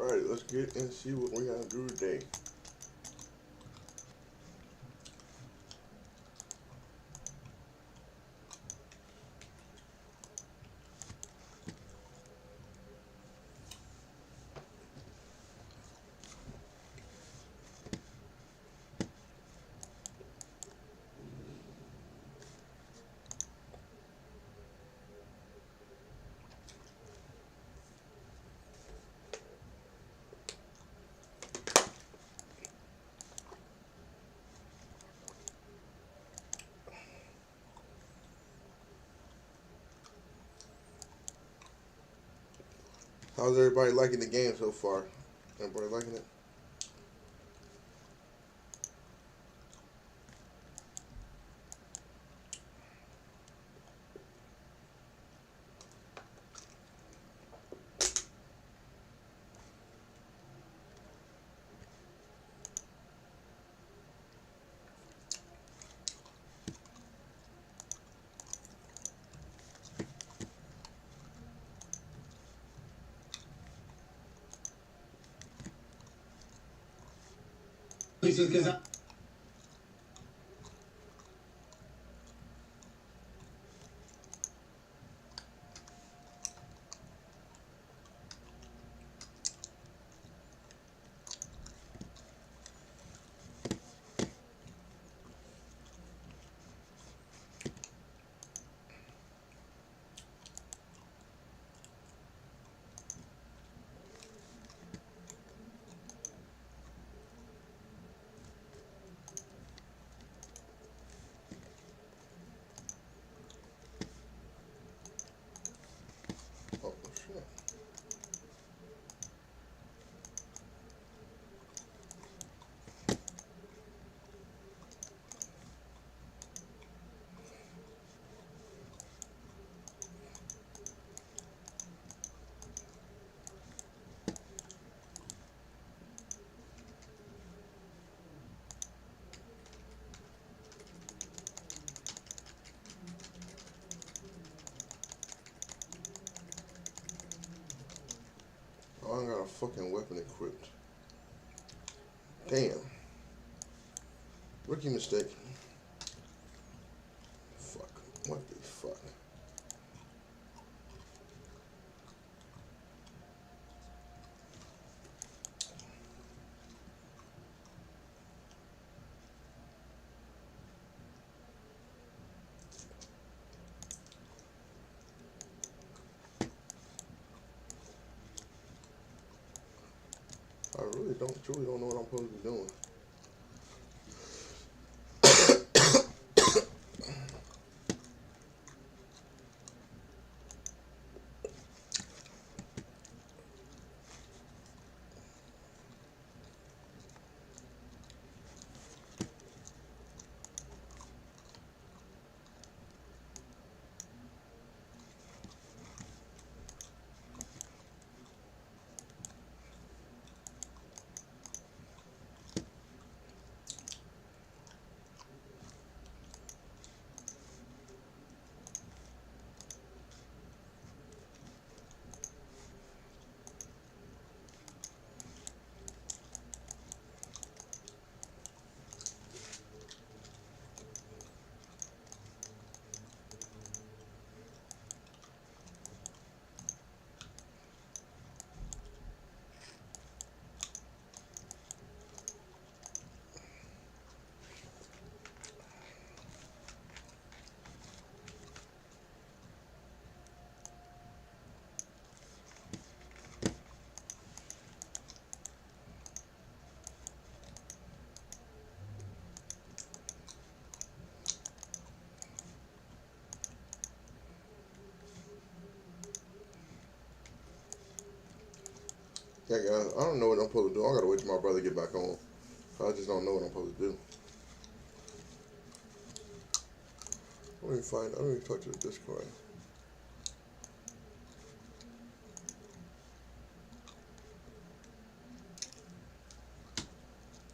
Alright, let's get and see what we have to do today. How's everybody liking the game so far? Everybody liking it? Because Oh, shit. Oh, I got a fucking weapon equipped. Damn. Rookie mistake. Fuck. What the fuck? I really truly don't know what I'm supposed to be doing. Yeah, guys, I don't know what I'm supposed to do. I gotta wait till my brother get back home. I just don't know what I'm supposed to do. Let me find. Let me talk to the Discord.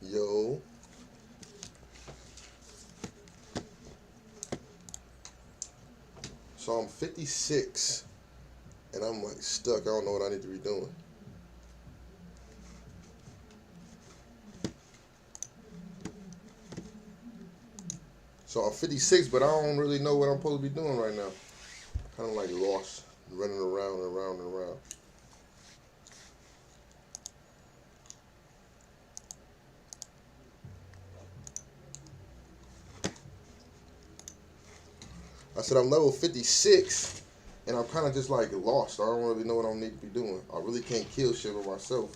Yo. So I'm 56, and I'm like stuck. I don't know what I need to be doing. So I'm 56, but I don't really know what I'm supposed to be doing right now. Kind of like lost, running around and around and around. I said I'm level 56, and I'm kind of just like lost. I don't really know what I need to be doing. I really can't kill shit with myself.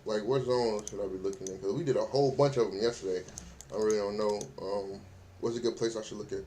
Like, what zone should I be looking in? Because we did a whole bunch of them yesterday. I really don't know. What's a good place I should look at?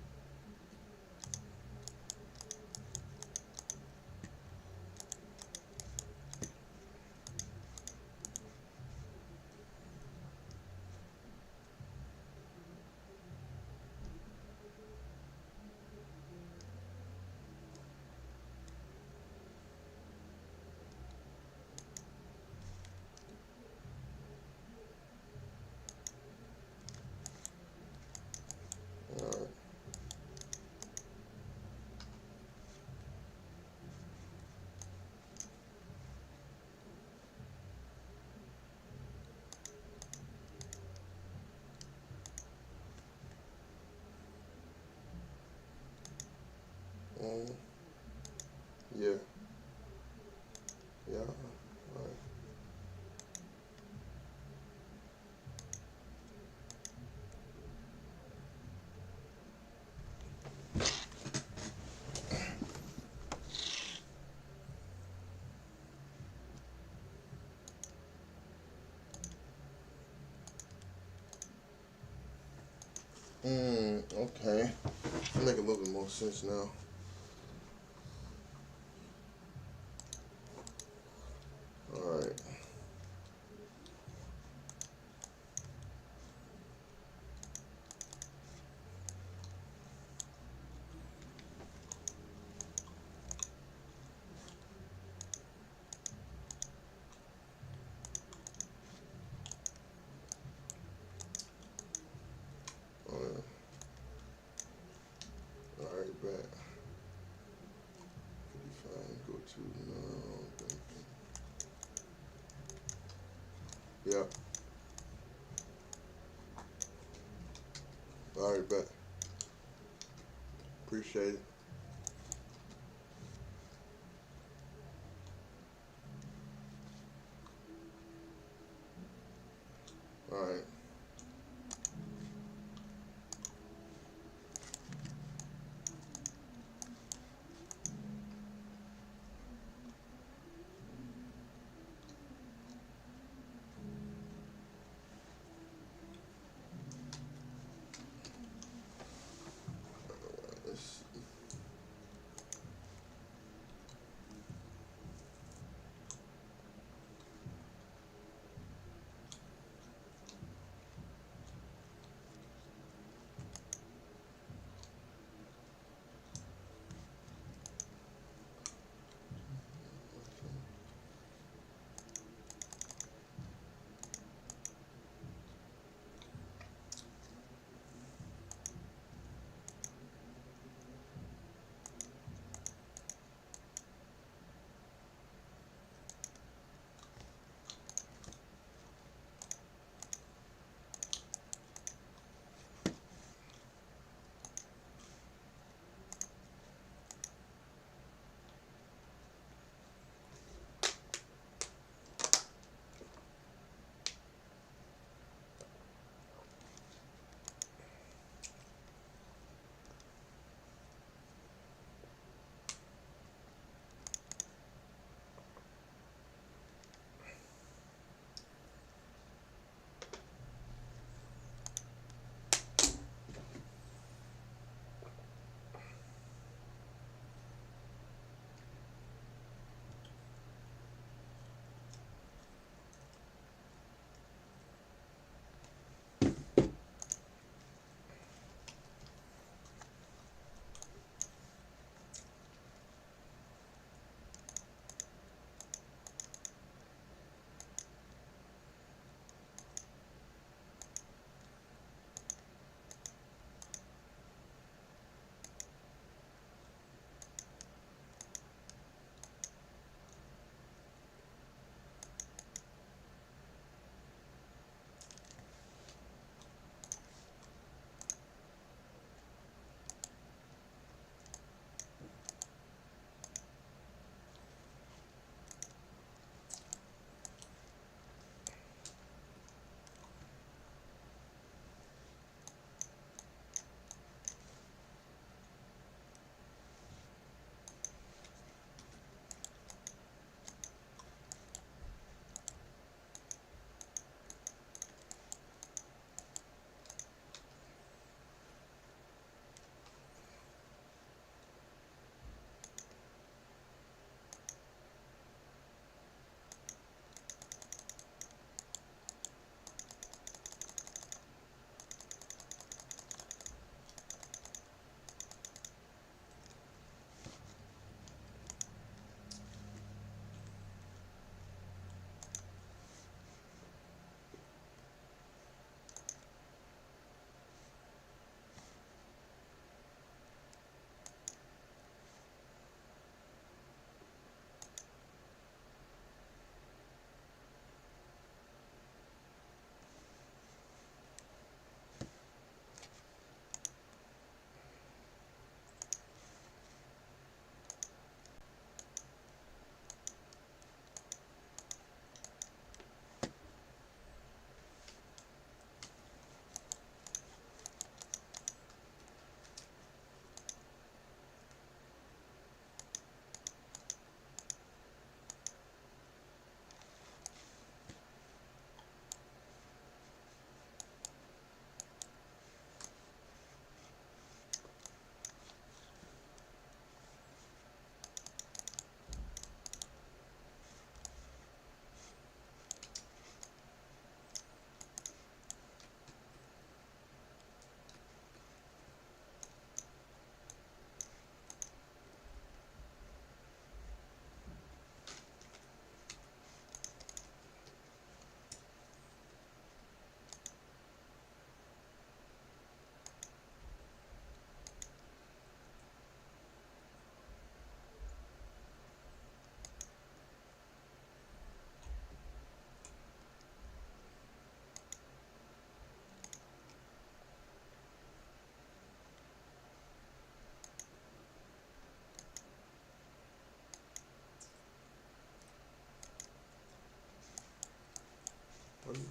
All right. Yeah. Yeah. All right. Okay. It make a little bit more sense now. All right. All right. All right. Back. 55. Go to no. Yeah. All right. Back. Appreciate it. All right. Let's see.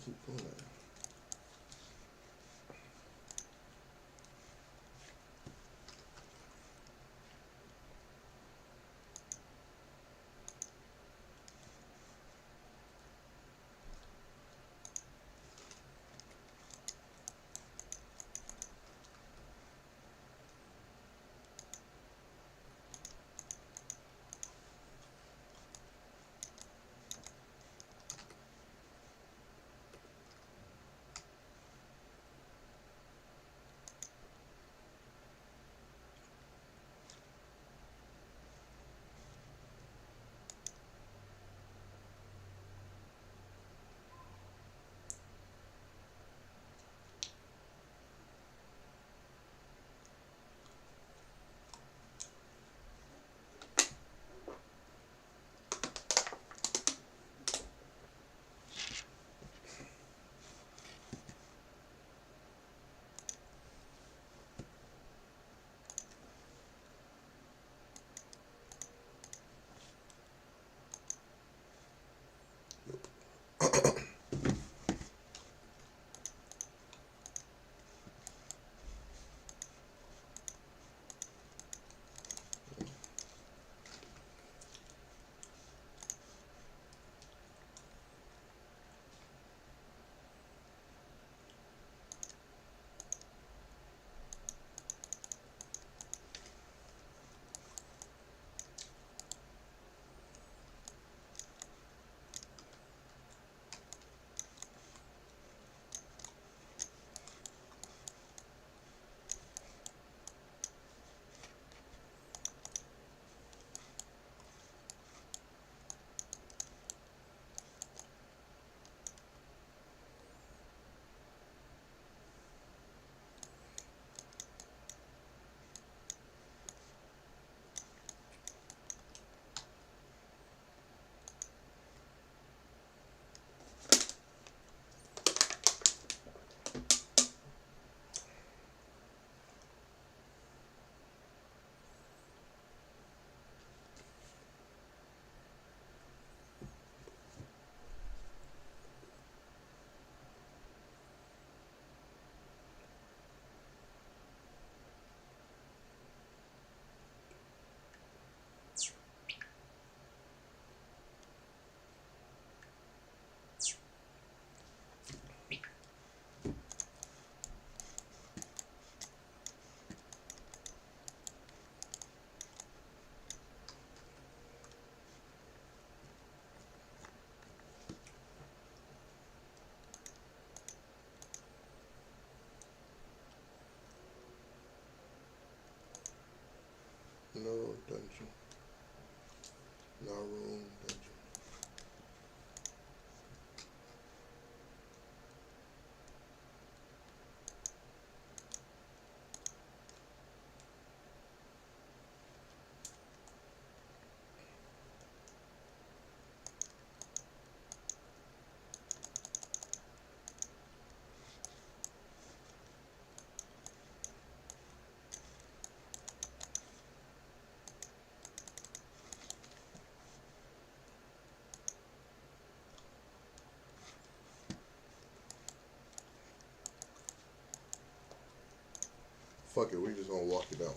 keep doing that? No dungeon. No room dungeon. Fuck it, we just gonna walk it out.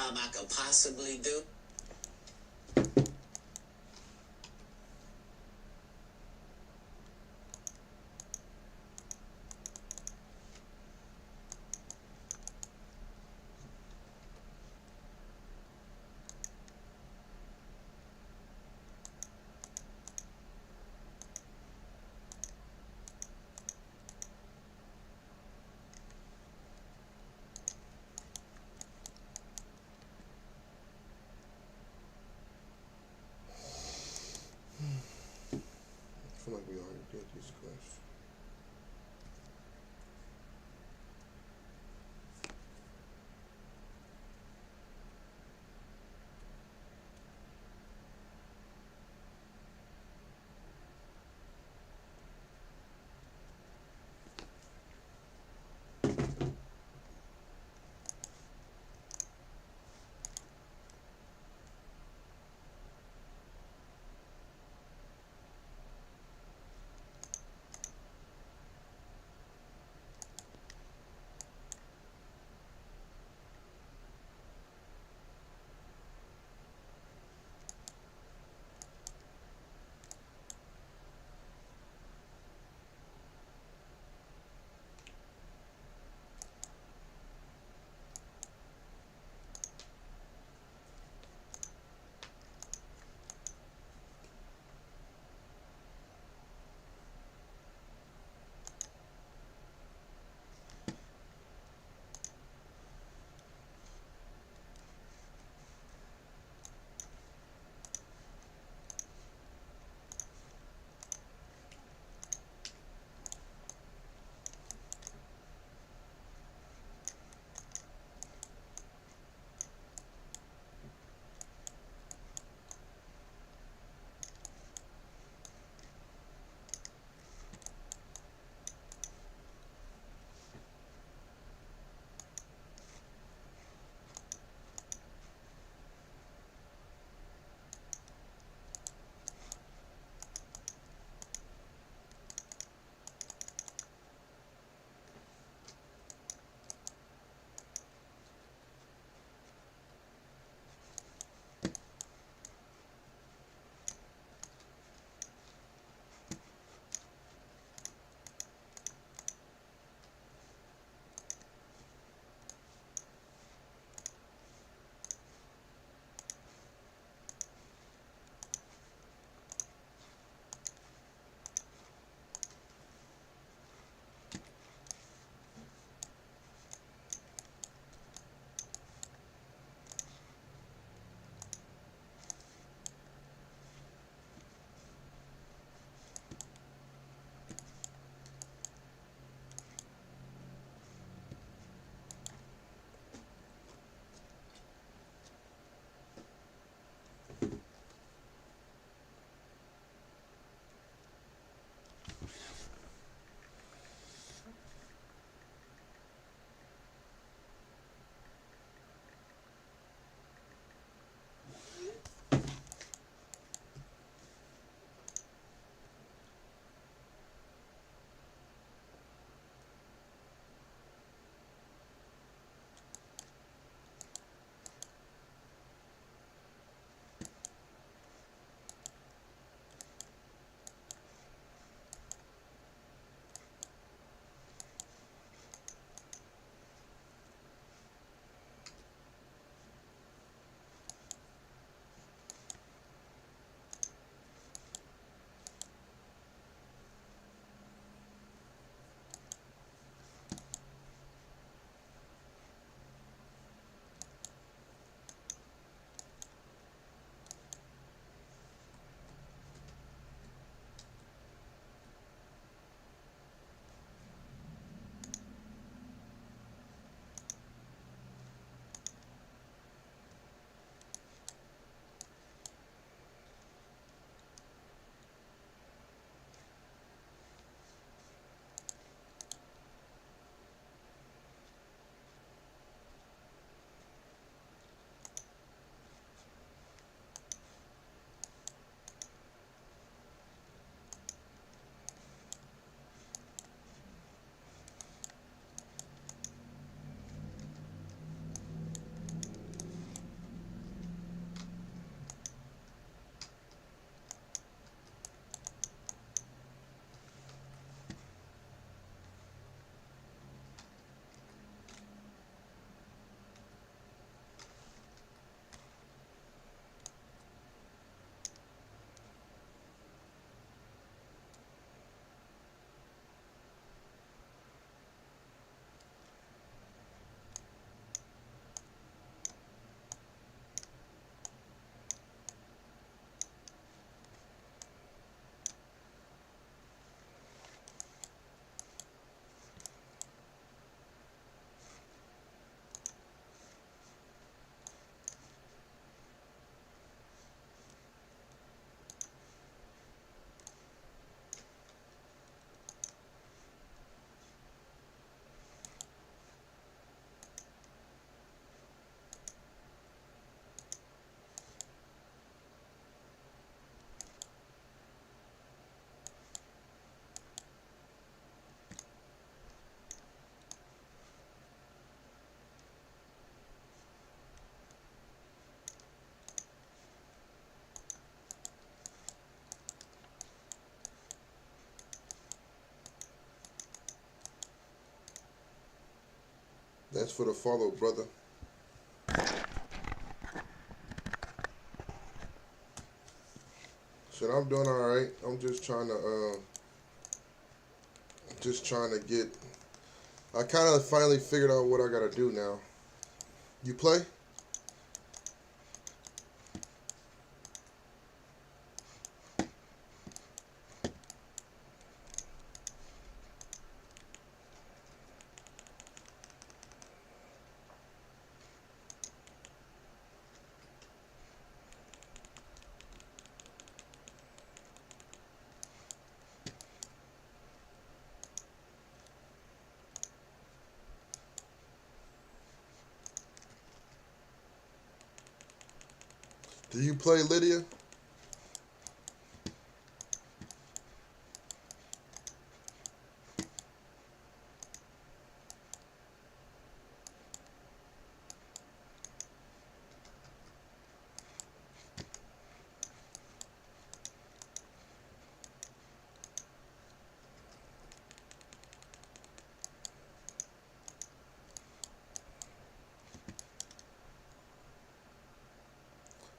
job I could possibly do. I feel like we already did these questions. Thanks for the follow, brother. Shit, I'm doing all right. I'm just trying to get. I kind of finally figured out what I gotta do now. You play? Do you play, Lydia?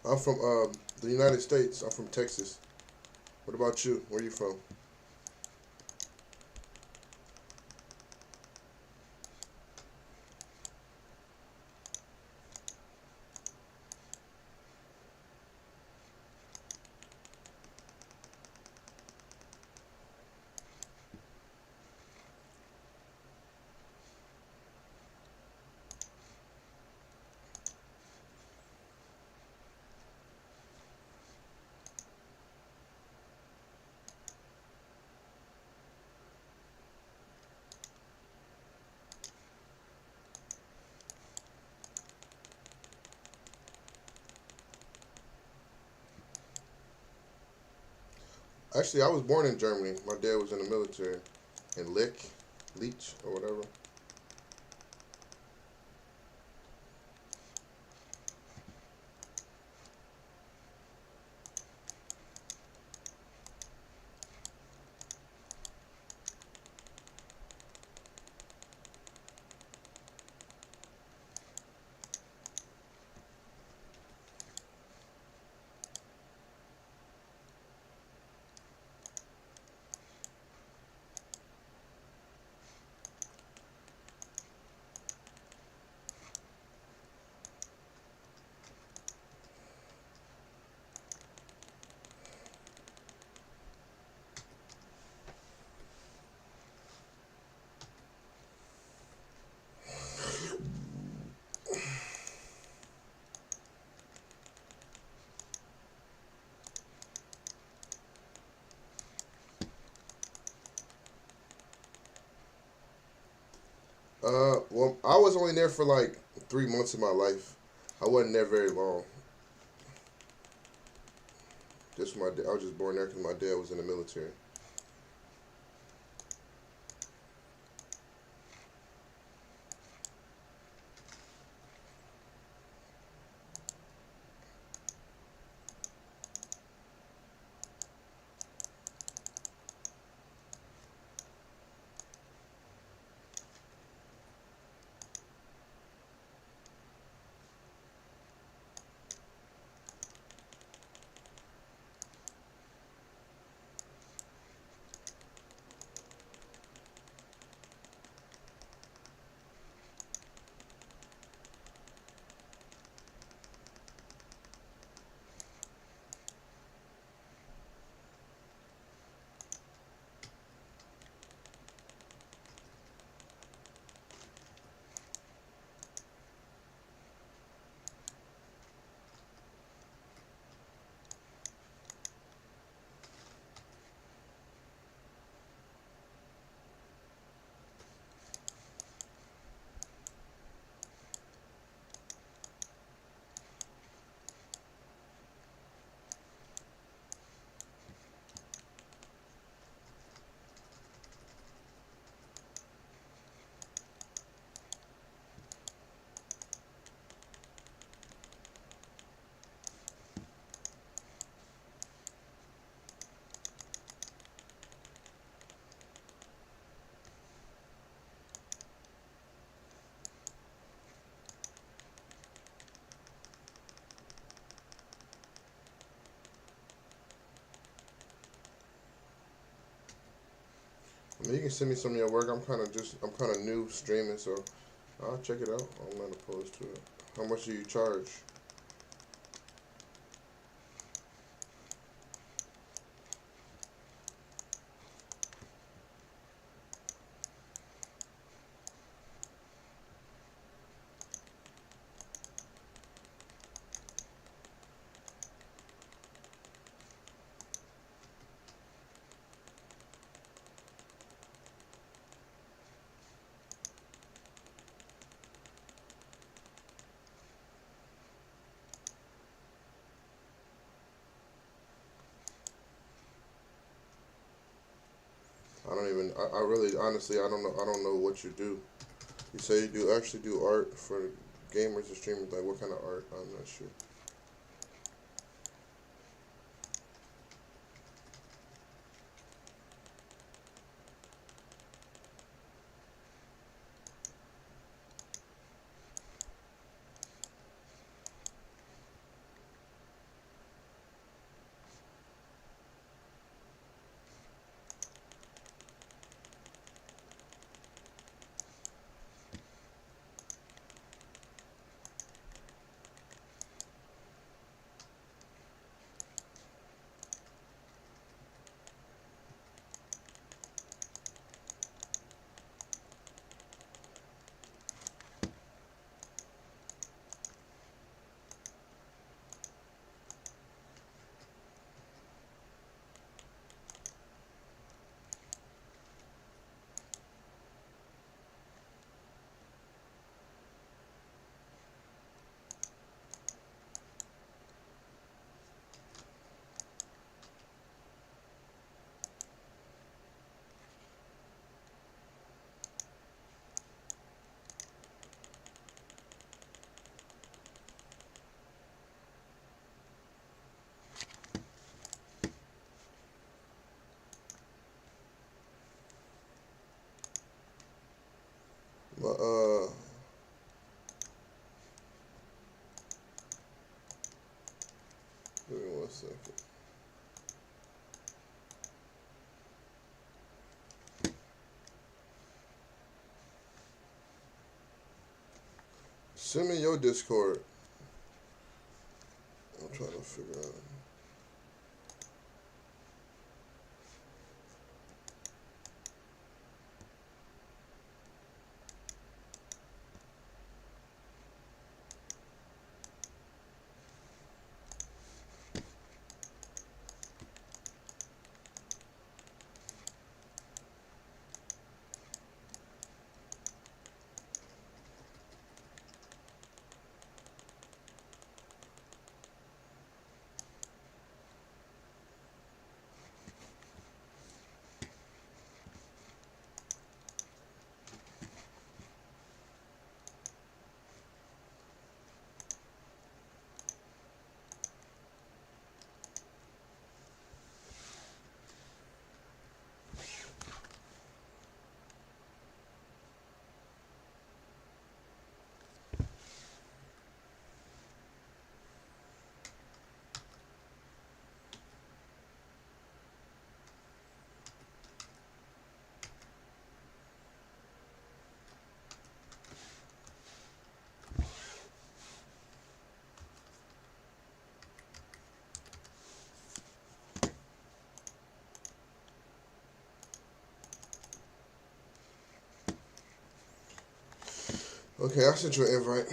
I'm from the United States. I'm from Texas. What about you? Where are you from? Actually, I was born in Germany. My dad was in the military in Leech or whatever. Well, I was only there for like 3 months of my life. I wasn't there very long. Just my I was just born there because my dad was in the military. I mean, you can send me some of your work. I'm kind of new streaming, so I'll check it out. I'm not opposed to it. How much do you charge? I don't even. I really, honestly, I don't know. I don't know what you do. You say you do actually do art for gamers and streamers. Like, what kind of art? I'm not sure. But give me 1 second. Send me your Discord. I'm trying to figure out. Okay, I sent you an invite.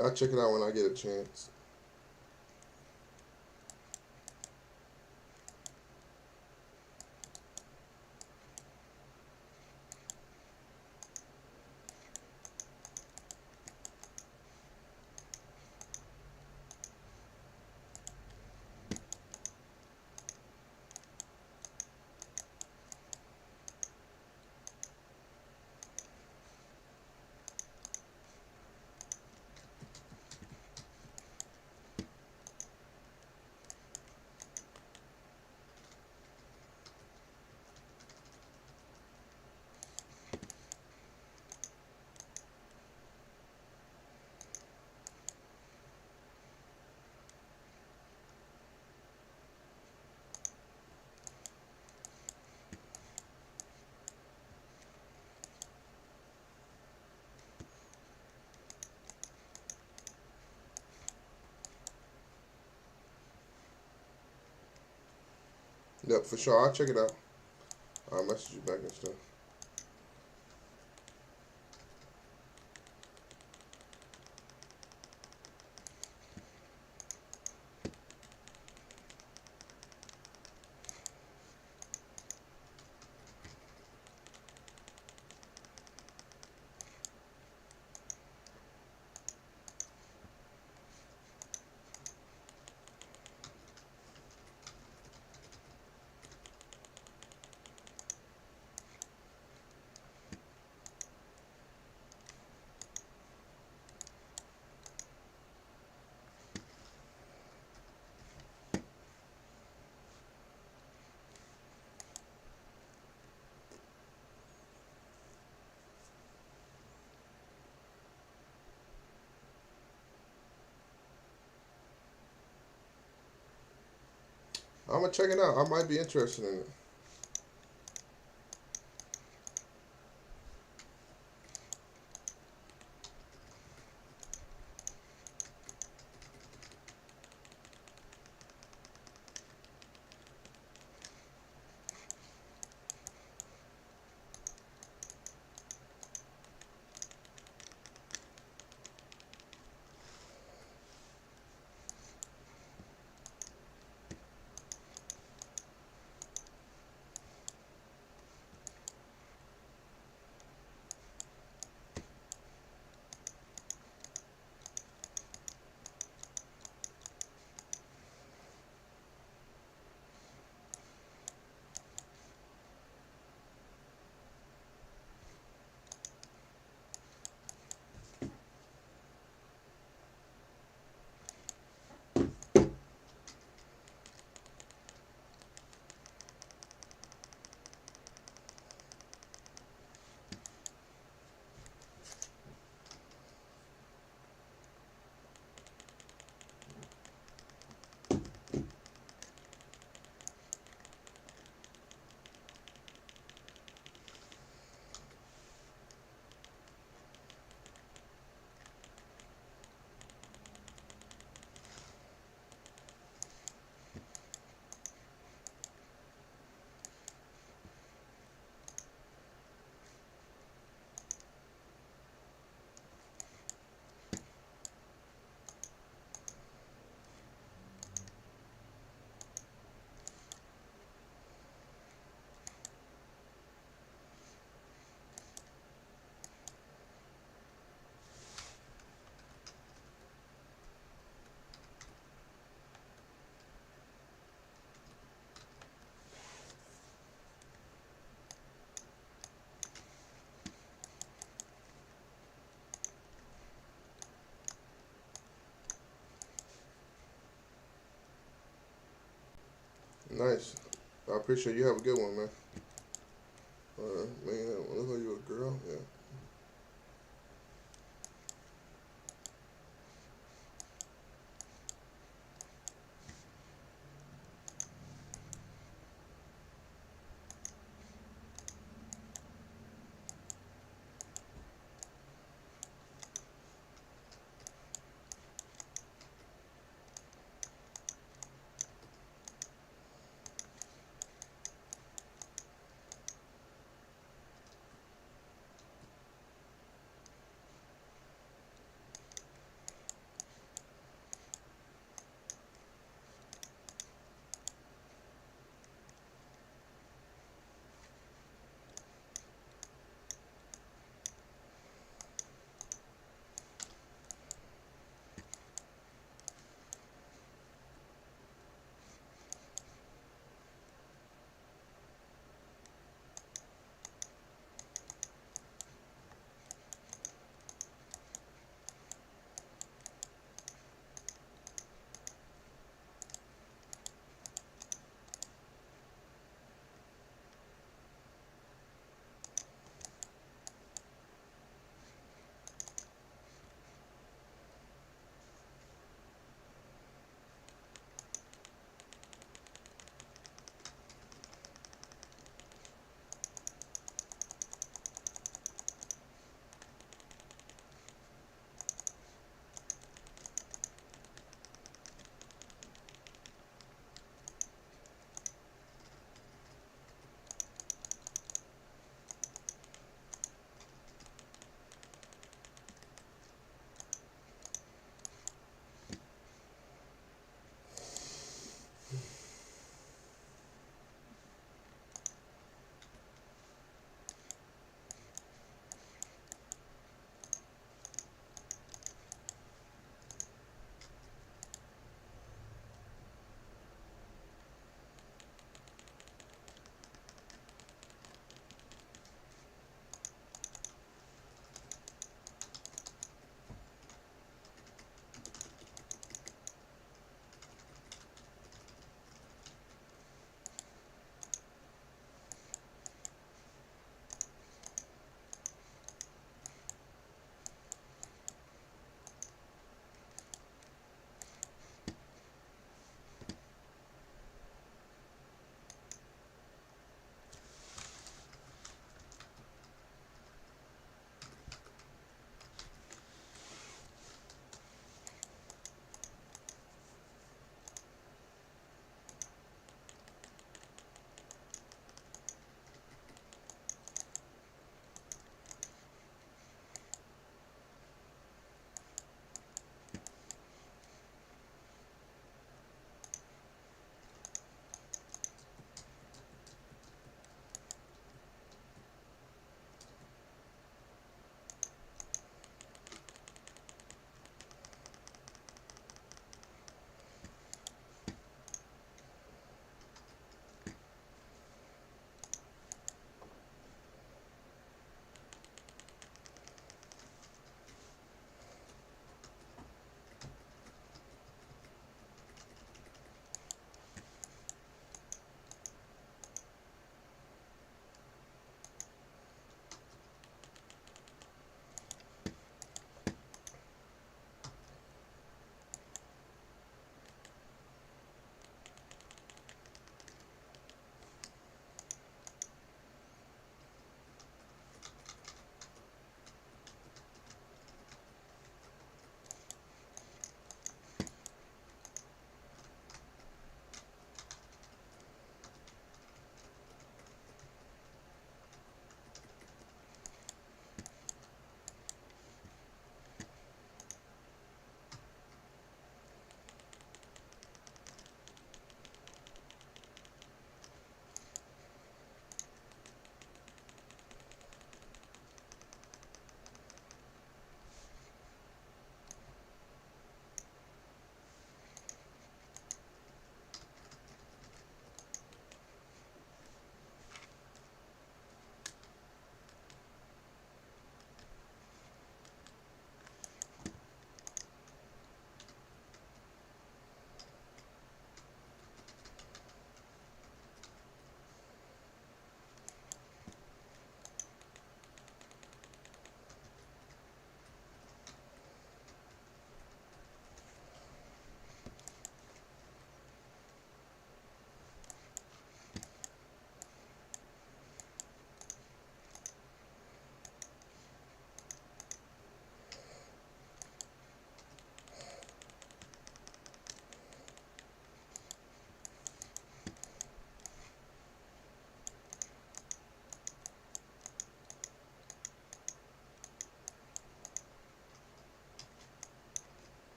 I'll check it out when I get a chance. Yep, for sure. I'll check it out. I'll message you back and stuff. I'm gonna check it out. I might be interested in it. Nice. I appreciate you. Have a good one, man. Man, look like you a girl. Yeah.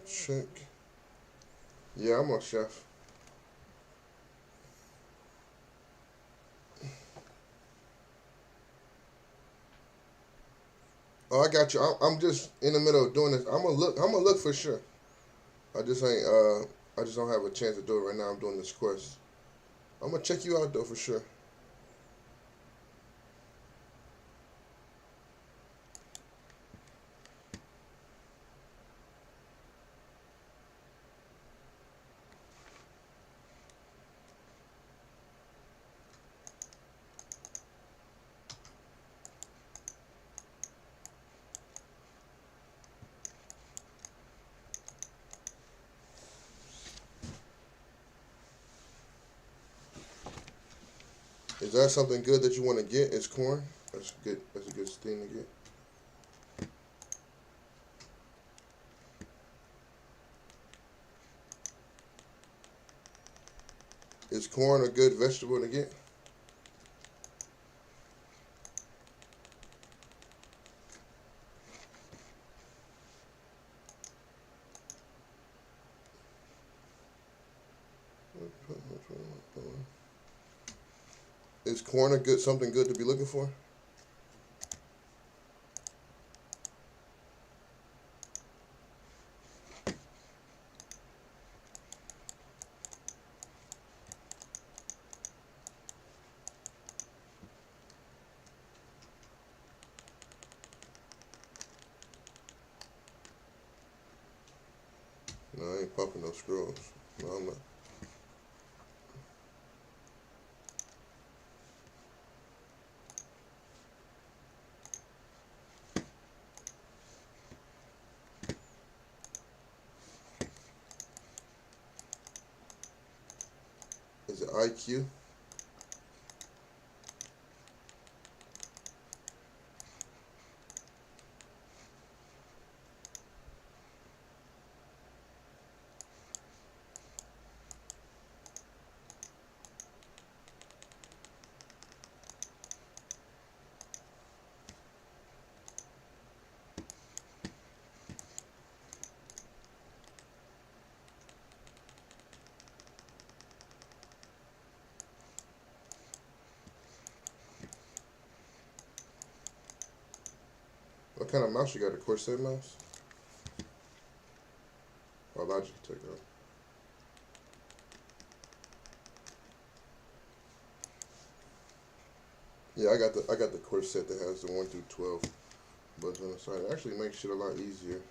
Check. Yeah, I'm a chef. Oh, I got you. I'm just in the middle of doing this. I'm gonna look. I'm gonna look for sure. I just ain't. I just don't have a chance to do it right now. I'm doing this quest. I'm gonna check you out though for sure. Is that something good that you want to get? Is corn? That's good. That's a good thing to get. Is corn a good vegetable to get? Is corn a good something good to be looking for? No, I ain't popping no scrolls. No, I'm not. Is it IQ? What kind of mouse you got? A Corsair mouse? Or Logitech? Oh. Yeah, I got the Corsair that has the 1 through 12 buttons on the side. It actually makes shit a lot easier.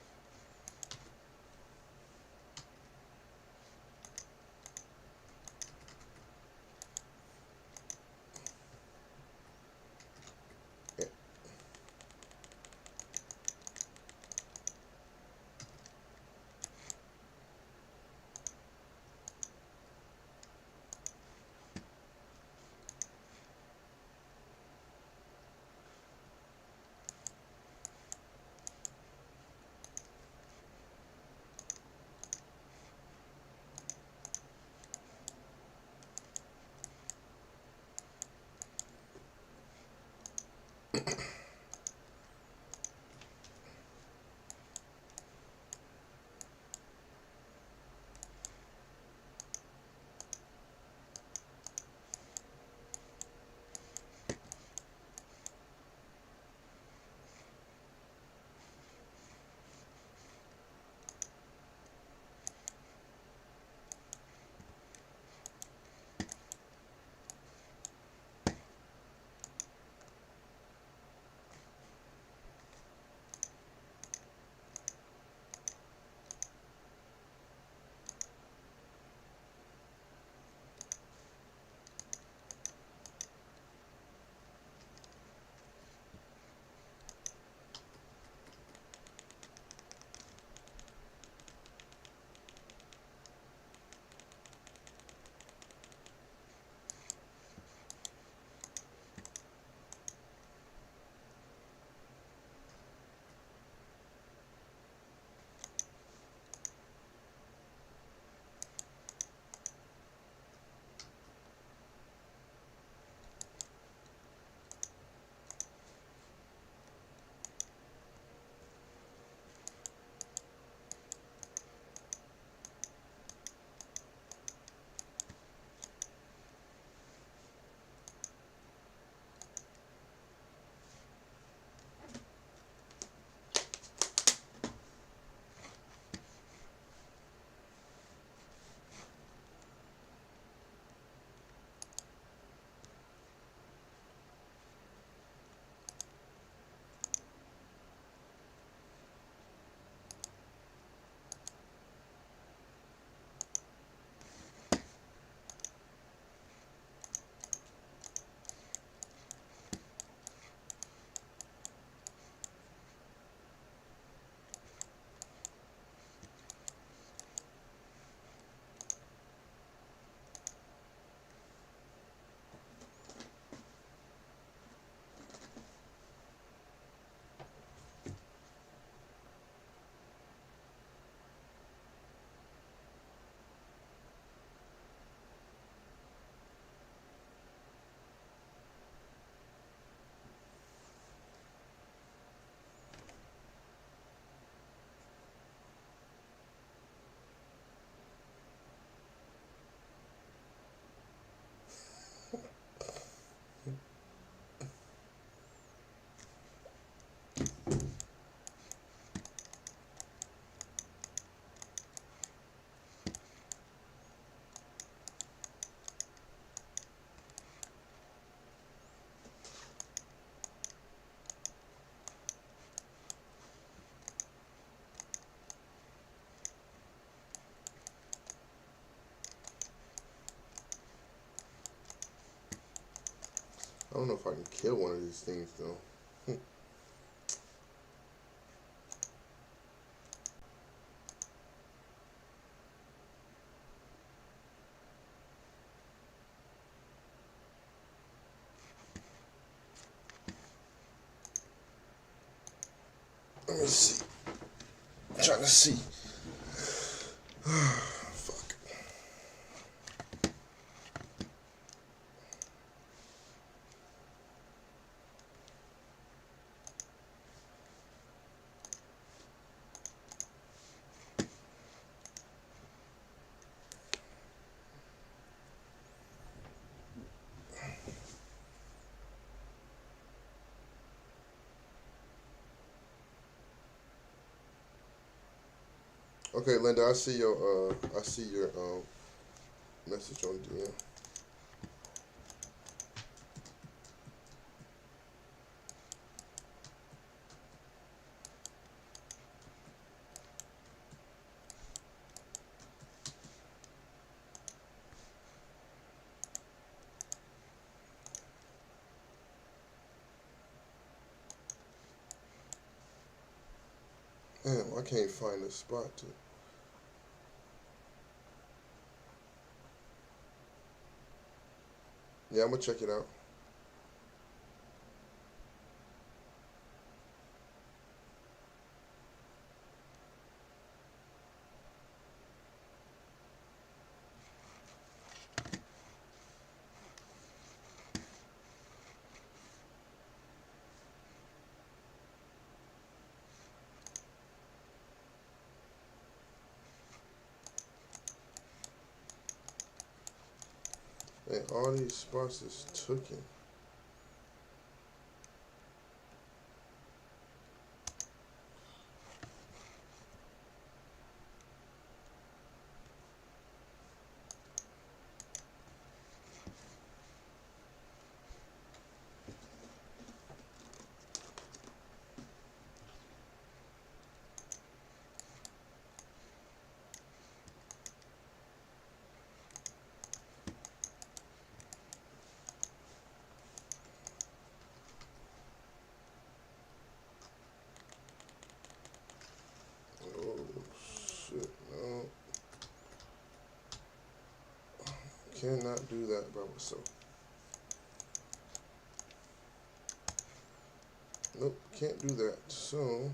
don't know if I can kill one of these things though. Let me see. I'm trying to see. Fuck. Okay, Linda, I see your message on DM. Damn, I can't find a spot to. Yeah, I'm gonna check it out. Man, all these spots is taken. Oh shit, no. Cannot do that by myself. Nope, can't do that. So,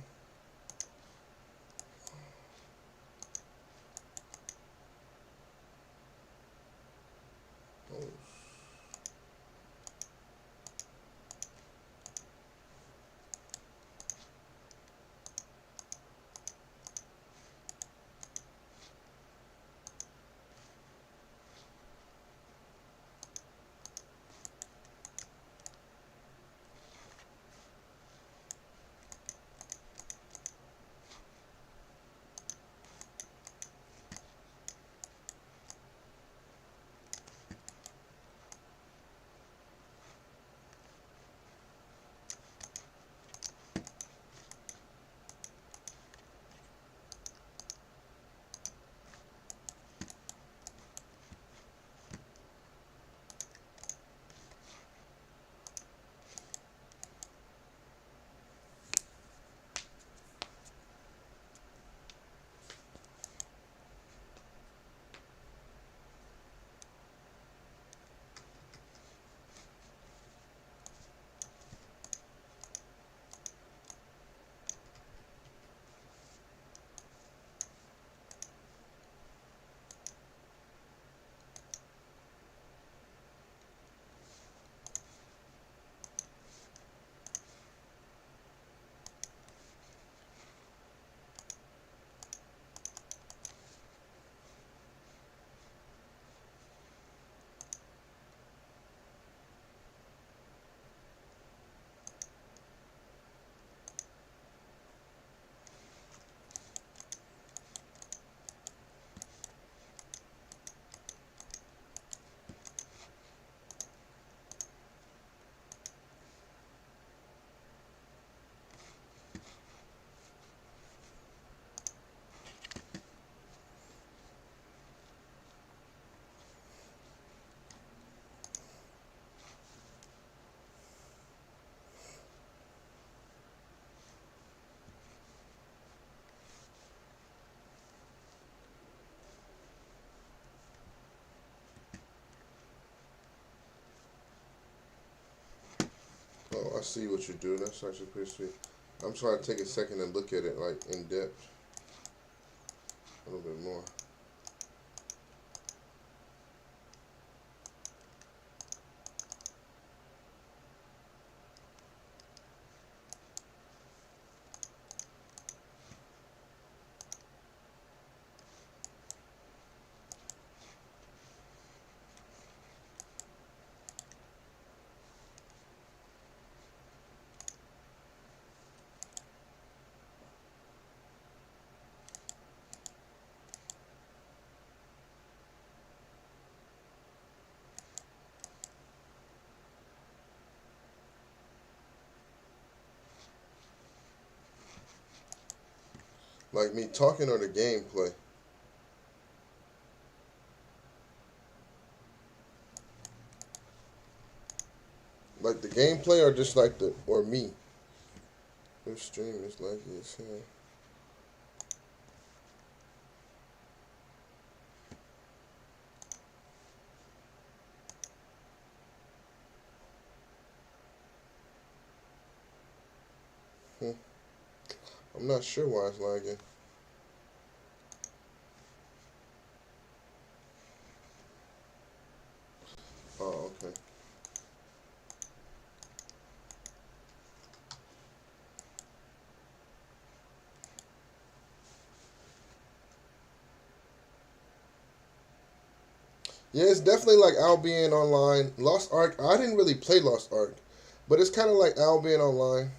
oh, Oh, I see what you do. That's actually pretty sweet. I'm trying to take a second and look at it like in depth a little bit more. Like me talking or the gameplay. Like the gameplay or just like the or me. This stream is like this. Hmm. I'm not sure why it's lagging. Oh, okay. Yeah, it's definitely like Albion Online. Lost Ark. I didn't really play Lost Ark, but it's kind of like Albion Online.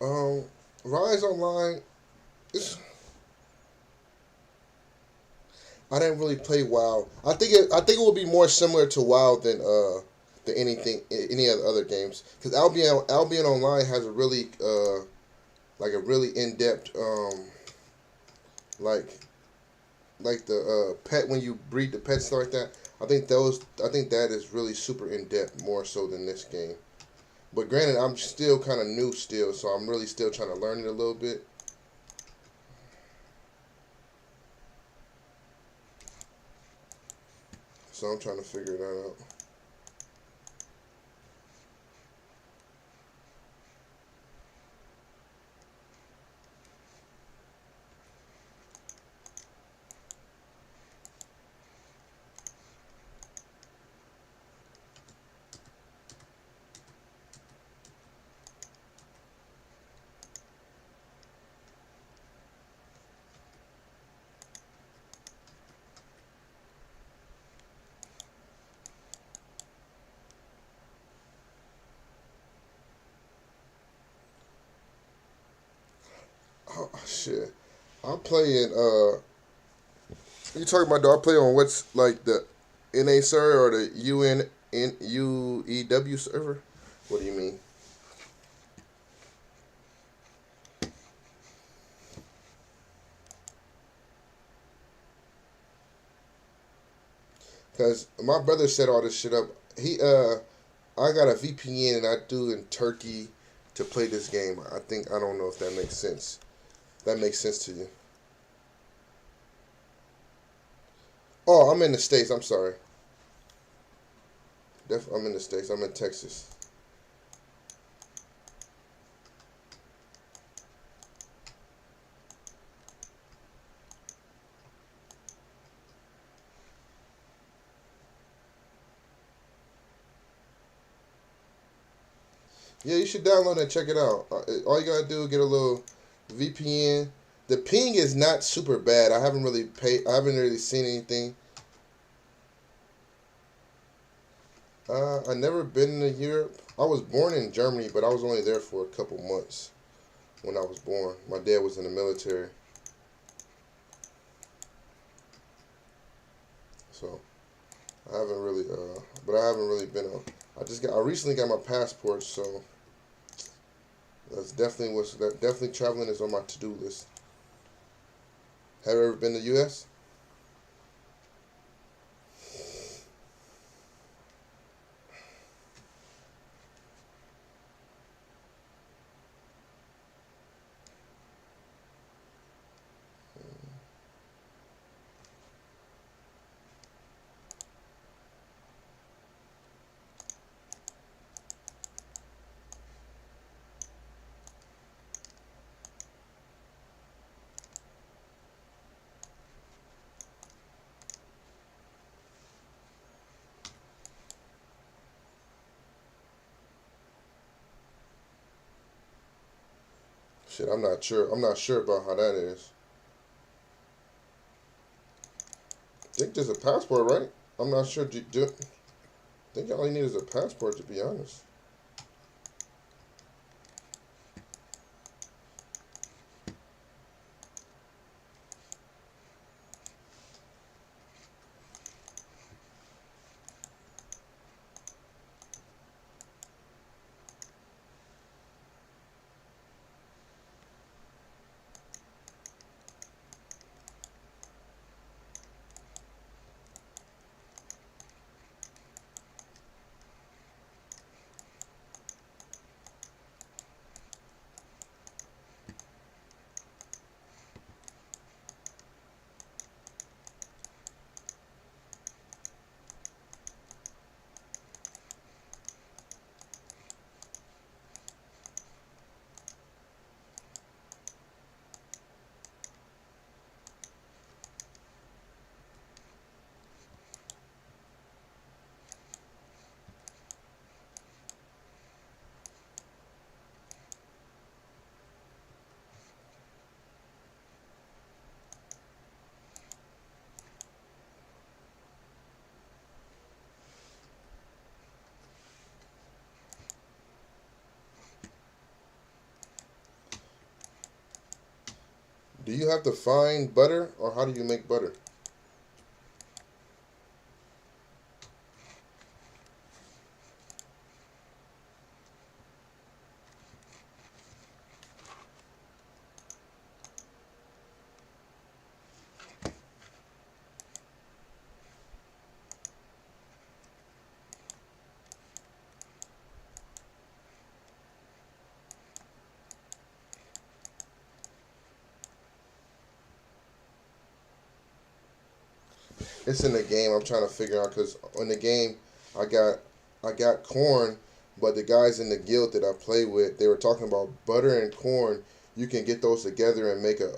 Um, Rise Online. It's, I didn't really play WoW. I think it would be more similar to WoW than anything any of the other games because Albion Online has a really like a really in depth like the pet when you breed the pets stuff like that. I think that is really super in depth more so than this game. But granted, I'm still kind of new still, so I'm really still trying to learn it a little bit. So I'm trying to figure that out. Oh shit! I'm playing. You talking about? Do I play on what's like the NA server or the UEW server? What do you mean? Because my brother set all this shit up. I got a VPN and I do in Turkey to play this game. I don't know if that makes sense. That makes sense to you. Oh, I'm in the States. I'm sorry. I'm in the States. I'm in Texas. Yeah, you should download and check it out. All you gotta do is get a little VPN. The ping is not super bad. I haven't really seen anything. I never been to Europe. I was born in Germany, but I was only there for a couple months when I was born. My dad was in the military, so I haven't really been. I recently got my passport, so that definitely traveling is on my to do list. Have you ever been to the U.S.? Shit, I'm not sure. I'm not sure about how that is. I think there's a passport, right? I'm not sure. I think all you need is a passport, to be honest. Do you have to find butter, or how do you make butter? It's in the game. I'm trying to figure out because in the game, I got I got corn, but the guys in the guild that I play with, they were talking about butter and corn. You can get those together and make a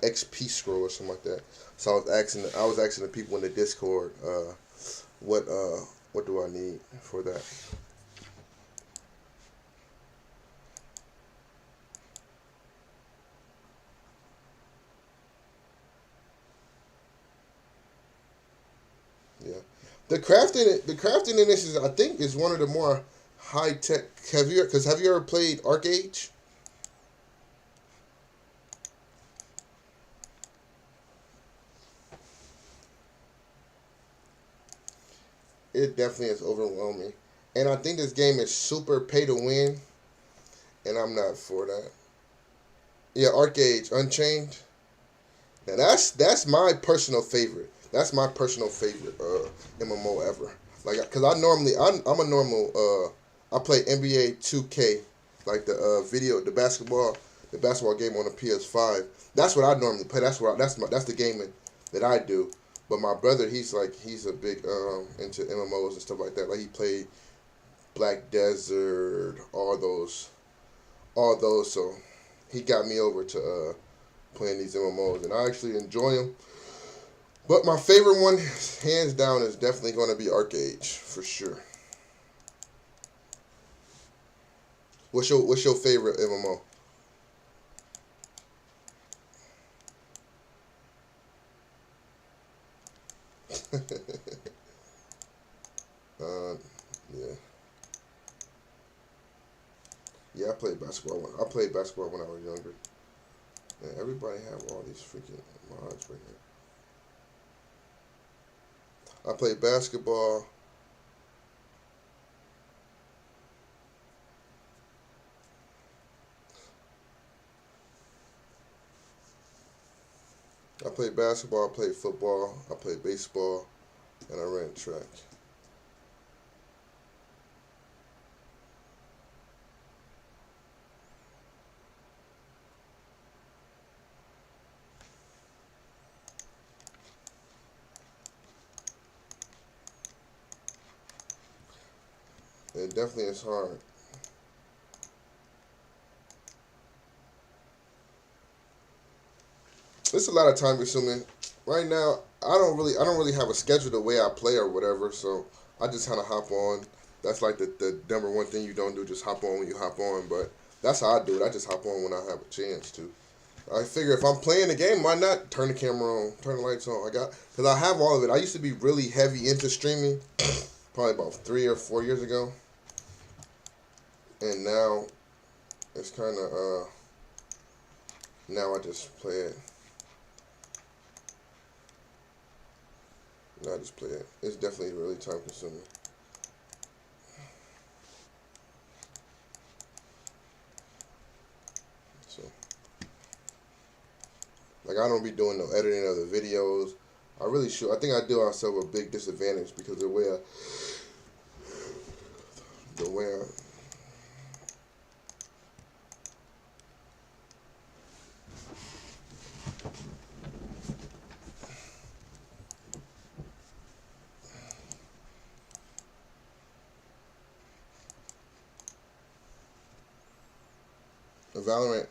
XP scroll or something like that. So I was asking the people in the Discord, what uh, what do I need for that? Yeah, the crafting in this is I think is one of the more high tech. Have you ever played Arcade? It definitely is overwhelming. And I think this game is super pay to win, and I'm not for that. Yeah, Arcade Unchained. Now that's my personal favorite. That's my personal favorite MMO ever. Like, cause I'm a normal I play NBA 2K, like the basketball game on the PS5. That's what I normally play. That's the gaming that I do. But my brother, he's a big into MMOs and stuff like that. Like he played Black Desert, all those. So he got me over to playing these MMOs, and I actually enjoy them. But my favorite one, hands down, is definitely going to be Arcade for sure. What's your favorite MMO? uh, yeah, yeah. I played basketball when I was younger. Man, everybody have all these freaking mods right here. I played basketball. played basketball, I played football, I played baseball, and I ran track. It definitely is hard. It's a lot of time consuming. Right now, I don't really have a schedule the way I play or whatever. So I just kind of hop on. That's like the number one thing you don't do. Just hop on when you hop on. But that's how I do it. I just hop on when I have a chance to. I figure if I'm playing the game, why not turn the camera on, turn the lights on? Because I have all of it. I used to be really heavy into streaming, probably about 3 or 4 years ago, and now it's kind of now I just play it. Now I just play it. It's definitely really time consuming. So like I don't be doing no editing of the videos. I really should. I think I do myself a big disadvantage because the way I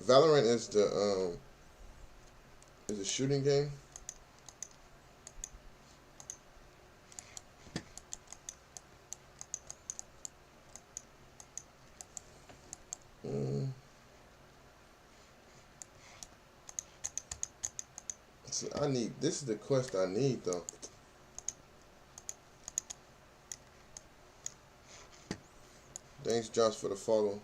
Valorant is a shooting game. Mm. See, I need this is the quest I need though. Thanks, Josh, for the follow.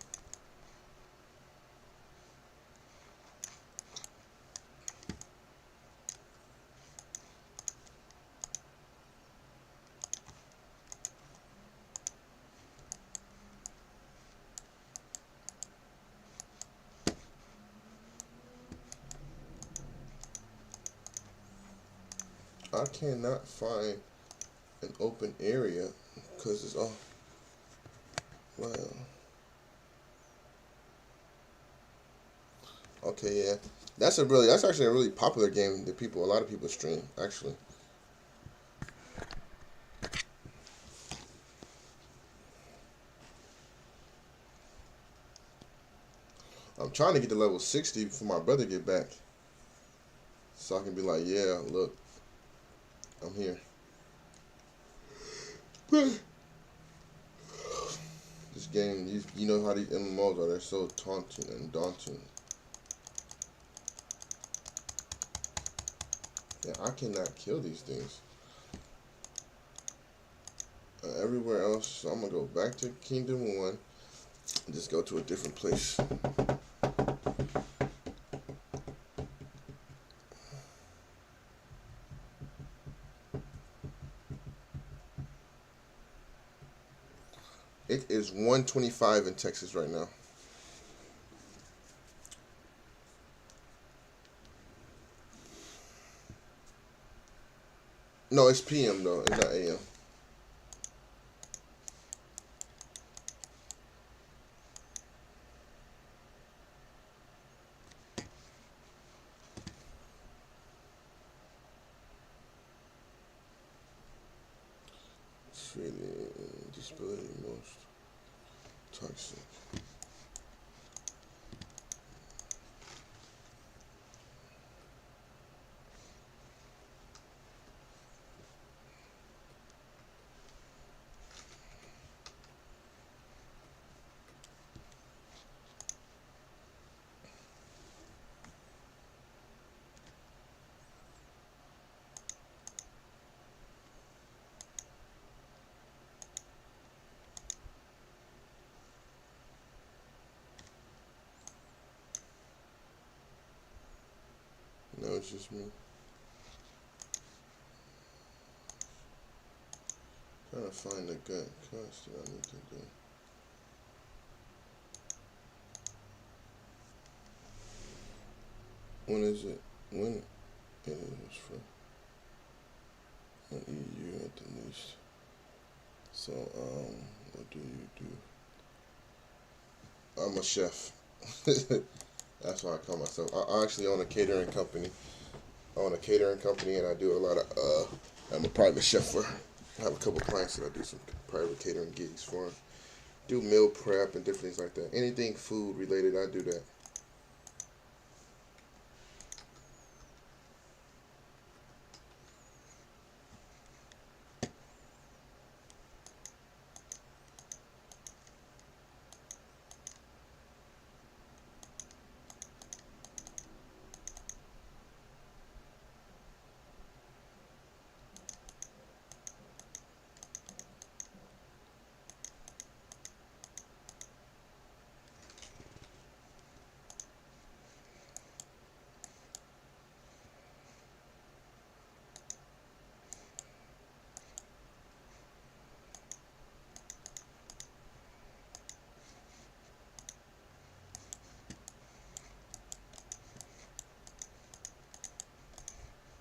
I cannot find an open area because it's all well. Okay, yeah, that's actually a really popular game that a lot of people stream actually. I'm trying to get to level 60 before my brother get back, so I can be like, yeah, look, I'm here. This game, you know how these MMOs are. They're so taunting and daunting. Yeah, I cannot kill these things. Everywhere else, so I'm gonna go back to Kingdom 1 and just go to a different place. It is 1:25 in Texas right now. No, it's PM though. It's not AM. It's really disability most toxic. No, it's just me. Trying to find the gut quest that I need to do. When is it? When? It is for an EU at the least. So, what do you do? I'm a chef. That's why I call myself. I actually own a catering company. I own a catering company, and I do a lot of. I'm a private chef for. I have a couple clients that I do some private catering gigs for. Do meal prep and different things like that. Anything food related, I do that.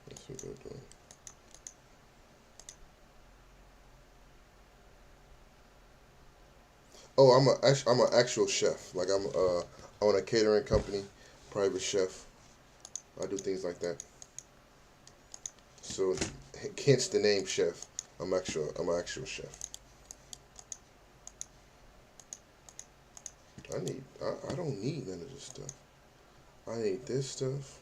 That's what they're doing. Oh, I'm an actual chef. Like I own a catering company, private chef. I do things like that. So hence the name chef. I'm an actual chef. I don't need none of this stuff. I need this stuff.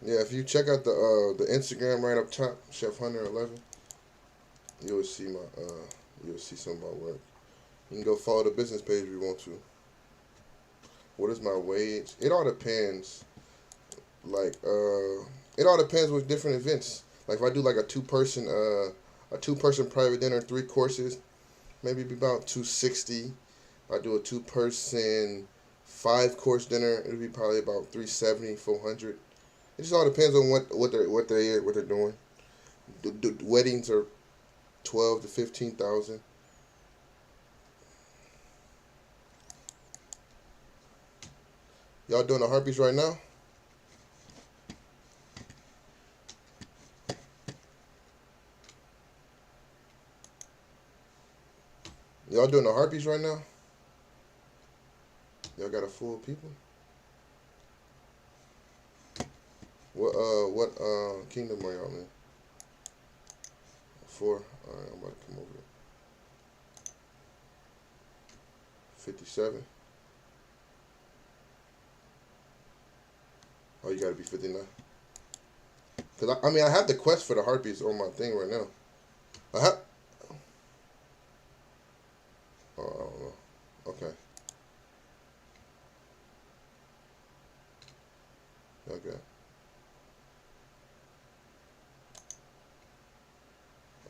Yeah, if you check out the Instagram right up top, Chef Hunter 11, you'll see you'll see some of my work. You can go follow the business page if you want to. What is my wage? It all depends. Like it all depends with different events. Like if I do like a two person private dinner, 3 courses, maybe be about 260. I do a 2 person 5 course dinner, it'll be probably about 370, 400. It just all depends on what they're doing. The weddings are 12 to 15,000. Y'all doing the harpies right now? Y'all doing the harpies right now? Y'all got a full people? What kingdom are y'all in? 4. All right, I'm about to come over there. 57. Oh, you gotta be 59. Cause I mean I have the quest for the harpies on my thing right now. I have. Oh, I don't know. Okay. Okay.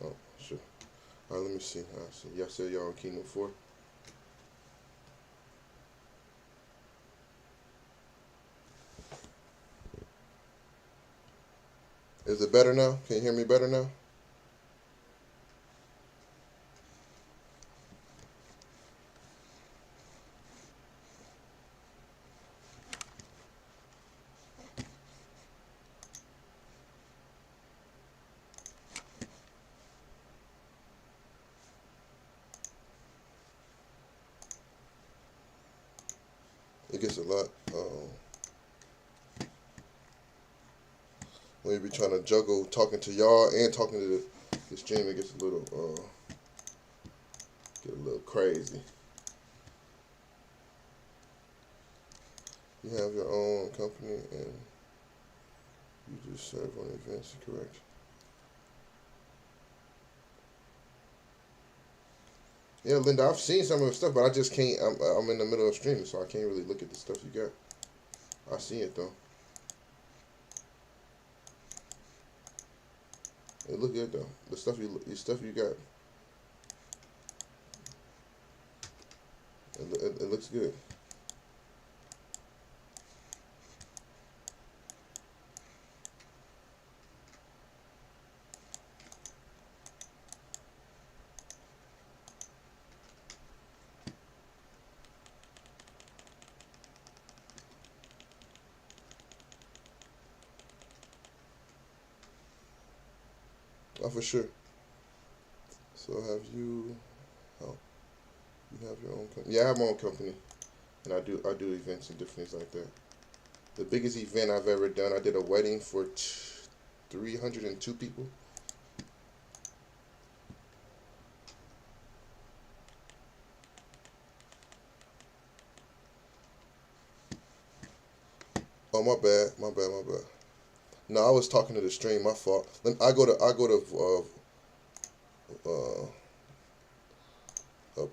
Oh, sure. All right, let me see. See. Y'all said y'all in Kingdom 4. Is it better now? Can you hear me better now? It gets a lot. When you be trying to juggle talking to y'all and talking to the stream, it gets a little get a little crazy. You have your own company and you just serve on events, correct? Yeah, Linda, I've seen some of the stuff, but I just can't. I'm in the middle of streaming, so I can't really look at the stuff you got. I see it though. It look good though. The stuff you got, it looks good. Oh, for sure. So have you? Oh, you have your own company? Yeah, I have my own company, and I do events and different things like that. The biggest event I've ever done, I did a wedding for 302 people. Oh, my bad, my bad, my bad. No, I was talking to the stream. My fault. I go to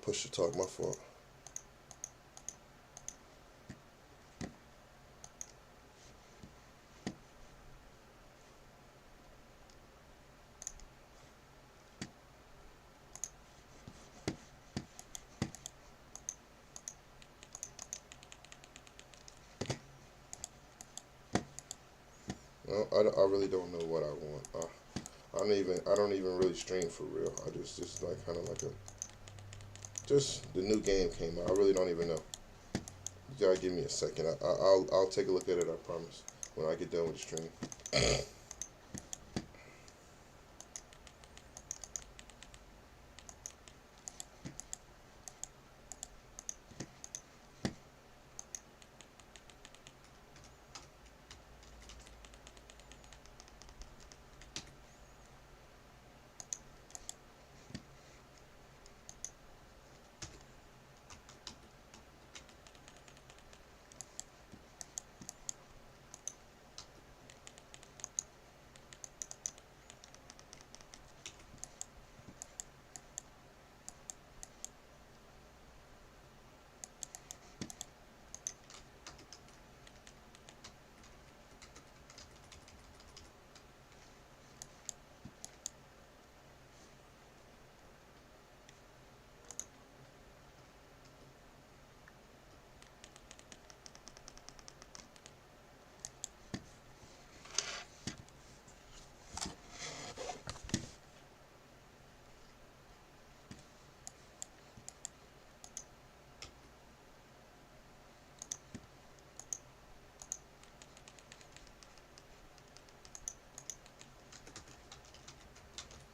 push to talk. My fault. No, I really don't know what I want. I don't even really stream for real. I just like kind of like a just the new game came out. I really don't even know. You gotta give me a second. I'll take a look at it. I promise when I get done with the stream.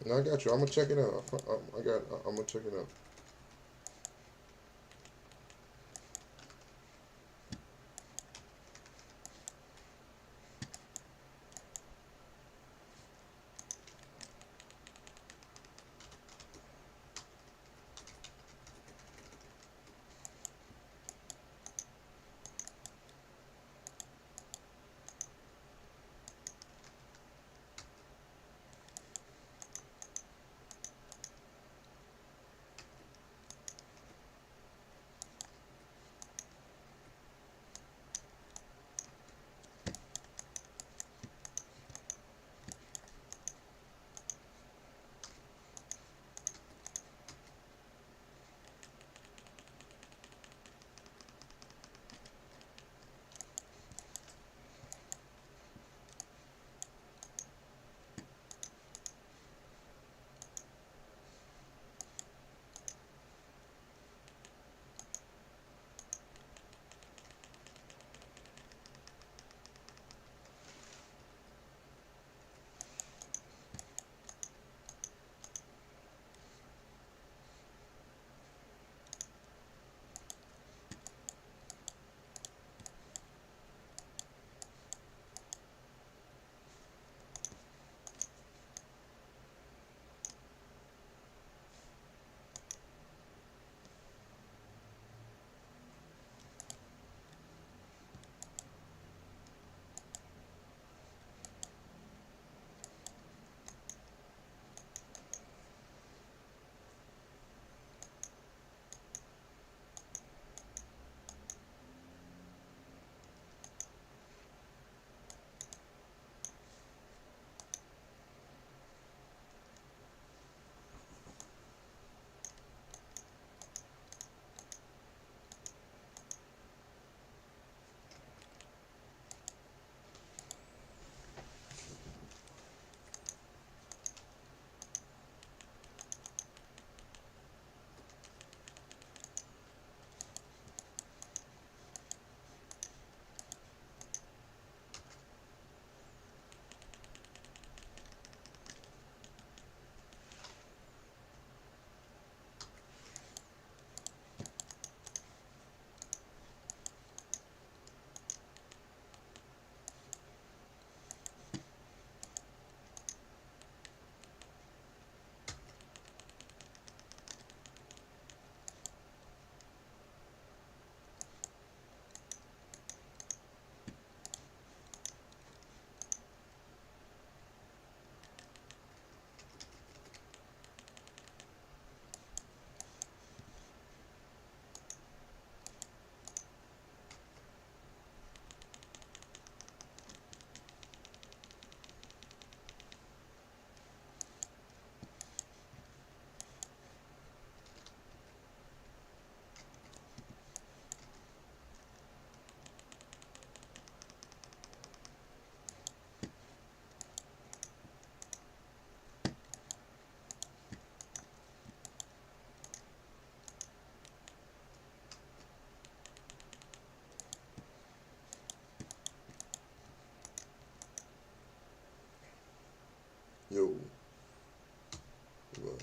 No, I got you. I'm gonna check it out. I'm gonna check it out. Yo. Well,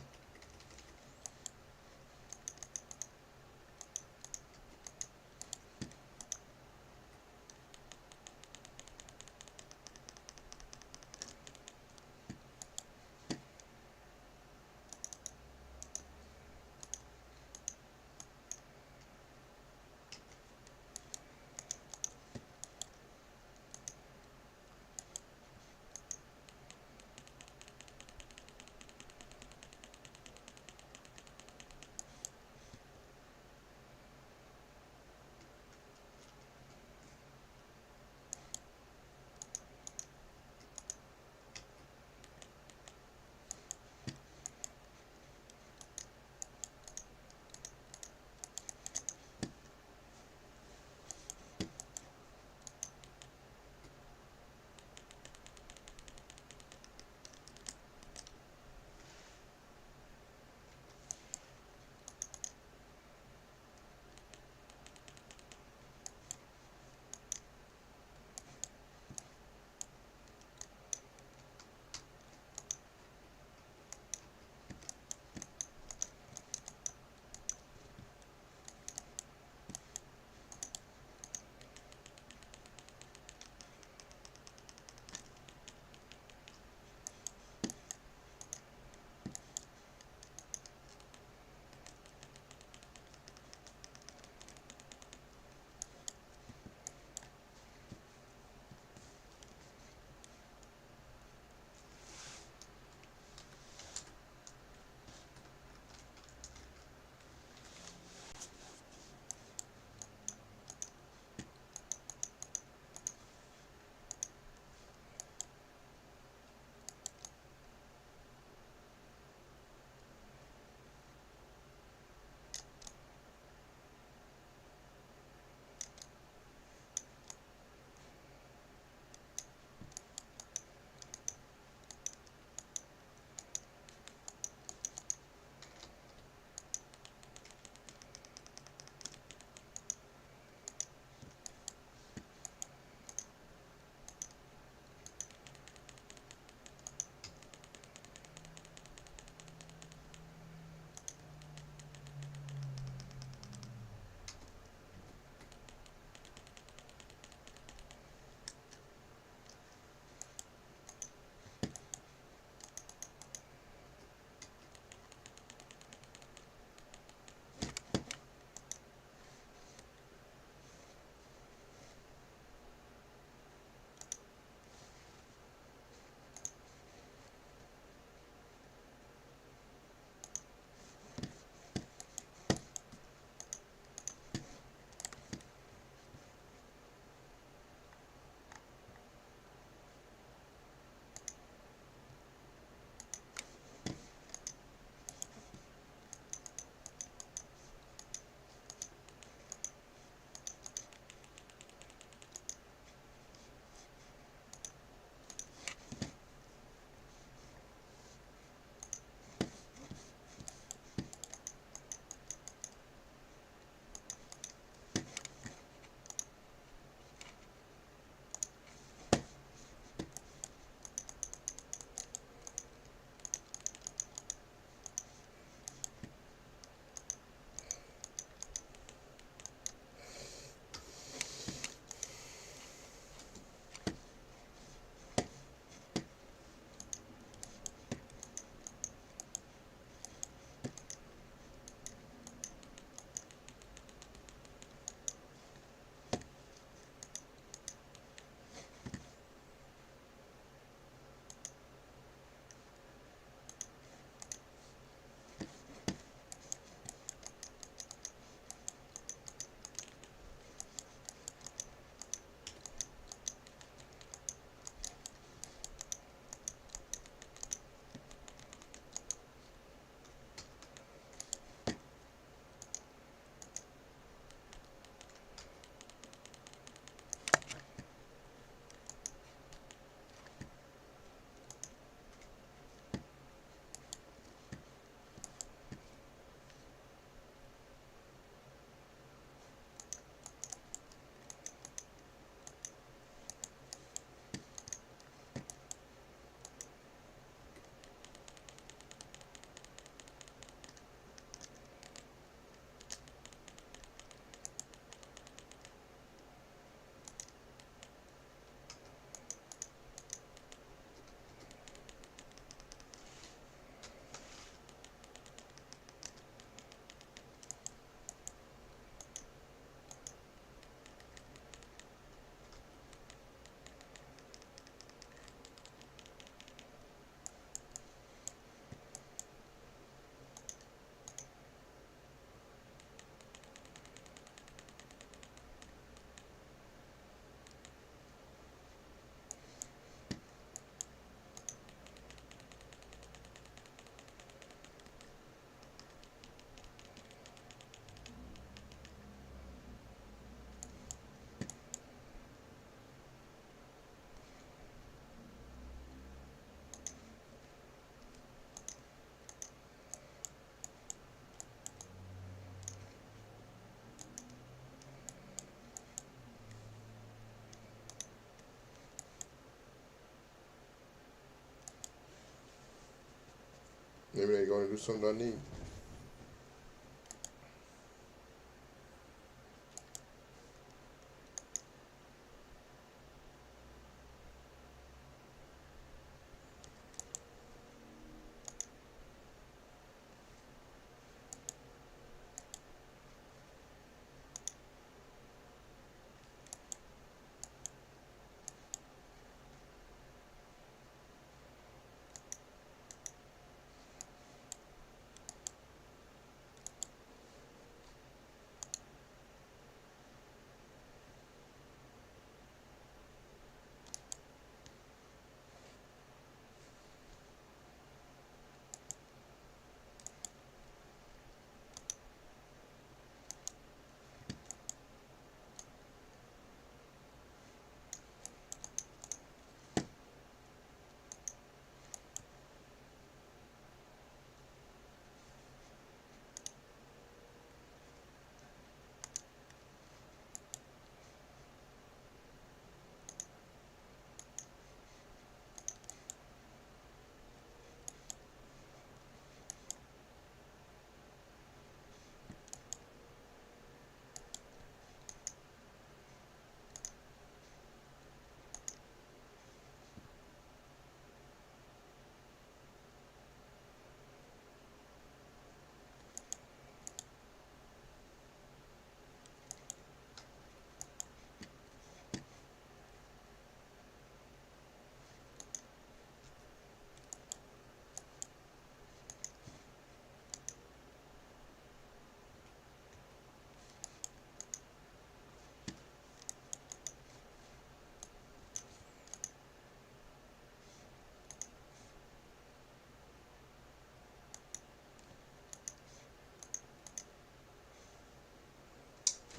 Maybe they're going to do something I need.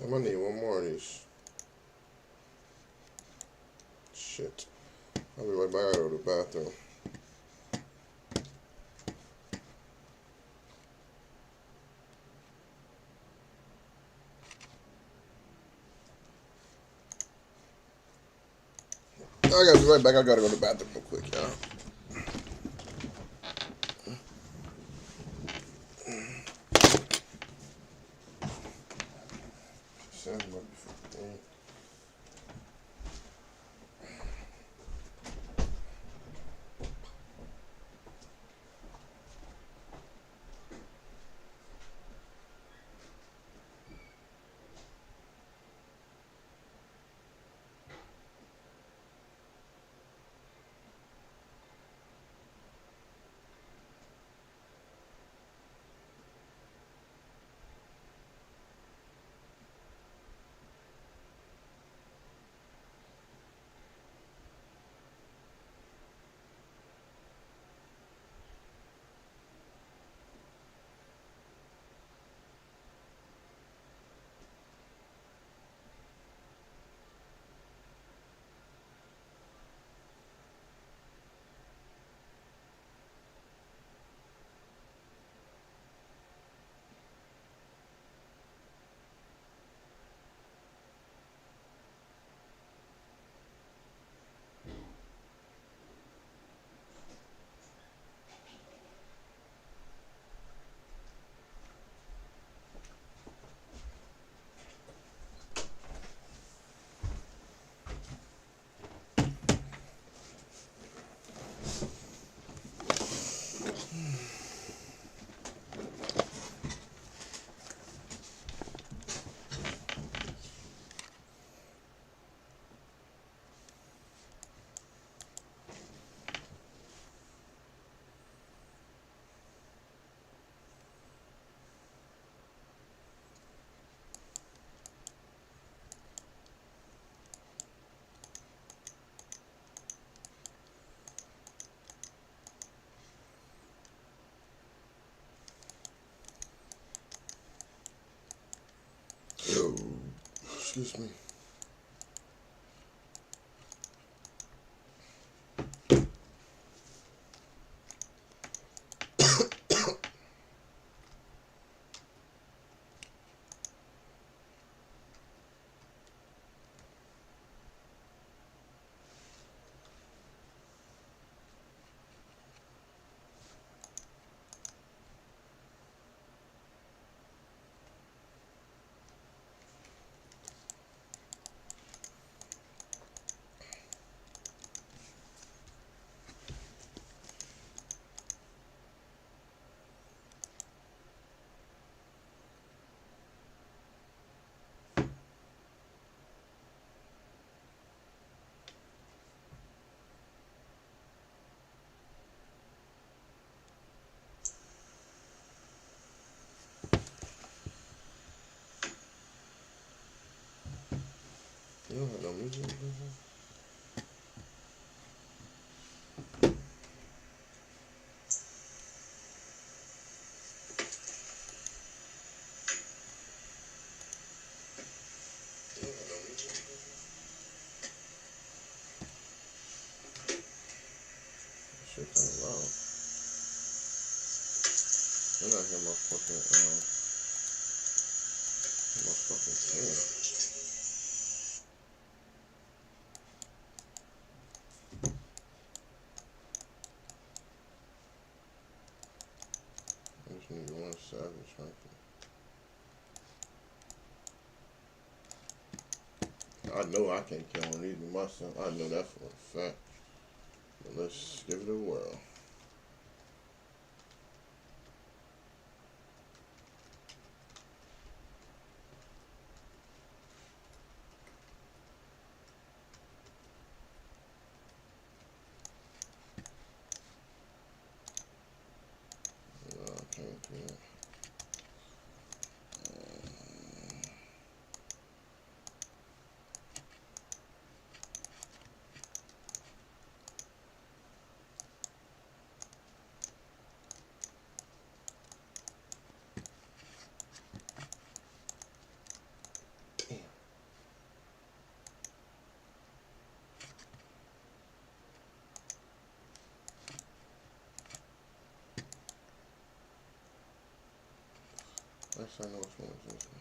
I'm gonna need one more of these. Shit. I'll be right back. I gotta go to the bathroom. I gotta be right back. I gotta go to the bathroom real quick, y'all. Sounds like oh, excuse me. Shit kind of loud. Then I hear my fucking fan. I just need one savage rifle. I know I can't kill one either myself. I know that for a fact. But let's give it a whirl. No, I can't do that. Actually, I know which one is this one.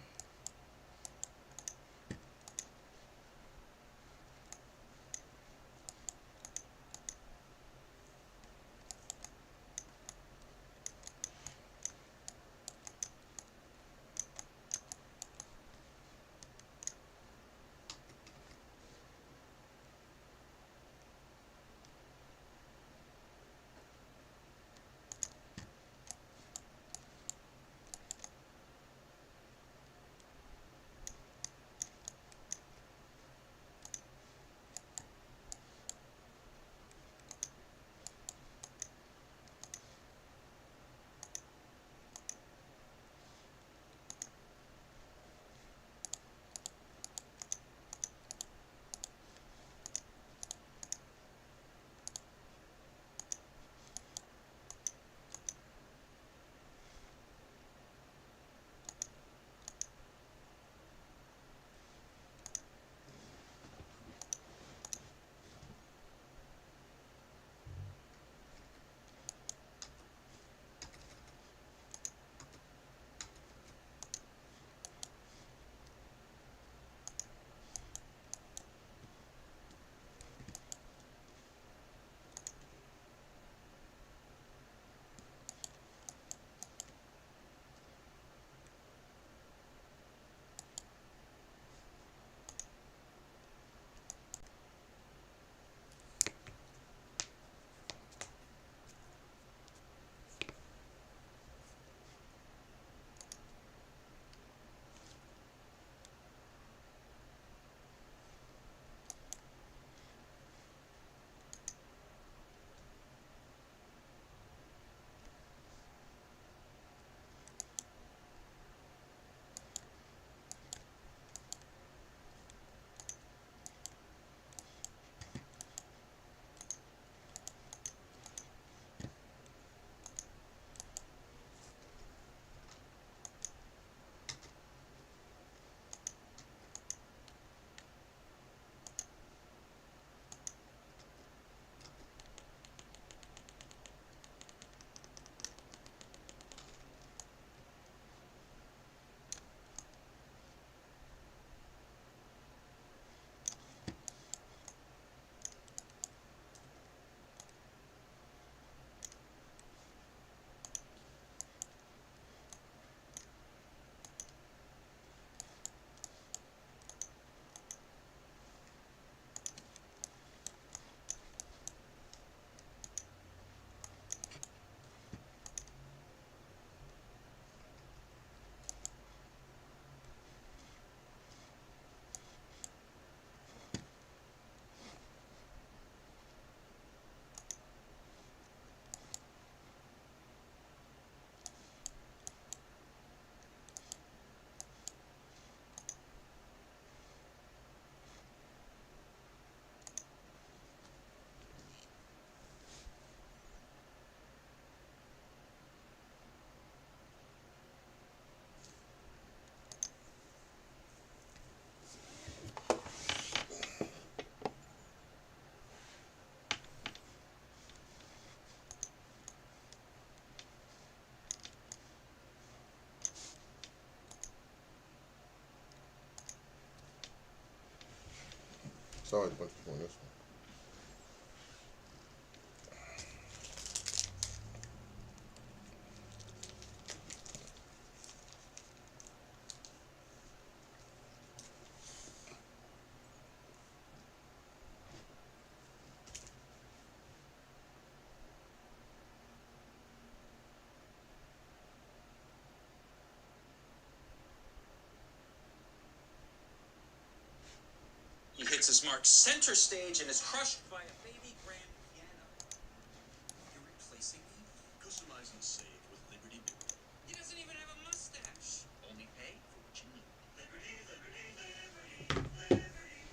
Saw a bunch of people on this one. He hits his mark center stage and is crushed by a baby grand piano. You're replacing me? Customize and save with Liberty Bit. He doesn't even have a mustache. Only pay for what you need. Liberty, liberty, liberty, liberty.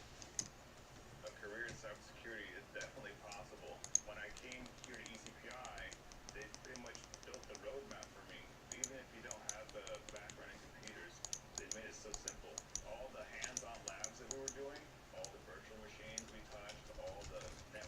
A career in cybersecurity is definitely possible. When I came here to ECPI, they pretty much built the roadmap for me. Even if you don't have the background in computers, they made it so simple. All the hands-on labs that we were doing, all the virtual machines we touched, all the network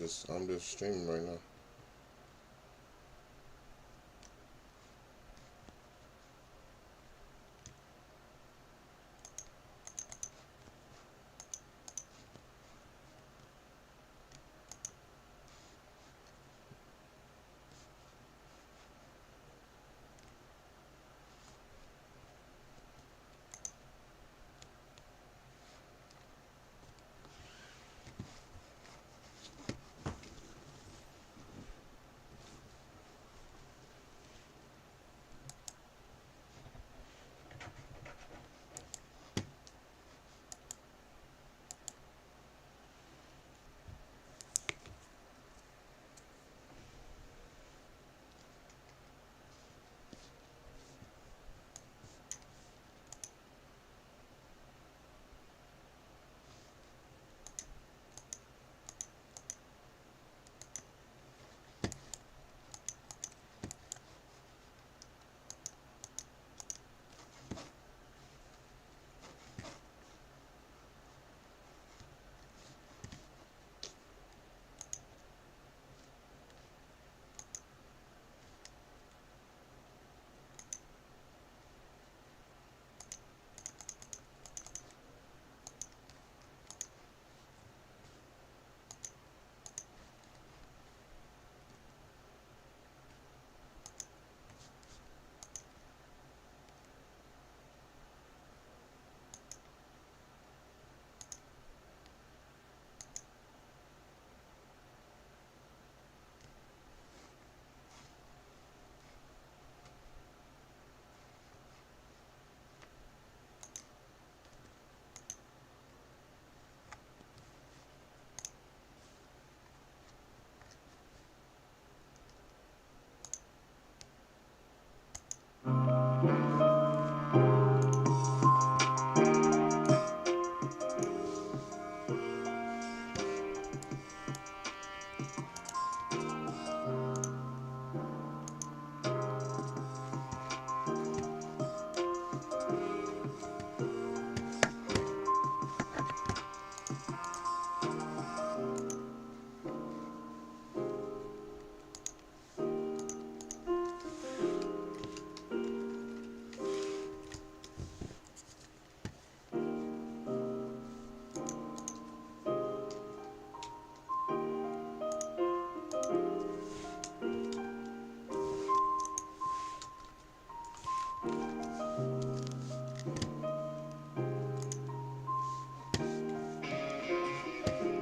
I'm just streaming right now.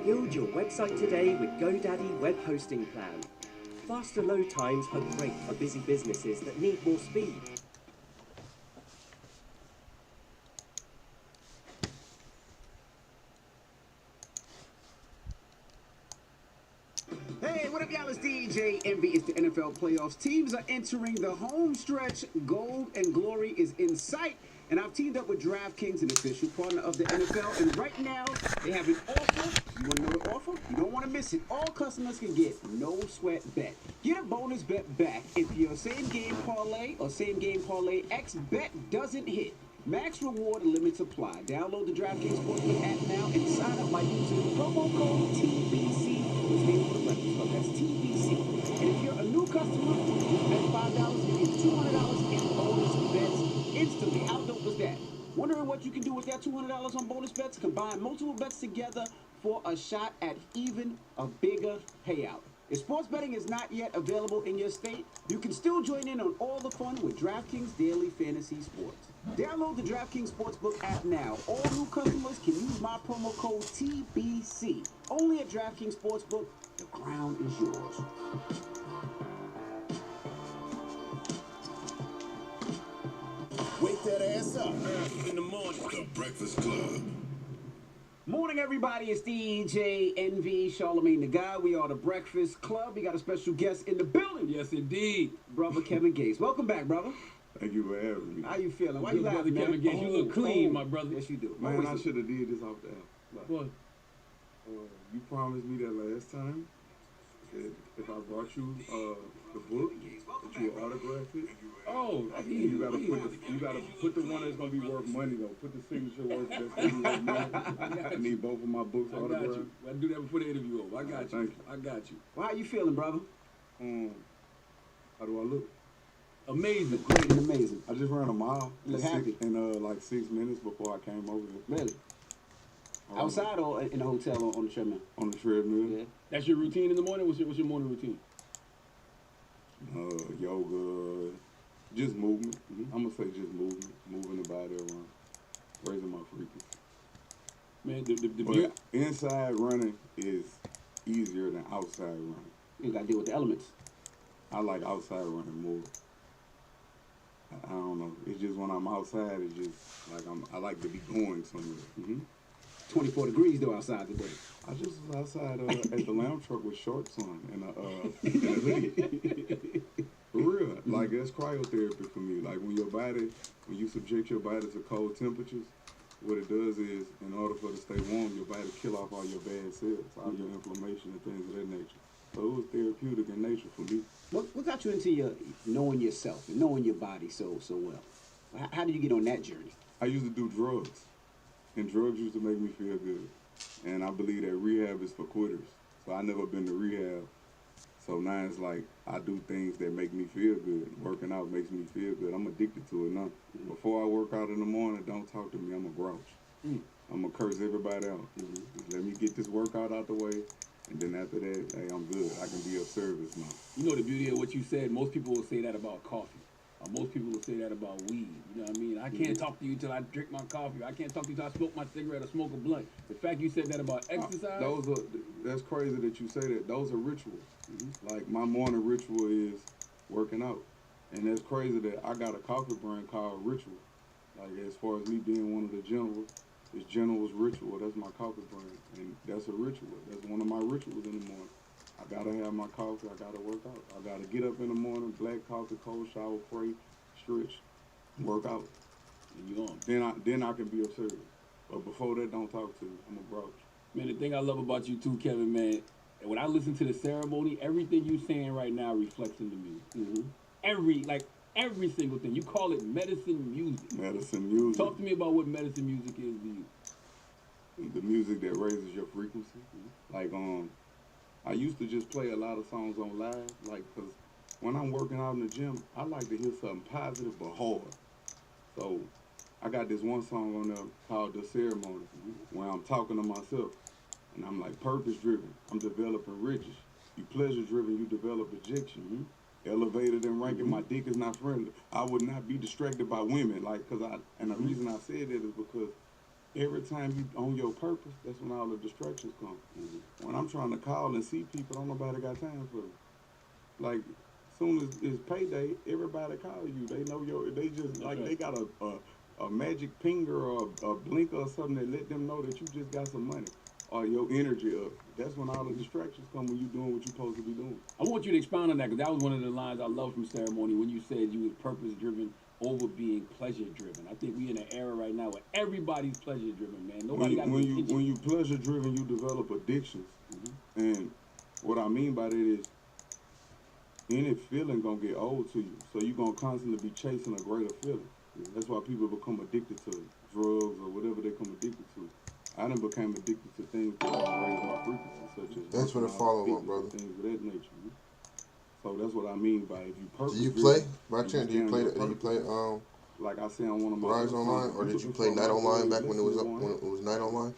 Build your website today with GoDaddy Web Hosting Plan. Faster load times are great for busy businesses that need more speed. Hey, what up, y'all? It's DJ Envy. It's the NFL playoffs. Teams are entering the home stretch. Gold and glory is in sight. And I've teamed up with DraftKings, an official partner of the NFL. And right now, they have an offer. You want to know the offer? You don't want to miss it. All customers can get no sweat bet. Get a bonus bet back if your same game parlay or same game parlay X bet doesn't hit. Max reward limits apply. Download the DraftKings Sportsbook app now and sign up by using promo code TBC. Which stands for the Breakfast Club. That's TBC. And if you're a new customer, you bet $5, you get $200 in bonus bets instantly. How dope was that? Wondering what you can do with that $200 on bonus bets? Combine multiple bets together for a shot at even a bigger payout. If sports betting is not yet available in your state, you can still join in on all the fun with DraftKings Daily Fantasy Sports. Download the DraftKings Sportsbook app now. All new customers can use my promo code TBC. Only at DraftKings Sportsbook, the crown is yours. Wake that ass up. In the morning. The Breakfast Club. Morning, everybody. It's DJ Envy, Charlamagne the Guy. We are the Breakfast Club. We got a special guest in the building. Yes, indeed. Brother Kevin Gates. Welcome back, brother. Thank you for having me. How you feeling? Why Good you laughing, brother man? Kevin Gates. You look clean, my brother. Yes, you do. Man, I should have did this off the app. What? You promised me that last time. if I brought you the book, that you will autograph it. Oh, And you gotta put the one that's gonna be worth money though. Put the signature worth that's gonna be worth money. I need both of my books I got autographed. you. I do that before the interview over. I got you. Thank you. I got you. Well, how you feeling, brother? How do I look? Amazing. Great and amazing. I just ran a mile Look happy. in like 6 minutes before I came over here. Really? Outside or in the hotel or on the treadmill? On the treadmill. Yeah. That's your routine in the morning? What's your morning routine? Yoga, just movement. I'm gonna say just movement, moving the body around, raising my frequency. Man, the But inside running is easier than outside running. You gotta deal with the elements. I like outside running more. I don't know. It's just when I'm outside, it's just like I like to be going somewhere. 24 degrees though outside today. I just was outside at the lamb truck with shorts on and a hoodie. For real, like that's cryotherapy for me. Like when you subject your body to cold temperatures, what it does is, in order for it to stay warm, your body kill off all your bad cells, all your inflammation and things of that nature. So it was therapeutic in nature for me. What got you into knowing yourself and knowing your body so well? How did you get on that journey? I used to do drugs, and drugs used to make me feel good. And I believe that rehab is for quitters. So I never been to rehab. So now it's like I do things that make me feel good. Working out makes me feel good. I'm addicted to it now. Before I work out in the morning, don't talk to me. I'm a grouch. I'm going to curse everybody out. Just let me get this workout out the way. And then after that, hey, I'm good. I can be of service now. You know the beauty of what you said? Most people will say that about coffee. Most people will say that about weed. You know what I mean? I can't talk to you till I drink my coffee. I can't talk to you till I smoke my cigarette or smoke a blunt. The fact you said that about exercise. That's crazy that you say that. Those are rituals. Like my morning ritual is working out. And that's crazy that I got a coffee brand called Ritual. Like as far as me being one of the generals, it's General's Ritual. That's my coffee brand. And that's a ritual. That's one of my rituals in the morning. I gotta have my coffee. I gotta work out. I gotta get up in the morning, black coffee, cold shower, pray, stretch, work out. And you on. Then I can be of service. But before that, don't talk to me. I'm a grouch. Man, the thing I love about you too, Kevin, man, when I listen to the ceremony, everything you saying right now reflects in the music. Every single thing. You call it medicine music. Medicine music. Talk to me about what medicine music is to you. The music that raises your frequency. Like I used to just play a lot of songs on live, like, cause when I'm working out in the gym, I like to hear something positive but hard. So I got this one song on there called The Ceremony, where I'm talking to myself, and I'm like, purpose driven, I'm developing riches. You pleasure driven, you develop addiction. Elevated and ranking, my dick is not friendly. I would not be distracted by women, like, and the reason I said that is because every time you on your purpose, that's when all the distractions come. When I'm trying to call and see people, don't nobody got time for it. Like, soon as it's payday, everybody call you. They know they just, like, they got a magic finger or a blinker or something that let them know that you just got some money or your energy up. That's when all the distractions come when you doing what you're supposed to be doing. I want you to expound on that, because that was one of the lines I love from Ceremony when you said you was purpose-driven over being pleasure-driven. I think we in an era right now where everybody's pleasure-driven, man. Nobody got when you pleasure-driven, you develop addictions. And what I mean by that is any feeling gonna get old to you. So you're gonna constantly be chasing a greater feeling. That's why people become addicted to drugs or whatever they become addicted to. I done became addicted to things that raise my frequency, such as Thanks for the follow-up, brother. Things of that nature. So that's what I mean by if you purpose. Do you play? By chance, do you play? Like I say on one of my Rise Online, or did you play Night Online back when it was Night Online?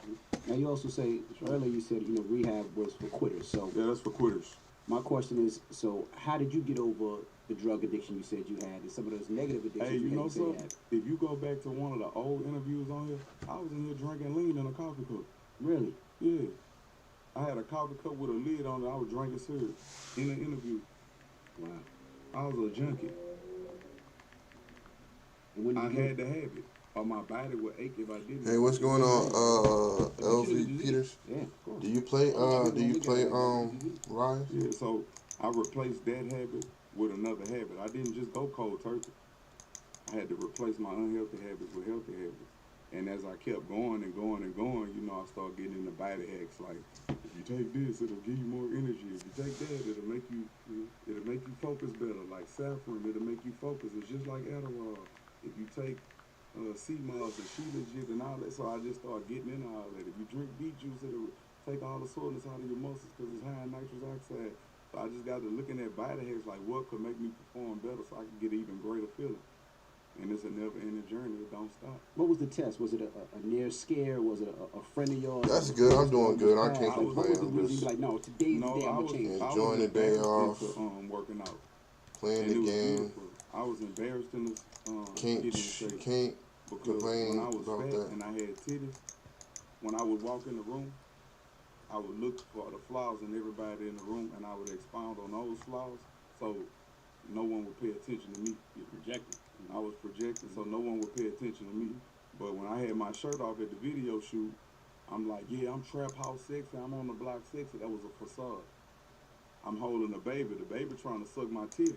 Now you also say earlier you said rehab was for quitters. So yeah, that's for quitters. My question is, so how did you get over the drug addiction you said you had and some of those negative addictions? Hey, you know something? If you go back to one of the old interviews on here, I was in here drinking lean in a coffee cup. Really? Yeah. I had a coffee cup with a lid on it. I was drinking syrup in the interview. Wow. I was a junkie. I had to have it, or my body would ache if I didn't. Hey, what's going on, LV Peters? Yeah, of course. Do you play Rise? Yeah, so I replaced that habit with another habit. I didn't just go cold turkey. I had to replace my unhealthy habits with healthy habits. And as I kept going and going and going, you know, I started getting into body hacks like, if you take this, it'll give you more energy. If you take that, it'll make you focus better. Like saffron, it'll make you focus. It's just like Adderall. If you take sea moss and she legit and all that, so I just started getting into all that. If you drink beet juice, it'll take all the soreness out of your muscles because it's high in nitrous oxide. So I just got to looking at body hacks like what could make me perform better so I can get an even greater feeling. And it's a never-ending journey. It don't stop. What was the test? Was it a near scare? Was it a friend of yours? That's good. I'm doing good. I can't Like, what was the complain. I'm reason? You just like, no, today's the day I'm gonna change. enjoying the day off. Working out. playing And the it was game. beautiful. I was embarrassed in this Can't getting in shape can't because complain when I was about fat that. and I had titties, when I would walk in the room, I would look for the flaws in everybody in the room, and I would expound on those flaws, so no one would pay attention to me. You're projecting. I was projecting, so no one would pay attention to me. But when I had my shirt off at the video shoot, I'm like, yeah, I'm trap house sexy, I'm on the block sexy. That was a facade. I'm holding the baby trying to suck my titty.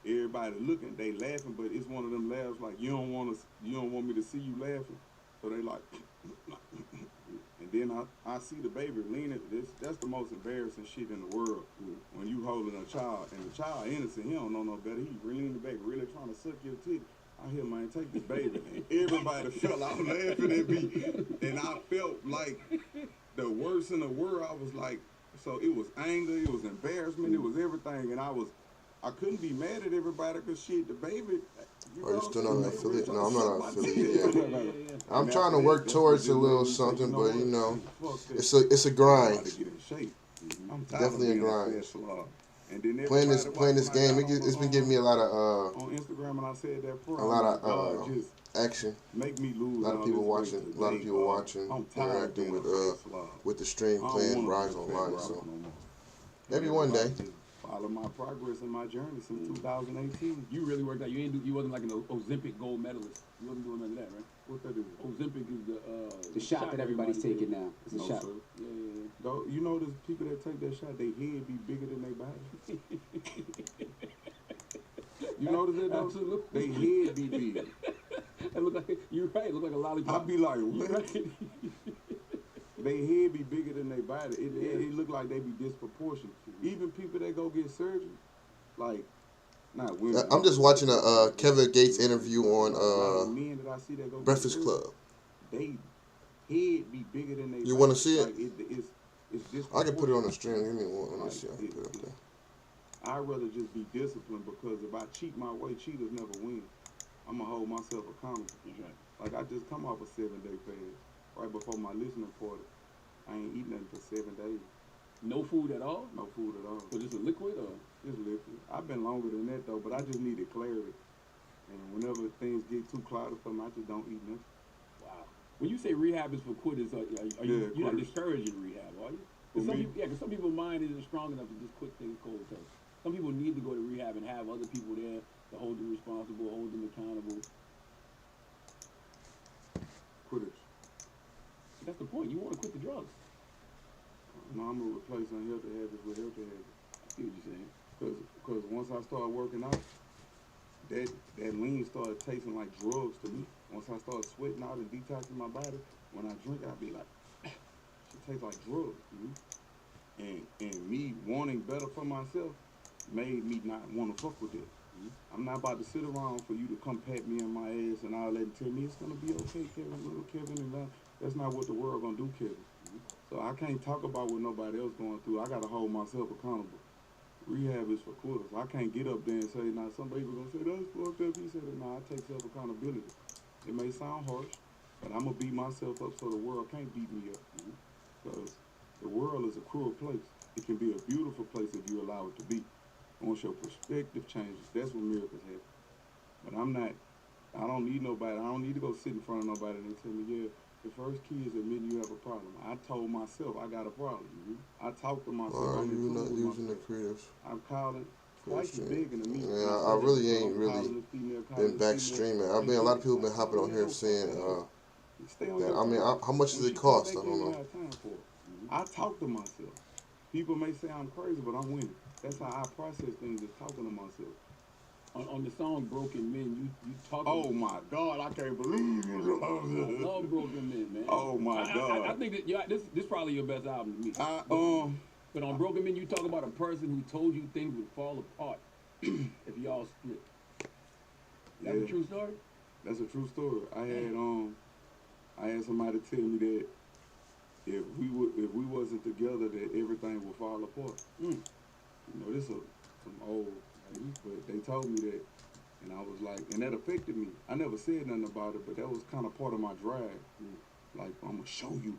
Everybody looking, they laughing, but it's one of them laughs like, you don't want me to see you laughing. So they like, and then I see the baby leaning. That's the most embarrassing shit in the world. When you holding a child, and the child innocent, he don't know no better. He leaning the baby, really trying to suck your titty. I hear, man, take this baby. And everybody fell out laughing at me. And I felt like the worst in the world. I was like, so it was anger, it was embarrassment, it was everything. And I couldn't be mad at everybody because shit, the baby. Are you still not an affiliate? No, I'm not an affiliate yet. yet. I'm trying to work towards a little something, but you know, it's a grind. Definitely a grind. Playing this game, it's been giving me a lot of on Instagram, and I said that a lot of action. Make me lose. A lot of people watching, interacting with the stream, playing Rise Online. So maybe one day. Follow my progress in my journey since 2018. You really worked out. You wasn't like an Ozempic gold medalist. You wasn't doing none of that, right? What that is? Ozempic is the shot that everybody's taking now. It's a No, shot. sir. Yeah. Though, you know, there's people that take that shot, their head be bigger than their body. You notice that though? Absolutely. Their head be big. It look like you're right. It look like a lollipop. I be like, You're what? right. Their head be bigger than their body. It look like they be disproportionate. Even people that go get surgery, like, not women. I'm just watching a Kevin Gates interview on men that I see that go Breakfast get surgery, Club. they head be bigger than they. You want to see it? Like it's I can put it on the stream. Give me one. Let me see. I can put it up there. I'd rather just be disciplined because if I cheat my way, cheaters never win. I'm gonna hold myself accountable. Like I just come off a 7-day fast right before my listening party. I ain't eating nothing for 7 days. No food at all? No food at all. So just a liquid or? Just liquid. I've been longer than that though, but I just needed clarity. And whenever things get too clouded for me, I just don't eat nothing. Wow. When you say rehab is for quitters, are you're not quitters. discouraging rehab, are you? For me? Because some people's mind isn't strong enough to just quit things cold turkey. Some people need to go to rehab and have other people there to hold them responsible, hold them accountable. Quitters. That's the point. You want to quit the drugs. No, I'm gonna replace unhealthy habits with healthy habits. I see what you're saying. Cause once I started working out, that lean started tasting like drugs to me. Once I started sweating out and detoxing my body, when I drink, I'd be like, it tastes like drugs. And me wanting better for myself made me not want to fuck with it. I'm not about to sit around for you to come pat me on my ass and all that and tell me it's gonna be okay, Kevin, little Kevin, and that's not what the world gonna do, Kevin. So I can't talk about what nobody else going through. I gotta hold myself accountable. Rehab is for quitters. I can't get up there and say, now some people gonna say, that's fucked up. He said it. No, I take self accountability. It may sound harsh, but I'm gonna beat myself up so the world can't beat me up. Because the world is a cruel place. It can be a beautiful place if you allow it to be. Once your perspective changes, that's when miracles happen. But I don't need nobody. I don't need to go sit in front of nobody and tell me, yeah, the first key is admitting you have a problem. I told myself I got a problem. I talked to myself. Why are I'm you in not tune with using the myself. creatives? I'm calling twice as big in the meeting. Yeah, I really ain't really been back streaming. I've been a lot of people been hopping on here saying that. I mean, how much does it cost? I don't know. I talk to myself. People may say I'm crazy, but I'm winning. That's how I process things, is talking to myself. on the song "Broken Men," you talk. Oh my God, I can't believe you. I love "Broken Men," man. Oh my God. I think that this probably your best album to me. But on "Broken Men," you talk about a person who told you things would fall apart if y'all split. That's a true story. That's a true story. I had somebody tell me that if we wasn't together, that everything would fall apart. You know, this is some old, but they told me that, and I was like, and that affected me. I never said nothing about it, but that was kind of part of my drive. Like, I'm gonna show you,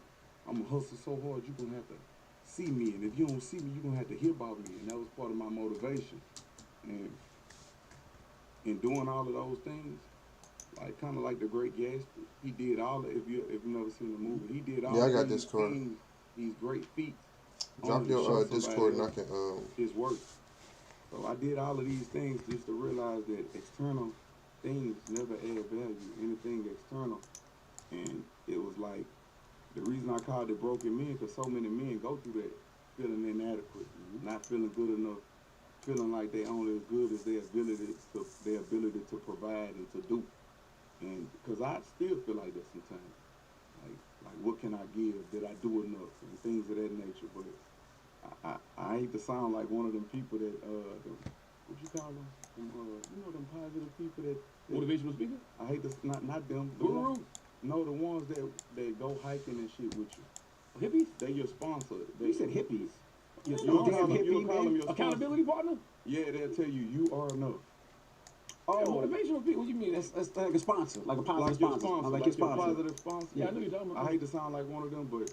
I'm gonna hustle so hard, you're gonna have to see me, and if you don't see me, you're gonna have to hear about me, and that was part of my motivation. And in doing all of those things, like kind of like the Great Gatsby, he did all of, if you've never seen the movie, he did all I got these Discord. things, these great feats. Drop only to your show Discord and I somebody can else his work. So I did all of these things just to realize that external things never add value, anything external. And it was like, the reason I called it Broken Men, because so many men go through that, feeling inadequate, not feeling good enough, feeling like they only as good as their ability to provide and to do. And because I still feel like that sometimes. Like what can I give? Did I do enough? And things of that nature. But I hate to sound like one of them people that what you call them? You know them positive people that Motivational speaker? I hate to not them. Guru? No, the ones that go hiking and shit with you. Hippies? They your sponsor. You said hippies. You You'll call damn them hippie, man. your sponsor. Accountability partner? Yeah, they'll tell you you are enough. Oh, motivational people. What you mean? that's like a sponsor, like a positive Like your sponsor. sponsor, Like like your your sponsor. positive sponsor. Yeah, I know you're talking about. I hate to sound like one of them, but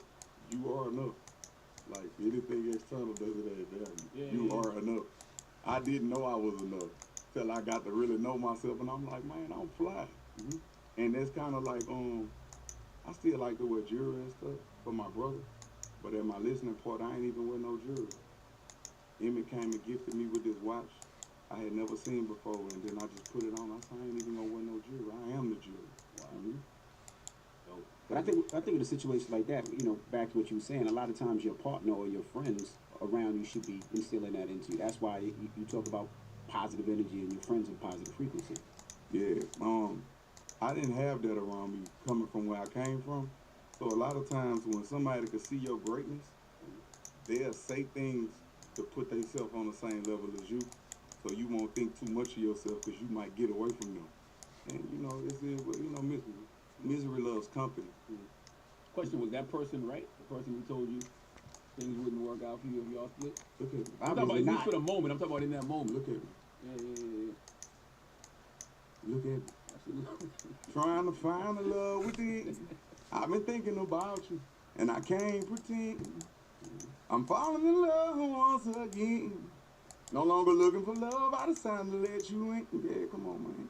you are enough. Like anything external doesn't add value. Yeah, You yeah. are enough. I didn't know I was enough till I got to really know myself, and I'm like, man, I'm fly. And that's kind of like, I still like to wear jewelry and stuff for my brother, but at my listening part, I ain't even wear no jewelry. Emmett came and gifted me with this watch I had never seen before, and then I just put it on. I said, I ain't even gonna wear no jewelry. I am the jewelry. But I think in a situation like that, you know, back to what you were saying, a lot of times your partner or your friends around you should be instilling that into you. That's why you talk about positive energy and your friends of positive frequency. Yeah, I didn't have that around me coming from where I came from. So a lot of times when somebody can see your greatness, they'll say things to put themselves on the same level as you, so you won't think too much of yourself because you might get away from them. And you know, misery loves company. Question, was that person right? The person who told you things wouldn't work out for you if y'all split? Look at me. I'm talking about Obviously just for the moment. I'm talking about in that moment. Look at me. Yeah. Look at me. Absolutely. Trying to find the love within. I've been thinking about you, and I can't pretend. I'm falling in love once again. No longer looking for love. I decided to let you in. Yeah, come on, man.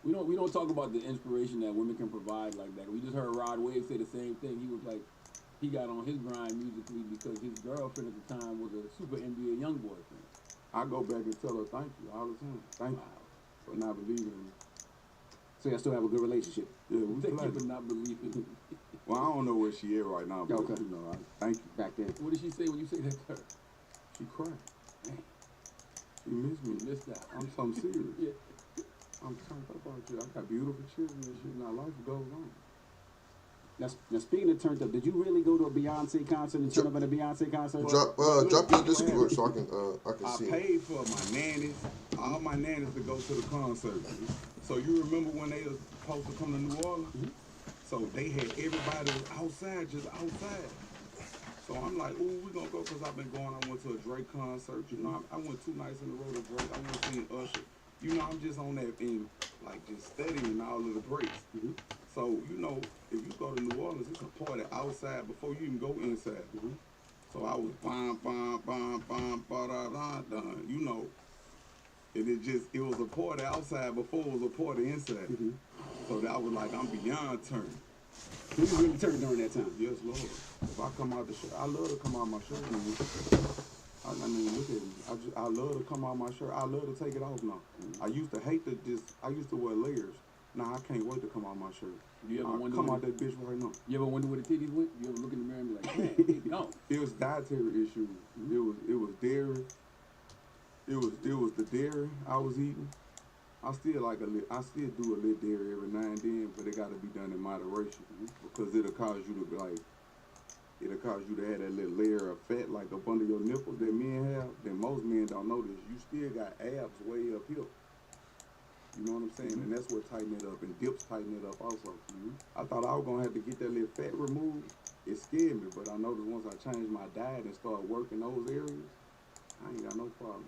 We don't talk about the inspiration that women can provide like that. We just heard Rod Wave say the same thing. He was like, he got on his grind musically because his girlfriend at the time was a super NBA YoungBoy fan. I go back and tell her thank you all the time. Thank you for not believing in me. So y'all still have a good relationship. Yeah, we Thank you play. for not believing me. Well, I don't know where she is right now, but Okay. you know, I thank you. Back then. What did she say when you say that to her? She cried. She missed me. You missed that. I'm something serious. Yeah. I'm trying to talk about you. I got beautiful children and shit. Now life goes on. Now speaking of turned up, did you really go to a Beyonce concert and turn up at a Beyonce concert? Drop your Discord so I can I see. paid for my nannies, all my nannies to go to the concert. So you remember when they was supposed to come to New Orleans? So they had everybody outside, just outside. So I'm like, ooh, we gonna go because I've been going. I went to a Drake concert. You know, I went 2 nights in a row to Drake. I went to see Usher. You know, I'm just on that thing, like just studying all of the breaks. So, you know, if you go to New Orleans, it's a party outside before you even go inside. So I was done, you know. And it was a party outside before it was a party inside. So that was like, I'm beyond turned. You really turned during that time. Yes, Lord. If I come out the shirt, I love to come out my shirt. I mean, look at me. I love to come out my shirt. I love to take it off now. I used to hate I used to wear layers. Now I can't wait to come out my shirt. You ever wonder come when out that bitch right now. You ever wonder where the titties went? You ever look in the mirror and be like, man, they gone. It was dietary issues. It was dairy. It was the dairy I was eating. I still do a little dairy every now and then, but it got to be done in moderation because it'll cause you to have that little layer of fat like up under your nipples that men have. That most men don't notice. You still got abs way up here. You know what I'm saying? And that's what tighten it up, and dips tighten it up also. I thought I was gonna have to get that little fat removed. It scared me, but I noticed once I changed my diet and started working those areas, I ain't got no problem.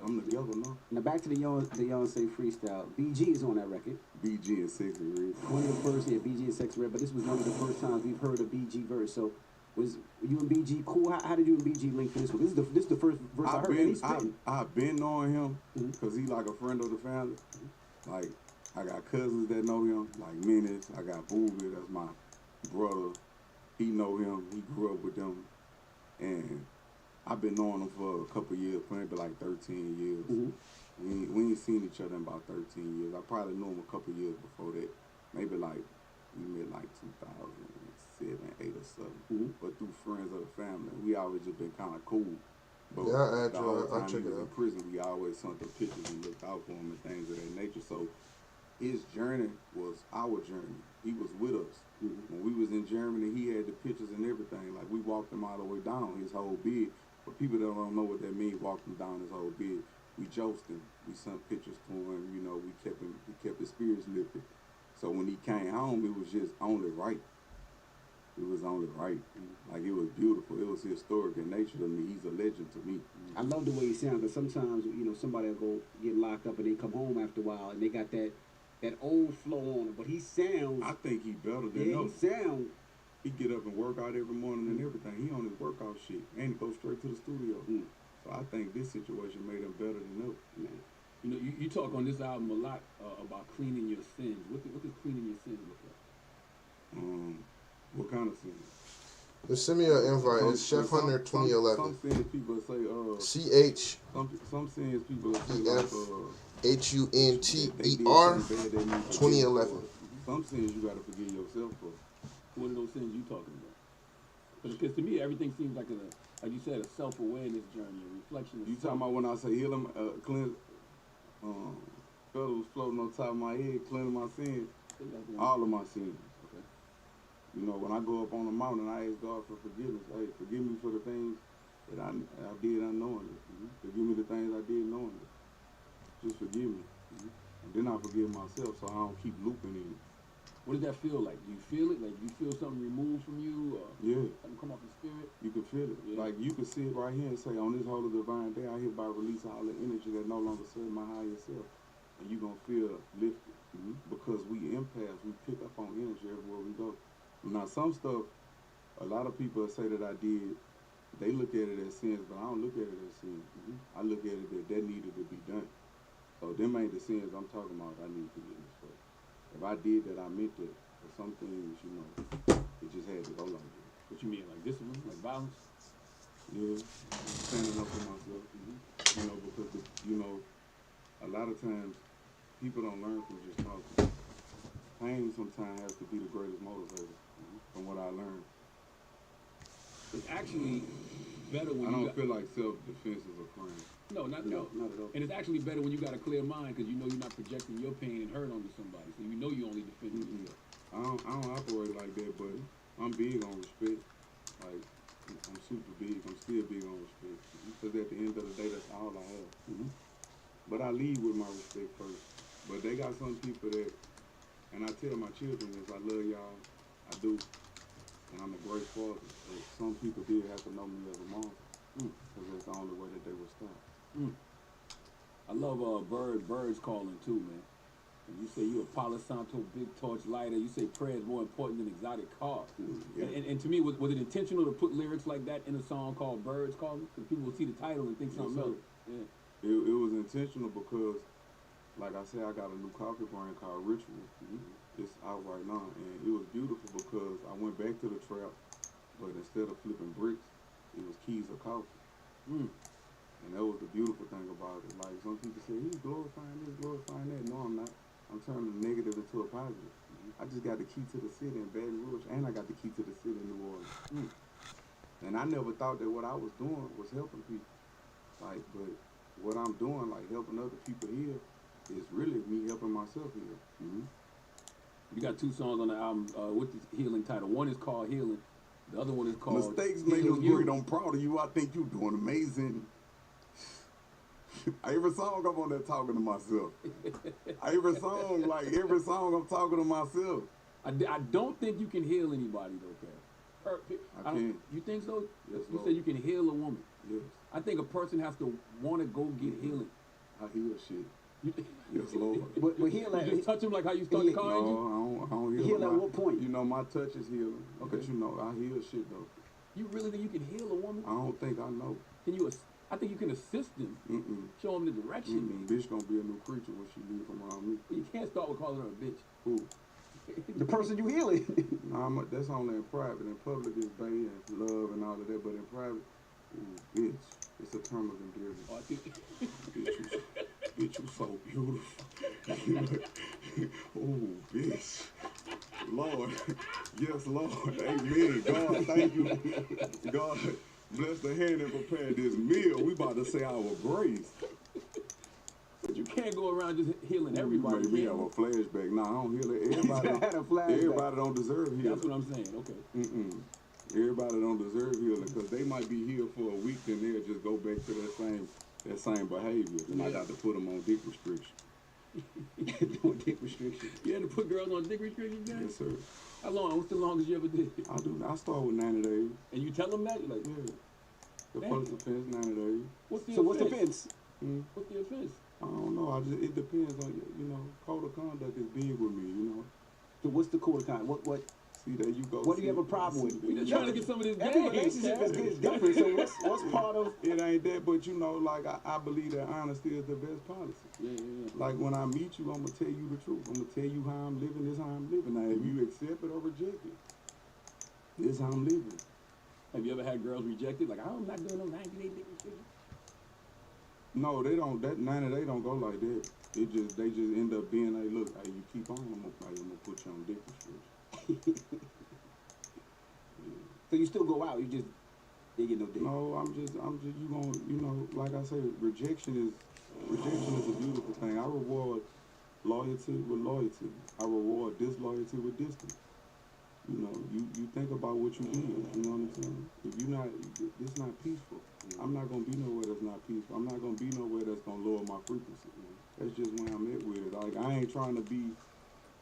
I'm together now. Now back to the Beyonce freestyle. BG is on that record. BG and Sexy Red. One of the first, BG and Sexy Red, but this was one of the first times we've heard a BG verse. So was you and BG cool? How did you and BG link for this one? This is the first verse I heard. I've been knowing him because he like a friend of the family. Like I got cousins that know him, like Menace. I got Boogie, that's my brother. He know him. He grew up with them, and I've been knowing him for a couple years, maybe like 13 years. We ain't seen each other in about 13 years. I probably knew him a couple years before that. Maybe like we met like 2007, 8 or something. But through friends of the family, we always just been kind of cool. But Yeah, the whole I'll time check he it was in out. prison, we always sent the pictures and looked out for him and things of that nature. So his journey was our journey. He was with us. When we was in Germany, he had the pictures and everything. Like we walked him all the way down his whole bid. For people that don't know what that means, walked him down his whole bid. We joked him. We sent pictures to him. You know, we kept his spirits lifted. So when he came home, it was just only right. It was only right. Like it was beautiful. It was historic in nature to me. He's a legend to me. I love the way he sounds, because sometimes, somebody will go get locked up and they come home after a while and they got that old flow on it. But he sounds... I think he better than us. He sounds... He get up and work out every morning and everything. He on his workout shit. And he go straight to the studio. So I think this situation made him better than us. Man. You know, you talk on this album a lot about cleaning your sins. What does cleaning your sins look like? What kind of sins? Just send me an invite. It's Chef Hunter 2011. Some sins people say, CH some sins people say EF like, HUNTER 2011. Some sins you gotta forgive yourself for. What are those sins you talking about? Because to me, everything seems like like you said, a self-awareness journey, a reflection of You talking about when I say heal them, cleanse, was floating on top of my head, cleansing my sins, all of my sins. Okay. You know, when I go up on the mountain, I ask God for forgiveness. Hey, forgive me for the things that I did unknowingly. Forgive me the things I did knowingly. Just forgive me. And then I forgive myself so I don't keep looping in it. What does that feel like? Do you feel it? Like, do you feel something removed from you? Or Yeah. something come off the spirit? You can feel it. Yeah. Like you can sit right here and say, on this holy divine day, I hereby release all the energy that no longer serve my higher self. And you're going to feel lifted. Because we empaths, we pick up on energy everywhere we go. Now, some stuff, a lot of people say that I did, they look at it as sins, but I don't look at it as sins. I look at it that needed to be done. So them ain't the sins I'm talking about I need forgiveness for. If I did that, I meant that. For some things, it just had to go like that. What you mean, like discipline, like violence? Yeah, standing up for myself. Because, a lot of times, people don't learn from just talking. Pain sometimes has to be the greatest motivator, from what I learned. It's actually better when I don't feel like self-defense is a crime. No, not at all. Not at all. And it's actually better when you got a clear mind because you know you're not projecting your pain and hurt onto somebody. So you know you only defending yourself. I don't operate like that, but I'm big on respect. Like, I'm super big. I'm still big on respect. Because at the end of the day, that's all I have. But I lead with my respect first. But they got some people that, and I tell my children this, I love y'all. I do. And I'm a great father. But some people did have to know me as a monster. Because that's the only way that they would stop. I love birds calling too, man. And you say you a Palo Santo big torch lighter. You say prayer is more important than exotic cars. Yeah. And to me, was it intentional to put lyrics like that in a song called Birds Calling? Because people will see the title and think something else. Yeah. It was intentional because, like I said, I got a new coffee brand called Ritual. It's out right now. And it was beautiful because I went back to the trap, but instead of flipping bricks, it was keys of coffee. And that was the beautiful thing about it. Like, some people say, he's glorifying this, glorifying that. No, I'm not. I'm turning the negative into a positive. I just got the key to the city in Baton Rouge, and I got the key to the city in New Orleans. And I never thought that what I was doing was helping people. Like, but what I'm doing, like helping other people here, it's really me helping myself heal. Mm-hmm. You got 2 songs on the album with the healing title. One is called Healing. The other one is called Mistakes make us Healing You. great. I'm proud of you. I think you're doing amazing. Every song I'm on there talking to myself. Every song I'm talking to myself. I don't think you can heal anybody though, Kev. I can. You think so? Yes, You Lord. said you can heal a woman. Yes. I think a person has to want to go get healing. I heal shit. You, Yes, Lord. But heal you at just touch him like how you start the Yeah. car engine? No, I don't heal. Heal at what point? You know, my touch is healing. Okay. But you know, I heal shit though. You really think you can heal a woman? I don't think I know. Can you? I think you can assist them, show them the direction. Bitch gonna be a new creature when she leave from around me. But you can't start with calling her a bitch. Who? the person you healing. Nah, that's only in private. In public, it's bae and love and all of that. But in private, ooh, bitch, it's a term of endearment. Oh, I think Bitch, you so beautiful. Oh, bitch. Lord. Yes, Lord. Amen. God, thank you. God, bless the hand that prepared this meal. We about to say our grace. but you can't go around just healing everybody. Made me can have a you? flashback. Nah, I don't heal it. Everybody, I had a flashback. everybody don't deserve healing. That's what I'm saying. Okay. Everybody don't deserve healing because they might be healed for a week, then they'll just go back to that same behavior. And I got to put them on dick restriction. On dick restriction. You had to put girls on dick restrictions, guys? Yes, sir. How long? What's the longest you ever did? I do. I start with 90 days. And you tell them that? You're like, Yeah. The Damn. first offense, 90 days. what's the So what's the offense? offense? What's the offense? I don't know. It depends on, code of conduct is big with me, So what's the code of conduct? What See, there you go. What do you have a problem with? We just trying to get some of this Every game. relationship is different. So what's part of? It ain't that, but like I believe that honesty is the best policy. Yeah. Like when I meet you, I'm gonna tell you the truth. I'm gonna tell you how I'm living. This how I'm living. Now, if you accept it or reject it, this how I'm living. Have you ever had girls rejected? Like, I'm not doing no 90-day dick restriction. No, they don't. That 90 they don't go like that. They just end up being like, look, hey, you keep on, I'm gonna put you on dick restriction. So you still go out? You just they get no dick? No, I'm just you gonna like I say, rejection is a beautiful thing. I reward loyalty with loyalty. I reward disloyalty with distance. You think about what you did. You know what I'm saying? If it's not peaceful. I'm not gonna be nowhere that's not peaceful. I'm not gonna be nowhere that's gonna lower my frequency. That's just where I'm at with it. Like I ain't trying to be,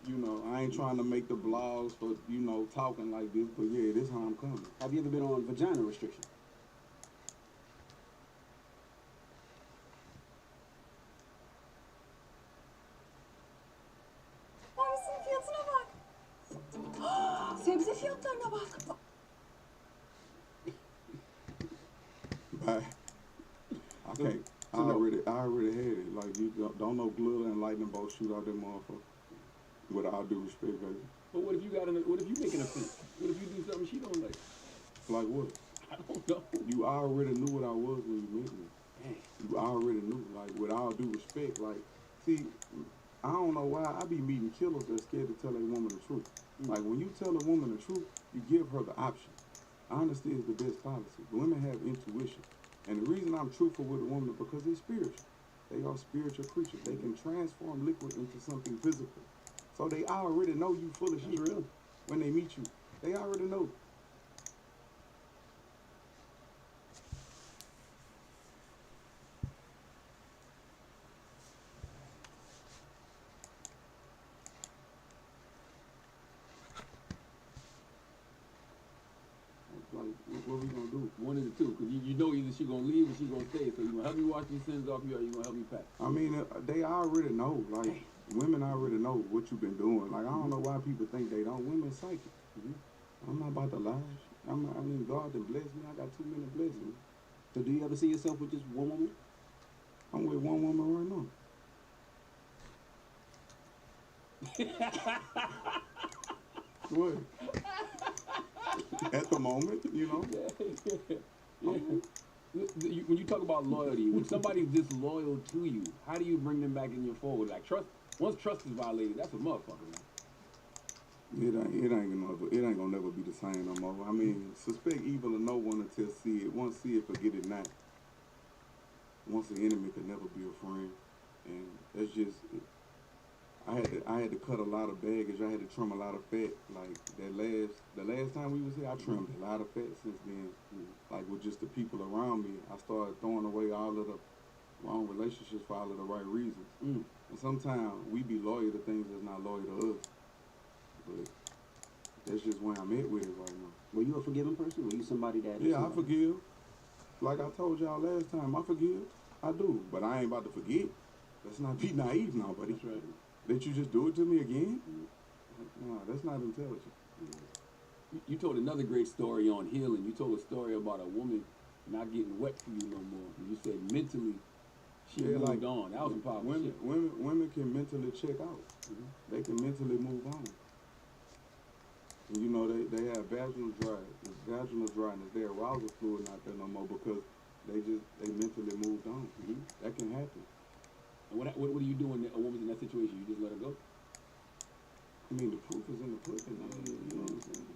I ain't trying to make the blogs for talking like this. But yeah, this how I'm coming. Have you ever been on vagina restriction? Mavisinin fiyatına bak. Sebze fiyatlarına bak. Bye. I can't. I already had it. Like you don't know glitter and lightning bolt shoot out that motherfucker. With all due respect, baby. But what if you make an offense? What if you do something she don't like? Like what? I don't know. You already knew what I was when you met me. You already knew. Like with all due respect, like see, I don't know why I be meeting killers that's scared to tell a woman the truth. Like when you tell a woman the truth, you give her the option. Honesty is the best policy. Women have intuition. And the reason I'm truthful with a woman is because they're spiritual. They are spiritual creatures. They can transform liquid into something physical. So they already know you full of shit when they meet you. They already know. Like, what we gonna do? One of the two, because you know either she gonna leave or she gonna stay. So you gonna help me wash these sins off you, or you gonna help me pack? I mean, they already know. Like, women already know what you've been doing. Like, I don't know why people think they don't. Women psychic. I'm not about to lie. I mean, God done blessed me. I got too many blessings. So do you ever see yourself with just one woman? I'm with one woman right now. What? At the moment, When you talk about loyalty, when somebody's disloyal to you, how do you bring them back in your fold? Like once trust is violated, that's a motherfucker, man. It ain't gonna never be the same no more. I mean, suspect evil of no one until see it. Once see it, forget it not. Once an enemy could never be a friend. And That's just. I had to cut a lot of baggage. I had to trim a lot of fat. Like the last time we was here, I trimmed a lot of fat since then. Like with just the people around me, I started throwing away all of the wrong relationships for all of the right reasons. And sometimes we be loyal to things that's not loyal to us. But that's just where I'm at with it right now. Were you a forgiving person? Were you somebody that? Yeah, I forgive. Like I told y'all last time, I forgive. I do. But I ain't about to forget. Let's not be naive now, buddy. That's right. That you just do it to me again? No, that's not intelligent. You told another great story on healing. You told a story about a woman not getting wet for you no more. And you said mentally she moved on. That was a powerful shit. Women can mentally check out. They can mentally move on. And you know, they have vaginal dryness. Their arousal fluid not there no more because they mentally moved on. That can happen. And what do you do when a woman's in that situation? You just let her go? I mean, the proof is in the pudding. You know what I'm saying?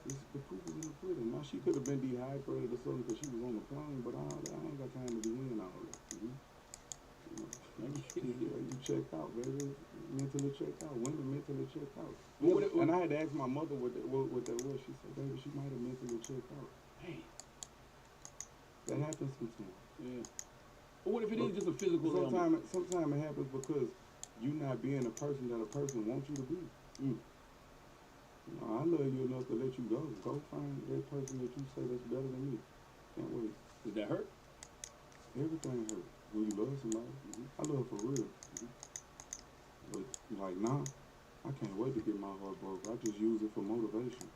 The proof is in the pudding. Now, she could have been dehydrated or something because she was on the plane, but I ain't got time to be in all that. You checked out, baby. Mentally checked out. Women mentally checked out. And I had to ask my mother what that was. She said, baby, she might have mentally checked out. Hey. That happens sometimes. Yeah. But what if it is just a physical ailment? Sometimes it happens because you not being the person that a person wants you to be. You know, I love you enough to let you go. Go find that person that you say that's better than me. Can't wait. Did that hurt? Everything hurt. When you love somebody, I love for real. But like now, I can't wait to get my heart broke. I just use it for motivation.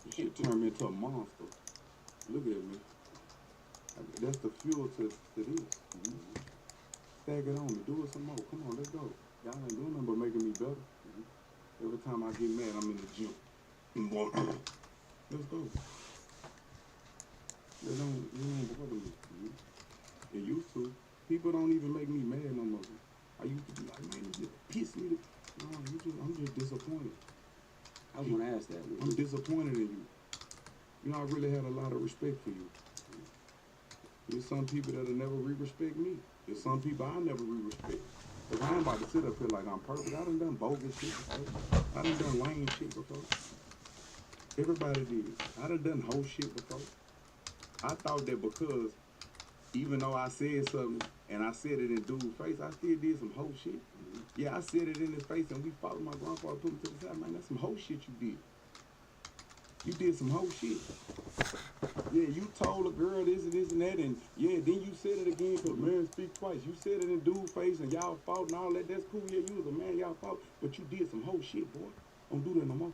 This shit turned me into a monster. Look at me. That's the fuel to this. Stag it on me. Do it some more. Come on, let's go. Y'all ain't doing nothing but making me better. Every time I get mad, I'm in the gym. Let's go. They don't bother me. It used to. People don't even make me mad no more. I used to be like, man, it just pissed me. No, I'm just disappointed. I was gonna ask that. I'm disappointed in you. You know, I really had a lot of respect for you. There's some people that'll never re-respect me. There's some people I never re-respect. Cause I ain't about to sit up here like I'm perfect. I done bogus shit before. I done lame shit before. Everybody did. I done whole shit before. I thought that because even though I said something and I said it in dude's face, I still did some whole shit. Yeah, I said it in his face and we followed my grandfather, put him to the side. Man, that's some whole shit you did. You did some whole shit. Yeah, you told a girl this and this and that, and yeah, then you said it again because man speak twice. You said it in dude's face and y'all fought and all that. That's cool. Yeah, you was a man, y'all fought, but you did some whole shit, boy. Don't do that no more.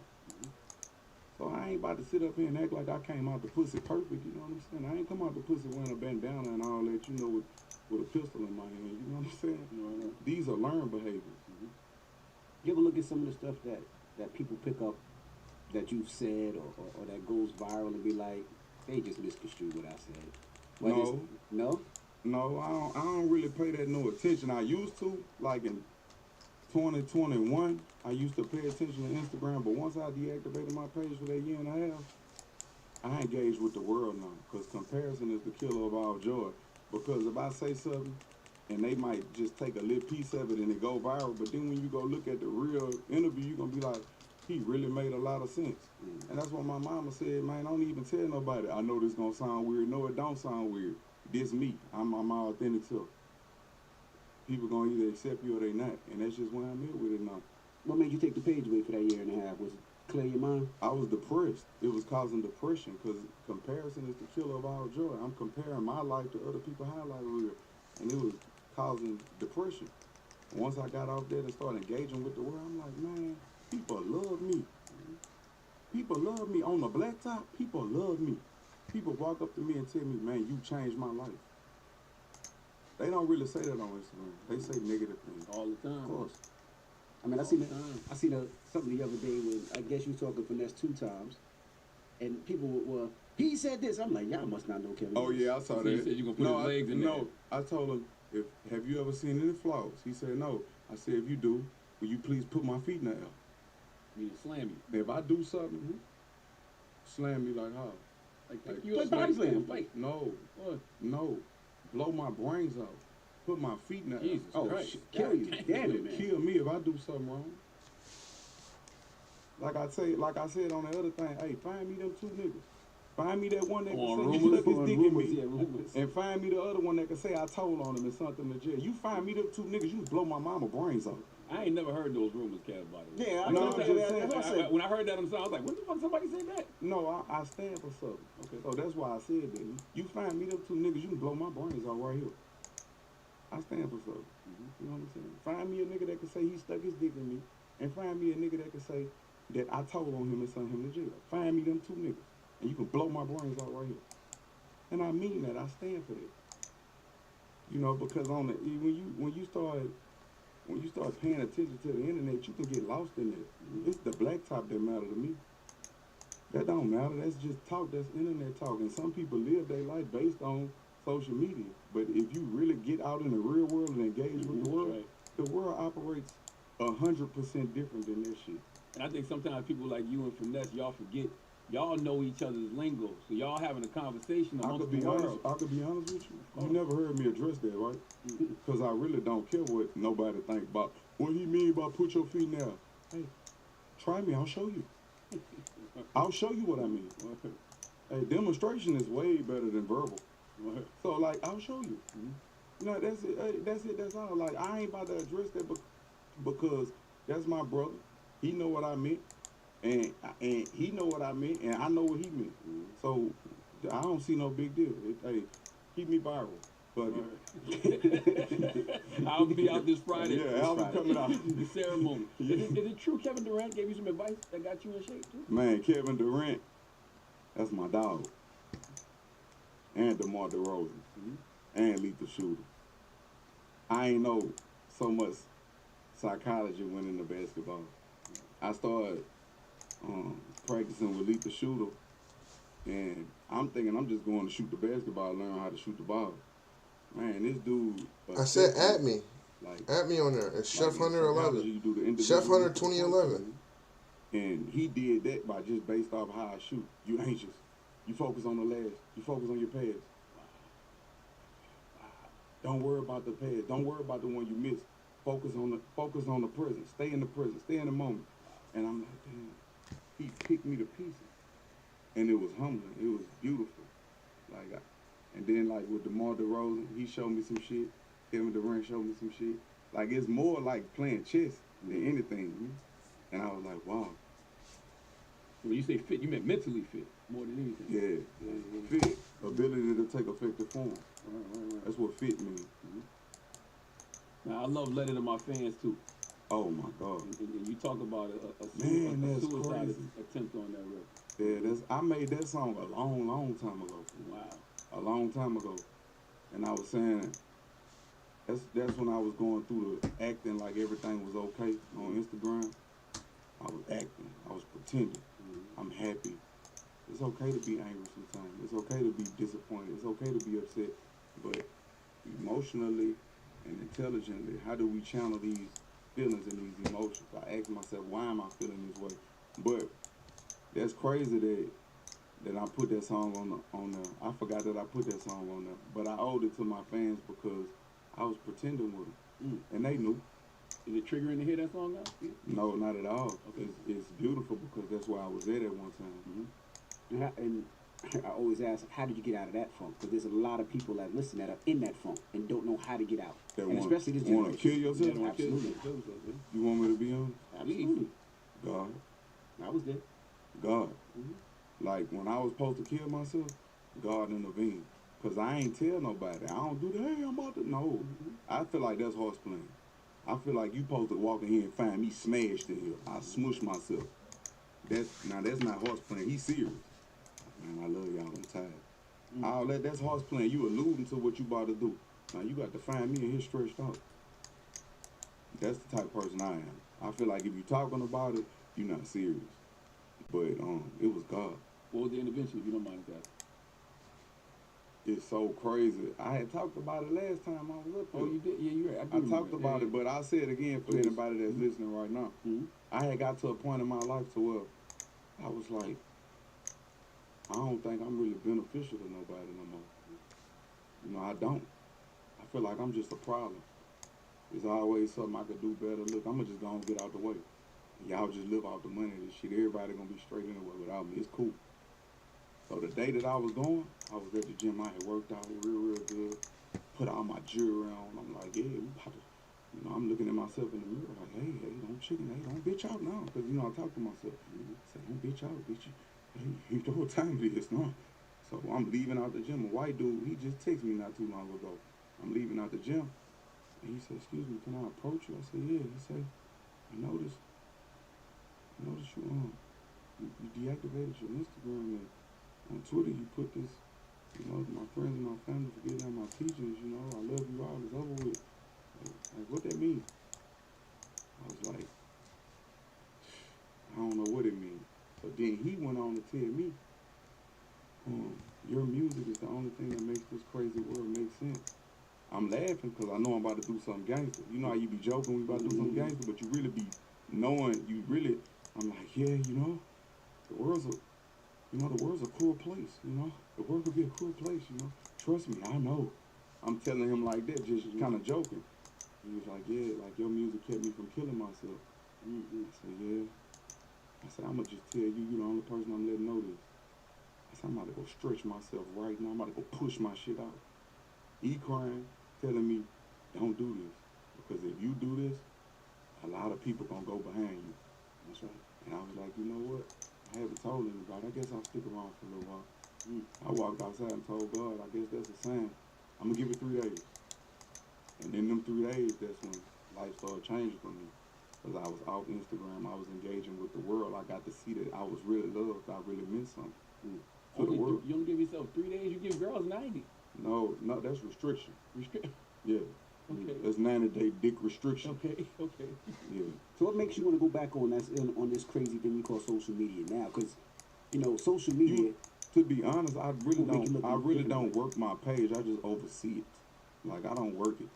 So I ain't about to sit up here and act like I came out the pussy perfect, you know what I'm saying? I ain't come out the pussy wearing a bandana and all that, you know, with a pistol in my hand, you know what I'm saying? These are learned behaviors. You ever look at some of the stuff that people pick up that you've said or that goes viral and be like, they just misconstrued what I said? No, I don't really pay that no attention. I used to, like in 2021, I used to pay attention to Instagram, but once I deactivated my page for that year and a half, I engage with the world now, because comparison is the killer of all joy. Because if I say something, and they might just take a little piece of it and it go viral, but then when you go look at the real interview, you're going to be like, he really made a lot of sense. And that's what my mama said, man, don't even tell nobody. I know this going to sound weird. No, it don't sound weird. This me. I'm my authentic self. People going to either accept you or they not. And that's just where I'm at with it now. What made you take the page away for that year and a half? Was it clear your mind? I was depressed. It was causing depression because comparison is the killer of all joy. I'm comparing my life to other people's highlight reel. And it was causing depression. Once I got off there and started engaging with the world, I'm like, man, people love me. People love me. On the blacktop, people love me. People walk up to me and tell me, man, you changed my life. They don't really say that on Instagram. They say negative things. All the time. Of course. I mean, I seen something the other day when I guess you was talking Finesse 2 times, and people were, he said this. I'm like, y'all must not know Kevin. Oh yeah, I saw that. You said you gonna put his legs in there. No, I told him, have you ever seen any flaws? He said no. I said, if you do, will you please put my feet in the air? You slam you. If I do something, slam me like how? Like you a body slam. Like no, what? No, blow my brains out. put my feet in the Jesus Oh, Christ. shit, kill you. Damn it, man. kill me if I do something wrong. Like I said on the other thing, hey, find me them 2 niggas. Find me that one that can On say rumors, he stuck his on dick in rumors, me. yeah, rumors. And find me the other one that can say I told on him and something to jail. You find me them 2 niggas, you blow my mama brains off. I ain't never heard those rumors, Kev, by the way. Yeah, I No, know I'm that. just That's what I saying. said. When I heard that on the song, I was like, when the fuck somebody said that? No, I stand for something. Okay. So that's why I said that. You find me them 2 niggas, you can blow my brains out right here. I stand for something. You know what I'm saying? Find me a nigga that can say he stuck his dick in me, and find me a nigga that can say that I told on him and sent him to jail. Find me them 2 niggas, and you can blow my brains out right here. And I mean that. I stand for that. You know, because on the when you start paying attention to the internet, you can get lost in it. It's the blacktop that matter to me. That don't matter. That's just talk. That's internet talk. And some people live their life based on social media. But if you really get out in the real world and engage with the world, Right. the world operates 100% different than that shit. And I think sometimes people like you and Finesse, y'all forget, y'all know each other's lingo. So y'all having a conversation I amongst could be the honest. world. I could be honest with you. You never heard me address that, right? Because I really don't care what nobody think about. What he mean by put your feet down? Hey, try me. I'll show you. I'll show you what I mean. Hey, demonstration is way better than verbal. So like, I'll show you. You know, that's it. Hey, that's it. That's all. Like, I ain't about to address that because that's my brother. He know what I meant, and he know what I meant, and I know what he meant. So I don't see no big deal. Hey, keep me viral. But I'll be out this Friday. yeah, album coming out. The ceremony. Is it true Kevin Durant gave you some advice that got you in shape too? Man, Kevin Durant, that's my dog. And DeMar DeRozan. And Lethal Shooter. I ain't know so much psychology went into basketball. I started practicing with Lethal Shooter, and I'm thinking I'm just going to shoot the basketball, learn how to shoot the ball. Man, this dude. I said at me. Like, At me on there. It's Chef like Hunter psychology, 11. you do the individual Chef Hunter for the 2011. person. And he did that by just based off how I shoot. You anxious. You focus on the lash. You focus on your pass. Don't worry about the pass. Don't worry about the one you missed. Focus on the present. Stay in the present. Stay in the moment. And I'm like, damn. He picked me to pieces. And it was humbling. It was beautiful. Like, and then like with DeMar DeRozan, he showed me some shit. Kevin Durant showed me some shit. Like, it's more like playing chess than anything. And I was like, wow. When you say fit, you meant mentally fit more than anything. Yeah. Fit. Ability to take effective form. Right. That's what fit means. Now I love Letter to My Fans too. Oh my God. And you talk about a Man, that's suicide crazy. attempt on that record. Yeah, I made that song a long time ago. Wow. A long time ago. And I was saying, that's when I was going through the acting like everything was okay on Instagram. I was acting. I was pretending. I'm happy. It's okay to be angry sometimes. It's okay to be disappointed. It's okay to be upset. But emotionally and intelligently, how do we channel these feelings and these emotions? I ask myself, why am I feeling this way? But that's crazy that I put that song on there. I forgot that I put that song on there. But I owed it to my fans because I was pretending with them. And they knew. Is it triggering to hear that song now? No, not at all. Okay. It's beautiful because that's where I was at one time. And I always ask, how did you get out of that funk? Because there's a lot of people that listen that are in that funk and don't know how to get out. That And wanna- especially this wanna generation. kill yourself? Yeah, absolutely. You want me to be honest? Absolutely. God. I was there. God. Like, when I was supposed to kill myself, God intervened. Because I ain't tell nobody. I don't do that. Hey, I'm about to. No. I feel like that's horse playing. I feel like you supposed to walk in here and find me smashed in here. I smush myself. That's not horse playing. He's serious. Man, I love y'all. I'm tired. All that's horse playing. You alluding to what you about to do. Now, you got to find me in here stretched out. That's the type of person I am. I feel like if you talking about it, you're not serious. But it was God. What was the intervention, if you don't mind asking? It's so crazy. I had talked about it last time I was up here. Oh, you did? Yeah, you're right. I talked about it, but I'll say it again for Please. anybody that's listening right now. I had got to a point in my life to where I was like, I don't think I'm really beneficial to nobody no more. You know, I don't. I feel like I'm just a problem. There's always something I could do better. Look, I'm gonna just go and get out the way. Y'all just live off the money and shit. Everybody gonna be straight anyway without me. It's cool. So the day that I was going, I was at the gym. I had worked out real good. Put all my jewelry on. I'm like, yeah, we about to, you know, I'm looking at myself in the mirror like, hey, don't chicken, hey, don't bitch out now. Because, you know, I talk to myself. I say, don't bitch out, bitch. Hey, you know what time it is now. So I'm leaving out the gym. A white dude, he just texted me not too long ago. I'm leaving out the gym. And he said, excuse me, can I approach you? I said, yeah. He said, I noticed you deactivated your Instagram and on Twitter you put this, you know, my friends and my family forgetting all my teachings, you know, I love you all, it's over with. Like, what that mean? I was like, I don't know what it means. But then he went on to tell me, your music is the only thing that makes this crazy world make sense. I'm laughing because I know I'm about to do something gangster. You know how you be joking when you about to do something gangster, but you really be knowing, I'm like, yeah, you know, the world's a cruel place, you know. The world could be a cruel place, you know. Trust me, I know. I'm telling him like that, just kind of joking. He was like, yeah, like your music kept me from killing myself. I said, yeah. I said, I'm going to just tell you, you're the only person I'm letting know this. I said, I'm about to go stretch myself right now. I'm about to go push my shit out. He crying, telling me, don't do this. Because if you do this, a lot of people going to go behind you. That's right. And I was like, you know what? I haven't told anybody. I guess I'll stick around for a little while. I walked outside and told God, I guess that's a sign. I'm going to give it 3 days. And in them 3 days, that's when life started changing for me. Because I was off Instagram, I was engaging with the world. I got to see that I was really loved. I really meant something to the world. You don't give yourself 3 days, you give girls 90. No, that's restriction. Yeah. Okay. That's 90-day dick restriction. Okay. Yeah. So what makes you want to go back on this crazy thing you call social media now? Because, you know, social media. To be honest, I really don't don't work my page. I just oversee it. Like, I don't work it.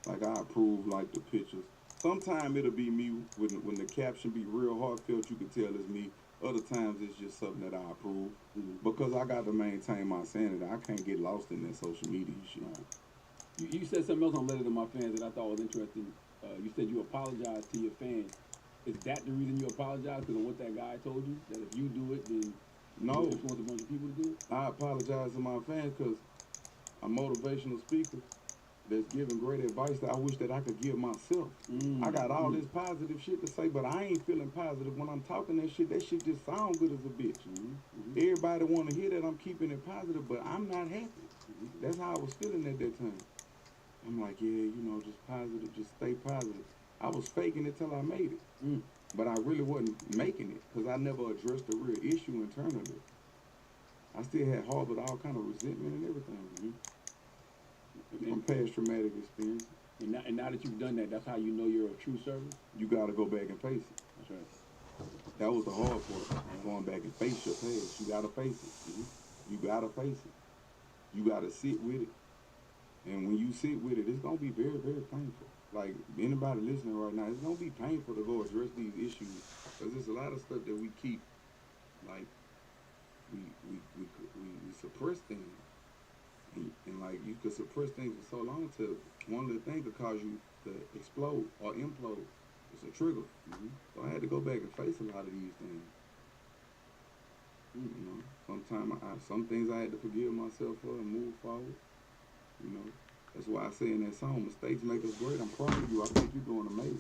Like, I approve, like, the pictures. Sometimes it'll be me when the caption be real heartfelt. You can tell it's me. Other times it's just something that I approve because I got to maintain my sanity. I can't get lost in that social media shit. You said something else on Letter to My Fans that I thought was interesting. You said you apologized to your fans. Is that the reason you apologize? Because of what that guy told you? That if you do it, then no, you influence a bunch of people to do it? I apologize to my fans because I'm a motivational speaker that's giving great advice that I wish that I could give myself. I got all this positive shit to say, but I ain't feeling positive. When I'm talking that shit just sound good as a bitch. Everybody want to hear that I'm keeping it positive, but I'm not happy. That's how I was feeling at that time. I'm like, yeah, you know, just positive, just stay positive. I was faking it till I made it. But I really wasn't making it because I never addressed the real issue internally. I still had harbored all kind of resentment and everything. From past traumatic experience. And now that you've done that, that's how you know you're a true servant? You got to go back and face it. That's right. That was the hard part. Going back and face your past. You got to face it. You got to face it. You got to sit with it. And when you sit with it, it's going to be very, very painful. Like, anybody listening right now, it's going to be painful to go address these issues. Because there's a lot of stuff that we keep, like, we suppress things. And like, you could suppress things for so long till one little thing could cause you to explode or implode. It's a trigger. So I had to go back and face a lot of these things. You know, sometimes some things I had to forgive myself for and move forward. You know, that's why I say in that song, mistakes make us great. I'm proud of you. I think you're doing amazing.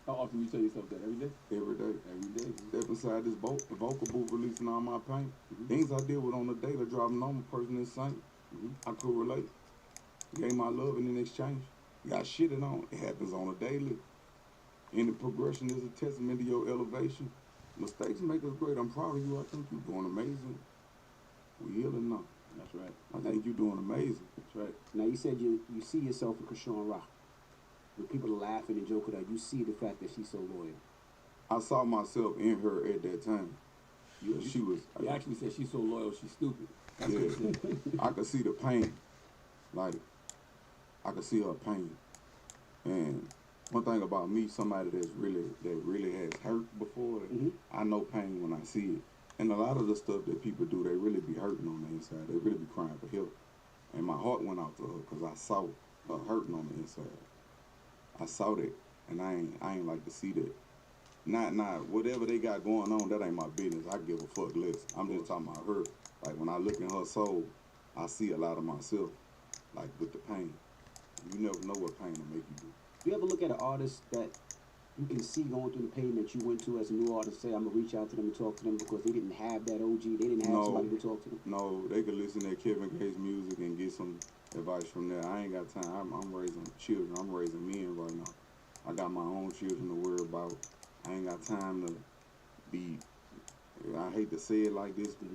How often you tell yourself that? Every day? Every day. Every day. Step inside this vocal booth, releasing all my pain. Things I deal with on the daily, driving on a person insane. I could relate. Gave my love and in exchange. Got shitted on. It happens on a daily. Any progression is a testament to your elevation. Mistakes make us great. I'm proud of you. I think you're doing amazing. We healing now. That's right. I think you're doing amazing. That's right. Now, you said you see yourself in Krishan Rock. When people are laughing and joking at you, see the fact that she's so loyal. I saw myself in her at that time. She was. You actually said she's so loyal, she's stupid. That's yeah. I could see the pain. Like, I could see her pain. And one thing about me, somebody that really has hurt before, I know pain when I see it. And a lot of the stuff that people do, they really be hurting on the inside. They really be crying for help. And my heart went out to her because I saw her hurting on the inside. I saw that, and I ain't like to see that. Not whatever they got going on, that ain't my business. I give a fuck less. I'm just talking about her. Like when I look in her soul, I see a lot of myself, like with the pain. You never know what pain will make you do. Do you ever look at an artist that you can see going through the pain that you went to as a new artist, say, I'm going to reach out to them and talk to them because they didn't have that OG, they didn't have somebody to talk to them? No, they could listen to Kevin Gates music and get some advice from there. I ain't got time. I'm raising children. I'm raising men right now. I got my own children to worry about. I ain't got time to be, I hate to say it like this, but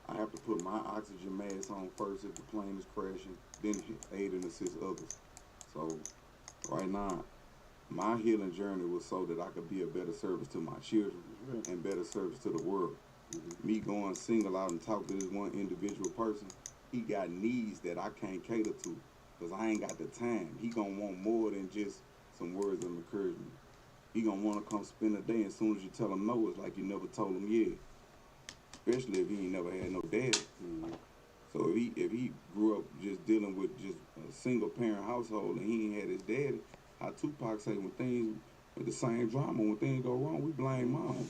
I have to put my oxygen mask on first if the plane is crashing, then aid and assist others. So right now, my healing journey was so that I could be a better service to my children and better service to the world. Me going single out and talk to this one individual person, he got needs that I can't cater to because I ain't got the time. He gonna want more than just some words of encouragement. He gonna want to come spend a day, and as soon as you tell him no, it's like you never told him yeah. Especially if he ain't never had no daddy. So if he grew up just dealing with just a single parent household and he ain't had his daddy, how Tupac say when things with the same drama, when things go wrong, we blame mom.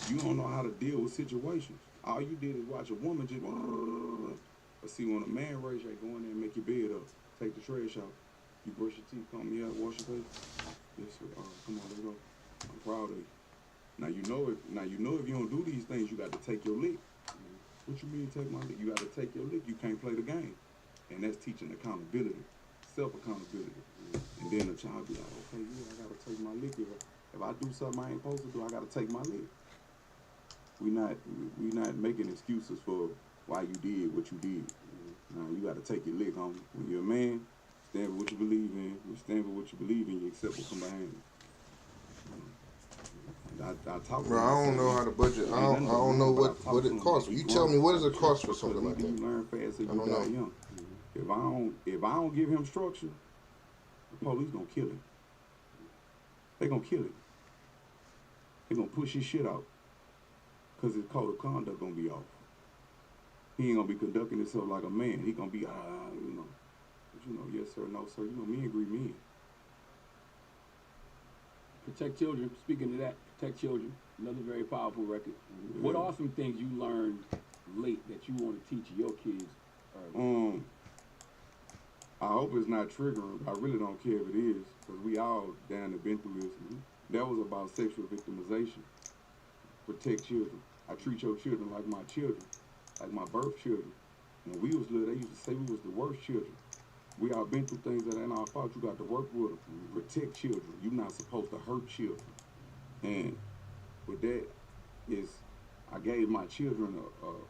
You don't know how to deal with situations. All you did is watch a woman just. But see, when a man raise you, go in there and make your bed up, take the trash out. You brush your teeth, comb your hair, wash your face. Yes, sir. Come on, let's go. I'm proud of you. Now you know if you don't do these things, you got to take your lick. What you mean take my lick? You got to take your lick. You can't play the game, and that's teaching accountability, self-accountability. And then the child be like, okay, yeah, I got to take my lick. If I do something I ain't supposed to do, I got to take my lick. We not making excuses for why you did what you did. Now you got to take your lick, homie. When you're a man, stand for what you believe in. You stand for what you believe in. You accept what come behind you. I talk. Bro, I don't know how to budget. I don't know what it costs. You tell me, what does it cost for something like that? You learn fast if I you don't die know. young. If I don't give him structure, the police gonna kill him. They gonna kill him. They gonna push his shit out. Cause his code of conduct gonna be off. He ain't gonna be conducting himself like a man. He gonna be, yes sir, no sir. Men agree men. Protect children. Speaking of that, protect children. Another very powerful record. Yeah. What are some things you learned late that you want to teach your kids early? I hope it's not triggering. I really don't care if it is, because we all down and been through this. That was about sexual victimization. Protect children. I treat your children like my children, like my birth children. When we was little, they used to say we was the worst children. We all been through things that ain't our fault. You got to work with them. Protect children. You're not supposed to hurt children. And with that I gave my children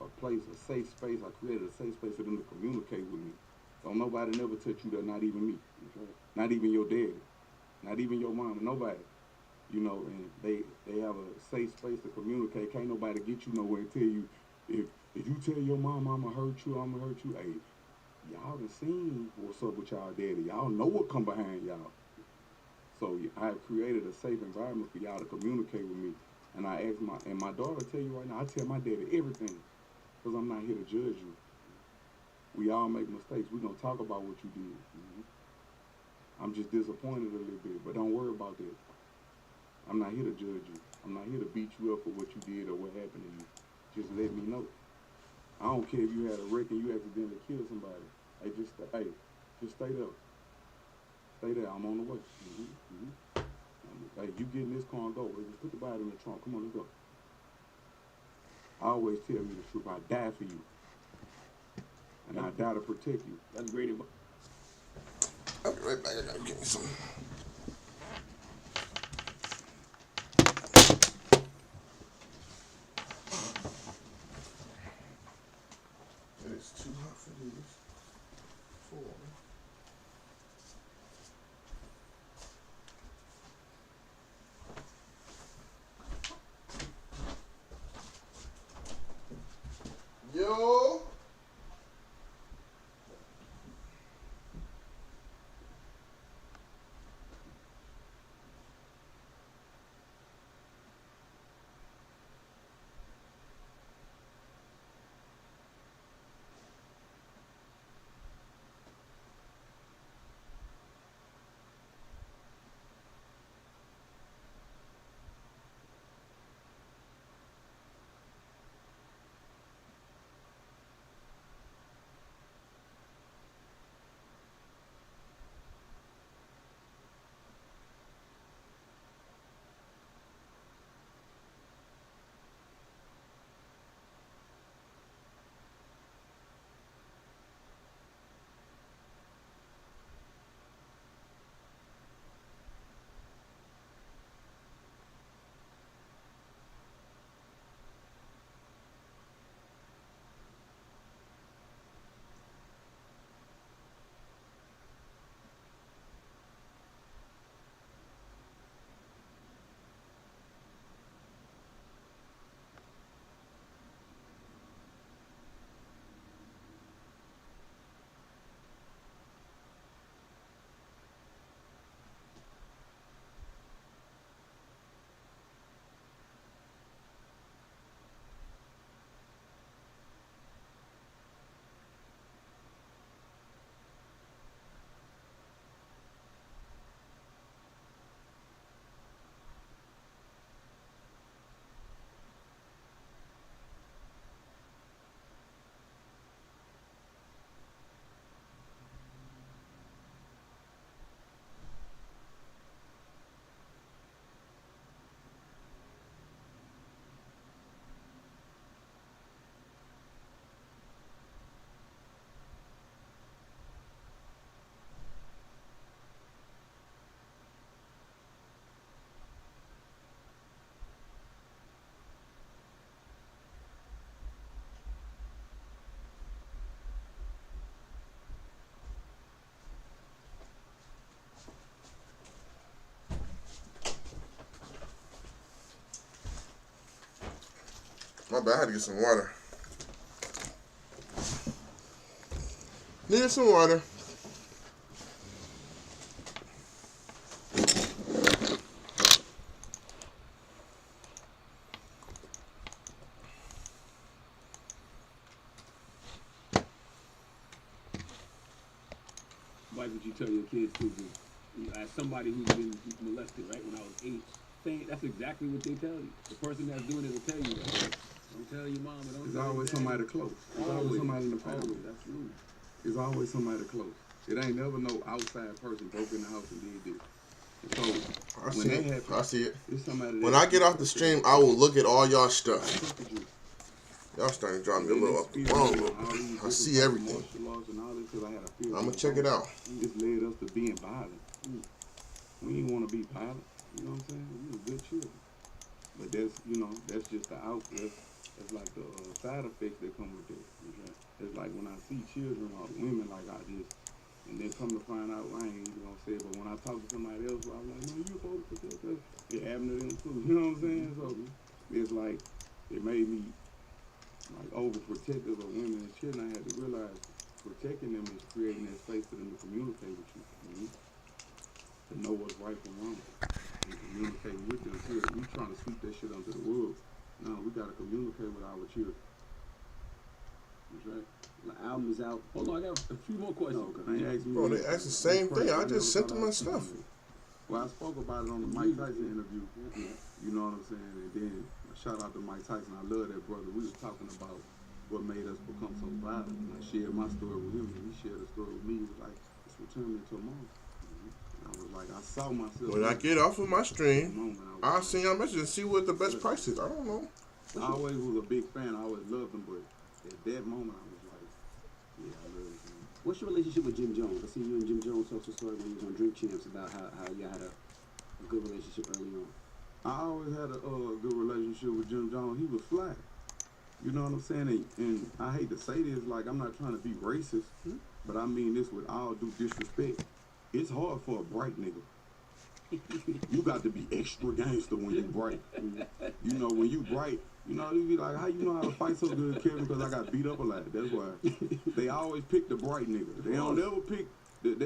a place, a safe space. I created a safe space for them to communicate with me. Don't nobody never touch you there, not even me. Not even your daddy. Not even your mama, nobody. And they have a safe space to communicate. Can't nobody get you nowhere and tell you, if you tell your mom I'ma hurt you, hey, y'all done seen what's up with y'all daddy. Y'all know what come behind y'all. So I have created a safe environment for y'all to communicate with me. And I ask my daughter tell you right now, I tell my daddy everything, because I'm not here to judge you. We all make mistakes. We're going to talk about what you did. I'm just disappointed a little bit, but don't worry about that. I'm not here to judge you. I'm not here to beat you up for what you did or what happened to you. Just let me know. I don't care if you had a wreck and you accidentally killed somebody. Just stay there. Stay there. I'm on the way. Hey, you get in this car and go. Just put the body in the trunk. Come on, let's go. I always tell me the truth. I die for you. And I die to protect you. That's great advice. I'll be right back. I gotta get me some. It is too hot for these. 4. Yo. My bad. I had to get some water. Needed some water. Like what you tell your kids too, as somebody who's been molested, right? When I was 8, saying that's exactly what they tell you. The person that's doing it will tell you that. Don't tell your mama. Don't. It's tell always your somebody close. It's always somebody in the family. Always, that's true. It's always somebody close. It ain't never no outside person broke in the house and did this. So I see it. I see it. it's somebody When I get off the stream, I will look at all y'all stuff. Look at you. Y'all starting to drop me a little up the wrong. I see everything. I'm gonna check it out. This led us to being violent. We didn't want to be violent. You know what I'm saying? We were good children. But that's just the outlet. It's like the side effects that come with this. Okay? It's like when I see children or women like I did, and then come to find out, I ain't even gonna say it, but when I talk to somebody else, I'm like, no, you're supposed to protect us. It happened to them too. You know what I'm saying? So it's like, it made me like overprotective of women and children. I had to realize protecting them is creating that space for them to communicate with you. To know what's right from wrong. And communicating with them. We trying to sweep that shit under the rug. No, we gotta communicate with our children. That's right. The album is out. Hold on, I got a few more questions. They asked me. Bro, they asked the same thing. I just sent them my stuff. Well, I spoke about it on the Mike Tyson interview. You know what I'm saying? And then shout out to Mike Tyson. I love that brother. We was talking about what made us become so violent. And I shared my story with him, and he shared a story with me. He was like, it's returned me to a moment. And I was like, I saw myself. When I get off of my stream, I'll send y'all a message and see what the best price is. I don't know. I always was a big fan. I always loved him, but at that moment, I was like, yeah, I love him. What's your relationship with Jim Jones? I see you and Jim Jones told a story when you was on Drink Champs about how you had a good relationship early on. I always had a good relationship with Jim Jones. He was fly. You know what I'm saying? And I hate to say this, like, I'm not trying to be racist, but I mean this with all due disrespect. It's hard for a bright nigga. You got to be extra gangster when you bright. You know, when you bright, you know, you be like, how you know how to fight so good, Kevin? Because I got beat up a lot. That's why. They always pick the bright nigga. They don't ever pick. This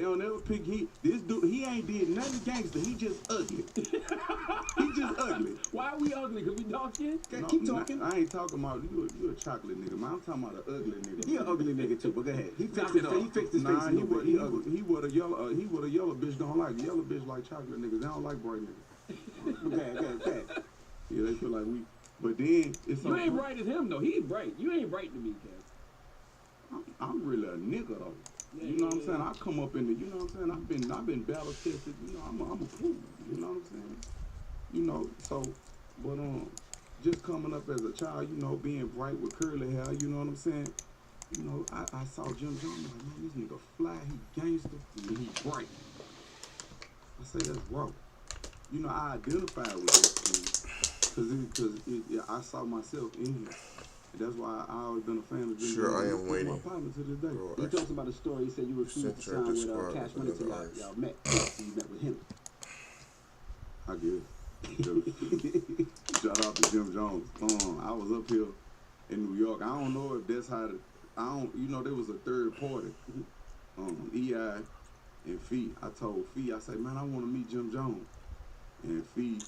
dude, he ain't did nothing gangster. He just ugly. He just ugly. Why are we ugly? Because we dark skin? No, keep talking. I ain't talking about you a chocolate nigga, man. I'm talking about an ugly nigga. He an ugly nigga too, but go ahead. He fixed his face. Nah, he would a yellow bitch don't like. Yellow bitch like chocolate niggas. They don't like bright niggas. Okay. Yeah, they feel like we. But then it's you ain't bright as him though. He's bright. You ain't bright to me, Kev. I'm really a nigga though. You know what I'm saying? I come up in the, you know what I'm saying? I've been battle tested. You know, I'm a fool. You know what I'm saying? You know, so, but just coming up as a child, you know, being bright with curly hair. You know what I'm saying? You know, I saw Jim Jones. I'm like, man, this nigga fly. He gangster. And he bright. I say that's raw. You know, I identified with this because I saw myself in him. That's why I always been a fan of Jim Jones. Sure, I am waiting. My partner to this day. He talks about a story. He said you refused to sign with Cash Money until y'all met. You met with him. I guess. Shout out to Jim Jones. I was up here in New York. I don't know if that's how you know, there was a third party. EI and Fee. I told Fee, I said, man, I want to meet Jim Jones. And Fee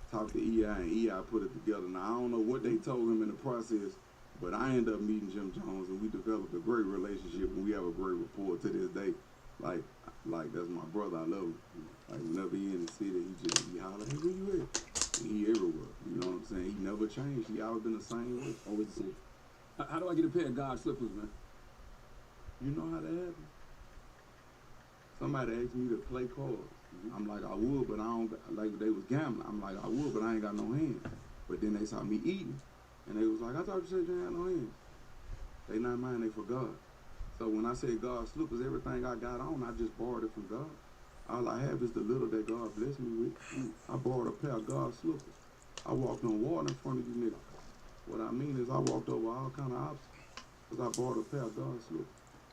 talked to EI and EI put it together. Now, I don't know what they told him in the process, but I ended up meeting Jim Jones and we developed a great relationship and we have a great rapport to this day. Like that's my brother. I love him. Like whenever he in the city, he holler, hey, where you at? And he everywhere. You know what I'm saying? He never changed. He always been the same way. Always the same. How do I get a pair of God slippers, man? You know how that happened? Somebody asked me to play cards. I'm like, I would, but I don't, like they was gambling. I'm like, I would, but I ain't got no hands. But then they saw me eating, and they was like, I thought you said you ain't had no hands. They not mine, they for God. So when I say God slippers, everything I got on, I just borrowed it from God. All I have is the little that God blessed me with. I borrowed a pair of God slippers. I walked on water in front of you niggas. What I mean is I walked over all kind of obstacles because I borrowed a pair of God slippers.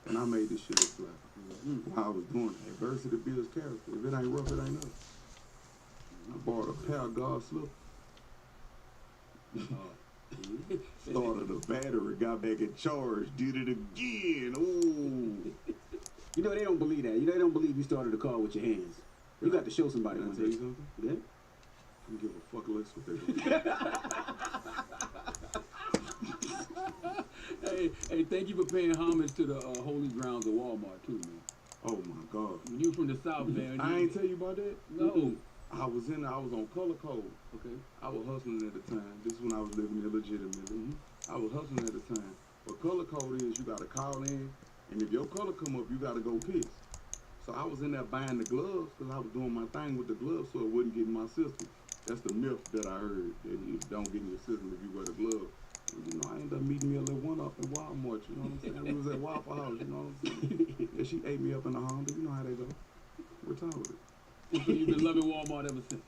And I made this shit look flat. While I was doing it. Adversity builds character. If it ain't rough, it ain't up. I bought a pair of God slippers. Started the battery, got back in charge, did it again. Ooh. You know they don't believe that. You know they don't believe you started the car with your hands. You got to show somebody Can I one tell day. you something? Yeah. I don't give a fuck less what they're doing. Hey, thank you for paying homage to the holy grounds of Walmart too, man. Oh my God. When you from the South, man. I ain't tell you about that? No. I was on Color Code. Okay. I was hustling at the time. This is when I was living illegitimately. I was hustling at the time. What Color Code is, you gotta call in, and if your color come up, you gotta go piss. So I was in there buying the gloves because I was doing my thing with the gloves so it wouldn't get in my system. That's the myth that I heard, that you don't get in your system if you wear the glove. And, you know, I ended up meeting me a little one up in Walmart, you know what I'm saying? We was at Waffle House, you know what I'm saying? And she ate me up in the Honda, you know how they go. We're time with it. So you've been loving Walmart ever since?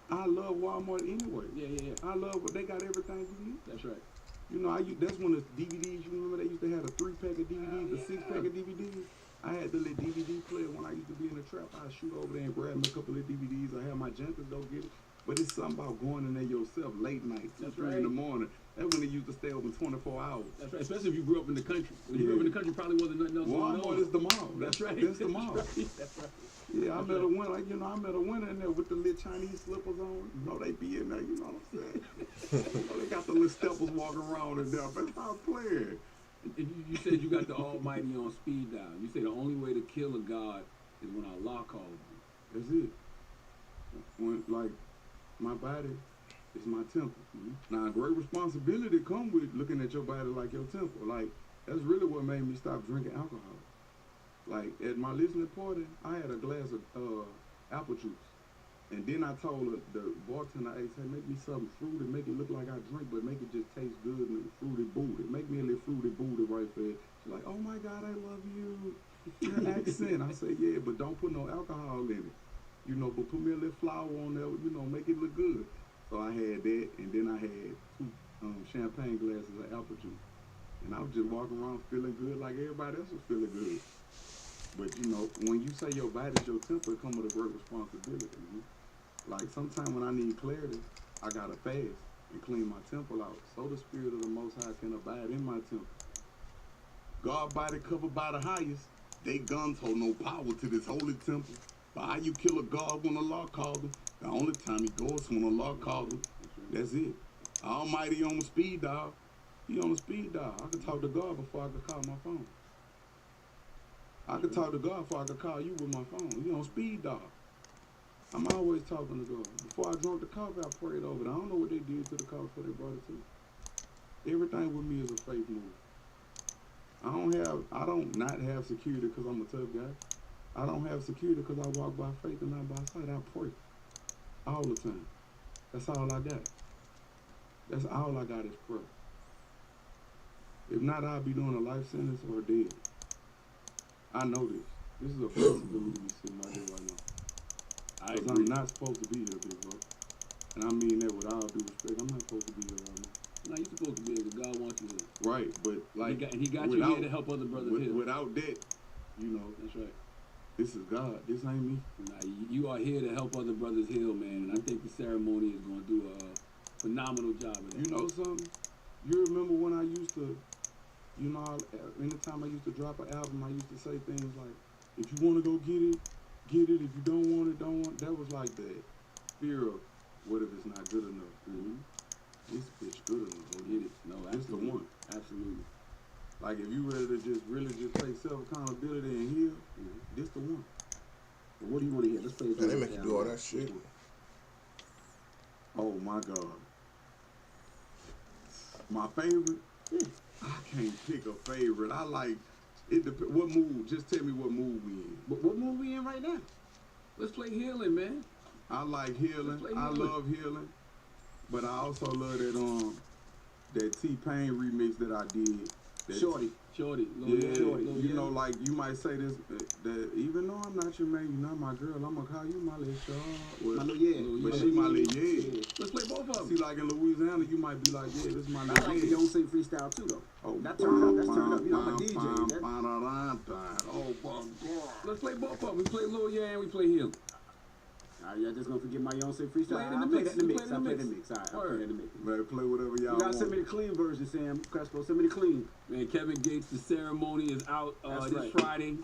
I love Walmart anyway. Yeah. I love what they got everything you need. That's right. You know, that's when the DVDs, you remember they used to have a 3-pack of DVDs, the 6-pack of DVDs? I had the little DVD player when I used to be in the trap. I'd shoot over there and grab me a couple of DVDs. I had my junkers go get it. But it's something about going in there yourself late night, 2, 3 in the morning. That's when they used to stay open 24 hours. That's right, especially if you grew up in the country. When you grew up in the country, probably wasn't nothing else going on. Walmart is the mall. That's right. That's the mall. That's right. Yeah, I met a winner in there with the little Chinese slippers on. You know, they be in there, you know what I'm saying? You know, they got the little steppers walking around in there, but stop playing. You said you got the Almighty on speed dial. You say the only way to kill a god is when Allah calls you. That's it. When, like, my body is my temple. Now, a great responsibility come with looking at your body like your temple. Like, that's really what made me stop drinking alcohol. Like, at my listening party, I had a glass of apple juice. And then I told the bartender, hey, say, make me something fruity, make it look like I drink, but make it just taste good and fruity booty. Make me a little fruity booty right there. She's like, oh my God, I love you. Your accent. I say, yeah, but don't put no alcohol in it. You know, but put me a little flour on there, you know, make it look good. So I had that, and then I had 2 champagne glasses of apple juice. And I was just walking around feeling good like everybody else was feeling good. But, you know, when you say your body's your temple, it comes with a great responsibility. Like, sometimes when I need clarity, I got to fast and clean my temple out. So the Spirit of the Most High can abide in my temple. God body covered by the highest. They guns hold no power to this holy temple. But how you kill a God when Allah called him? The only time he goes when Allah called him. That's it. Almighty on the speed dial. He on the speed dial. I could talk to God before I could call my phone. I could talk to God before I could call you with my phone. He on speed dial. I'm always talking to God. Before I drank the coffee, I prayed over it. I don't know what they did to the coffee before they brought it to me. Everything with me is a faith move. I don't not have security because I'm a tough guy. I don't have security because I walk by faith and not by sight. I pray all the time. That's all I got. That's all I got is prayer. If not, I'll be doing a life sentence or dead. I know this. This is a blessing for me to be sitting right here right now. Because I'm not supposed to be here, big bro. And I mean that with all due respect. I'm not supposed to be here right now. No, you're supposed to be here because God wants you here. Right, but like He got you here to help other brothers here. Without that, you know, that's right. This is God. This ain't me. Nah, you are here to help other brothers heal, man. And I think the ceremony is going to do a phenomenal job of that. You know something? You remember when I used to, you know, anytime I used to drop an album, I used to say things like, if you want to go get it, get it. If you don't want it, don't want it. That was like that fear of, what if it's not good enough? Mm-hmm. This bitch good enough. Go get it. No, that's the one. Absolutely. Like, if you ready to just really just take self-accountability and heal, this the one. Well, what do you want to hear? Let's play it. Man, they make you do all that shit. Oh, my God. My favorite? I can't pick a favorite. I like, it depends. What mood? Just tell me what mood we in. What mood we in right now? Let's play healing, man. I like healing. I love healing. But I also love that T-Pain remix that I did. Shorty. Yeah, you know, like, you might say this, that even though I'm not your man, you're not my girl, I'm going to call you my little short. Well, my little but she my little yeah. Let's play both of them. See, like in Louisiana, you might be like, yeah, this is my little I like Beyonce freestyle too, though. Oh, that turned up. That's turned up. You know, I'm a DJ. Oh, my God. Let's play both of them. We play Lil Yeah and we play Healing. Y'all just gonna forget my Yonsei freestyle. Play it in the I'll play mix. that in the You mix. play it I'll in play the the mix. mix. All right, I'll Word. play that in the mix. Man, play whatever y'all You gotta send want. me the clean version, Sam Crespo. Send me the clean. Man, Kevin Gates, the ceremony is out That's this right. Friday.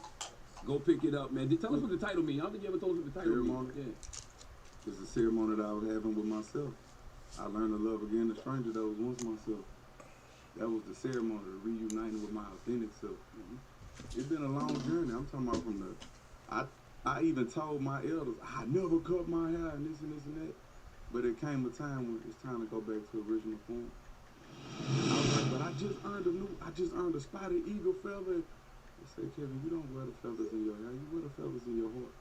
Go pick it up, man. Tell us what the title means. I don't think you ever told us what the title Ceremony? means. It's a ceremony that I was having with myself. I learned to love again the stranger that was once myself. That was the ceremony, the reuniting with my authentic self. It's been a long journey. I'm talking about from the, I even told my elders, I never cut my hair and this and this and that. But it came a time when it's time to go back to original form. I was like, but I just earned a spotted eagle feather. I said, Kevin, you don't wear the feathers in your hair. You wear the feathers in your heart.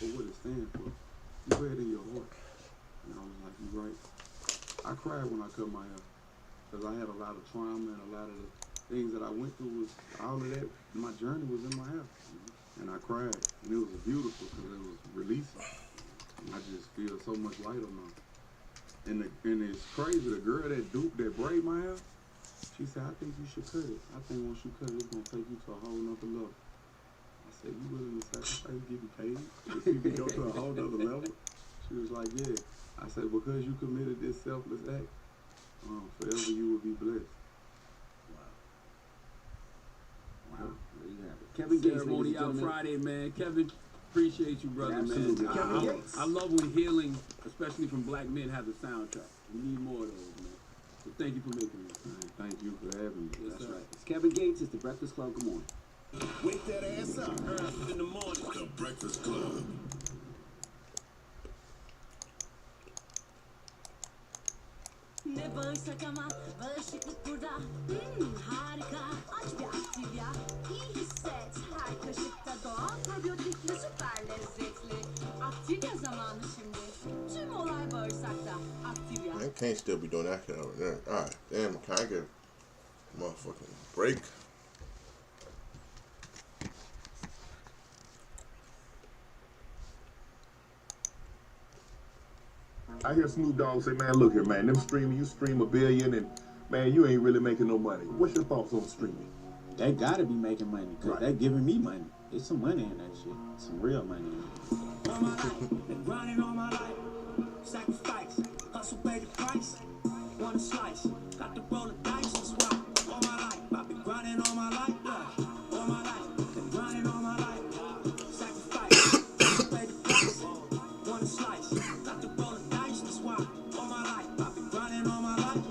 For what it stands for. You wear it in your heart. And I was like, you're right. I cried when I cut my hair. Because I had a lot of trauma and a lot of the things that I went through was, all of that, my journey was in my hair. And I cried. And it was beautiful because it was releasing. And I just feel so much lighter now. And it's crazy, the girl that braid my hair, she said, I think you should cut it. I think once you cut it, it's going to take you to a whole nother level. I said, you willing to sacrifice getting paid if you can go to a whole nother level? She was like, yeah. I said, because you committed this selfless act, forever you will be blessed. Wow. There you have it. Kevin Gates, Ceremony ladies and out gentlemen. Friday, man. Kevin, appreciate you, brother, Absolutely. man. Kevin Gates. I love when healing, especially from black men, have the soundtrack. We need more of those, man. So thank you for making this. Man, thank you for having me. Yes, That's sir. right. It's Kevin Gates. It's the Breakfast Club. Good morning. Wake that ass up. Early in the morning. The Breakfast Club. Ne bağırsak ama bağışıklık burada. Harika. Aç bir Activia. İyi hisset. Her kaşıkta doğal probiyotik ve süper lezzetli. Activia zamanı şimdi. Tüm olay bağırsakta. Activia. Man, can't still be doing that shit over there. Alright, damn, can I get a motherfucking break? I hear Snoop Dogg say, man, look here, man, them streaming, you stream $1 billion and, man, you ain't really making no money. What's your thoughts on streaming? They gotta be making money because Right. they giving me money. There's some money in that shit. Some real money in it. All my life, been grinding all my life. Sacrifice, hustle, pay the price. Want a slice, got to roll the dice, that's why. All my life, I've been grinding all my life. Yeah. All my life, been grinding all my life. Sacrifice, hustle, pay the price. Want a slice, got to roll the dice, that's why. All my life, I've been grinding all my life.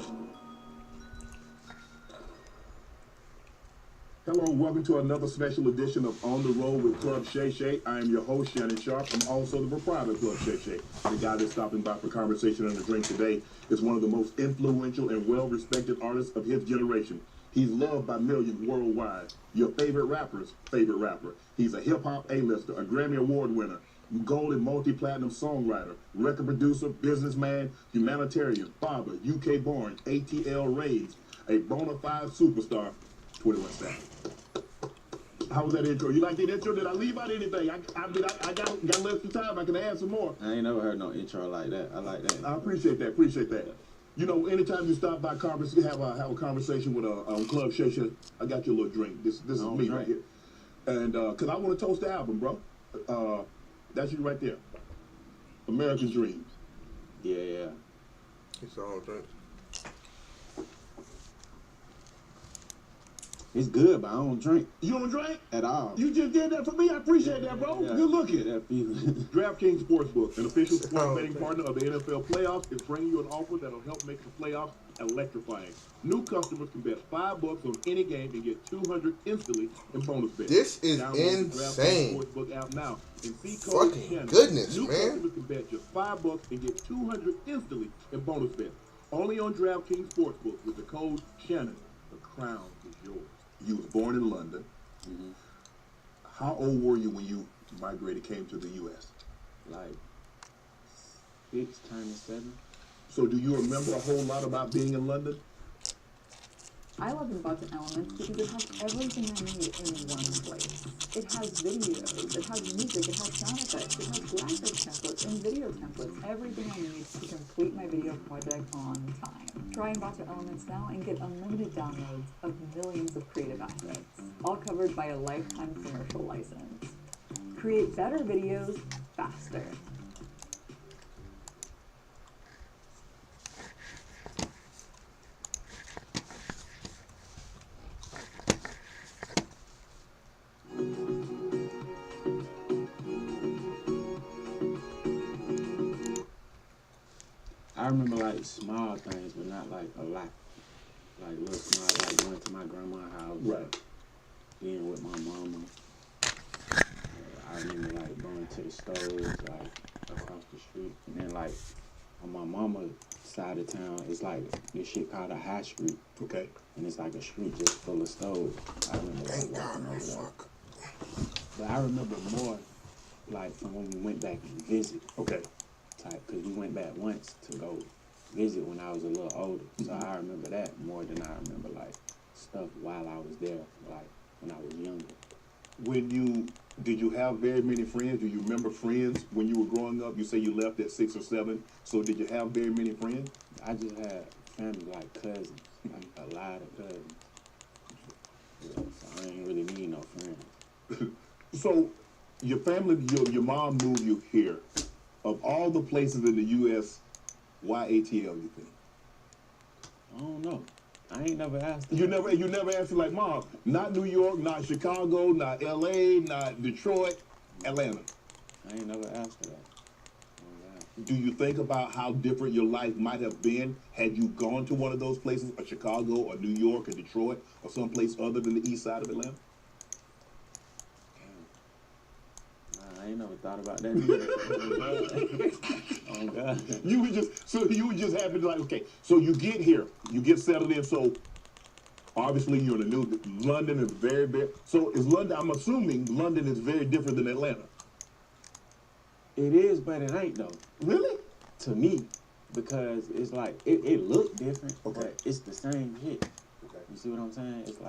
Hello, welcome to another special edition of On the Road with Club Shay Shay. I am your host, Shannon Sharp. I'm also the proprietor of Club Shay Shay. The guy that's stopping by for conversation and a drink today is one of the most influential and well-respected artists of his generation. He's loved by millions worldwide. Your favorite rapper's favorite rapper. He's a hip-hop A-lister, a Grammy Award winner, gold and multi-platinum songwriter, record producer, businessman, humanitarian, father, UK born, ATL raised, a bona fide superstar, 21 Savage. How was that intro? You like that intro? Did I leave out anything? I got less of time. I can add some more. I ain't never heard no intro like that. I like that. I appreciate that. Appreciate that. You know, anytime you stop by conference, you have a conversation with Club Shay Shay. I got you a little drink. This is me right here. And cause I want to toast the album, bro. That's you right there. American Dreams. Yeah. It's all drinks. It's good, but I don't drink You don't drink? at all. You just did that for me. I appreciate that, bro. Yeah. Good looking. That feeling. DraftKings Sportsbook, an official sports betting partner of the NFL playoffs, is bringing you an offer that'll help make the playoffs electrifying. New customers can bet $5 on any game and get $200 instantly in bonus bets. This is Download the insane. DraftKings Sportsbook app now and see code Fucking Shannon. goodness, New man. customers can bet just $5 and get $200 instantly in bonus bets. Only on DraftKings Sportsbook with the code Shannon. The crown is yours. You was born in London. How old were you when you migrated, came to the U.S.? Like 6, turning 7. So do you remember a whole lot about being in London? I love Embodied Elements because it has everything I need in one place. It has videos, it has music, it has sound effects, it has graphic templates and video templates, everything I need to complete my video project on time. Try Embodied Elements now and get unlimited downloads of millions of creative assets, all covered by a lifetime commercial license. Create better videos faster. I remember like small things, but not like a lot. Like little small, like going to my grandma's house, Right. being with my mama. I remember like going to the stores like across the street, and then like on my mama's side of town, it's like this shit called a high street. Okay. And it's like a street just full of stores. I remember like walking over there. But I remember more like from when we went back and visit. Okay. Type, cause we went back once to go visit when I was a little older. So I remember that more than I remember like stuff while I was there, like when I was younger. Did you have very many friends? Do you remember friends when you were growing up? You say you left at 6 or 7. So did you have very many friends? I just had family like cousins, like a lot of cousins. Yeah, so I ain't really need no friends. So your family, your mom moved you here. Of all the places in the U.S., why ATL, you think? I don't know. I ain't never asked her. You never asked her, like, Mom, not New York, not Chicago, not L.A., not Detroit, Atlanta. I ain't never asked her that. Do you think about how different your life might have been had you gone to one of those places, or Chicago, or New York, or Detroit, or someplace other than the east side of Atlanta? I ain't never thought about that either. Oh God. You were just happy to like, okay, so you get here, you get settled in, so obviously you're in a new, London is very, very, so is London, I'm assuming London is very different than Atlanta. It is, but it ain't though. Really? To me, because it's like, it look different, Okay. but it's the same shit. Okay. You see what I'm saying? It's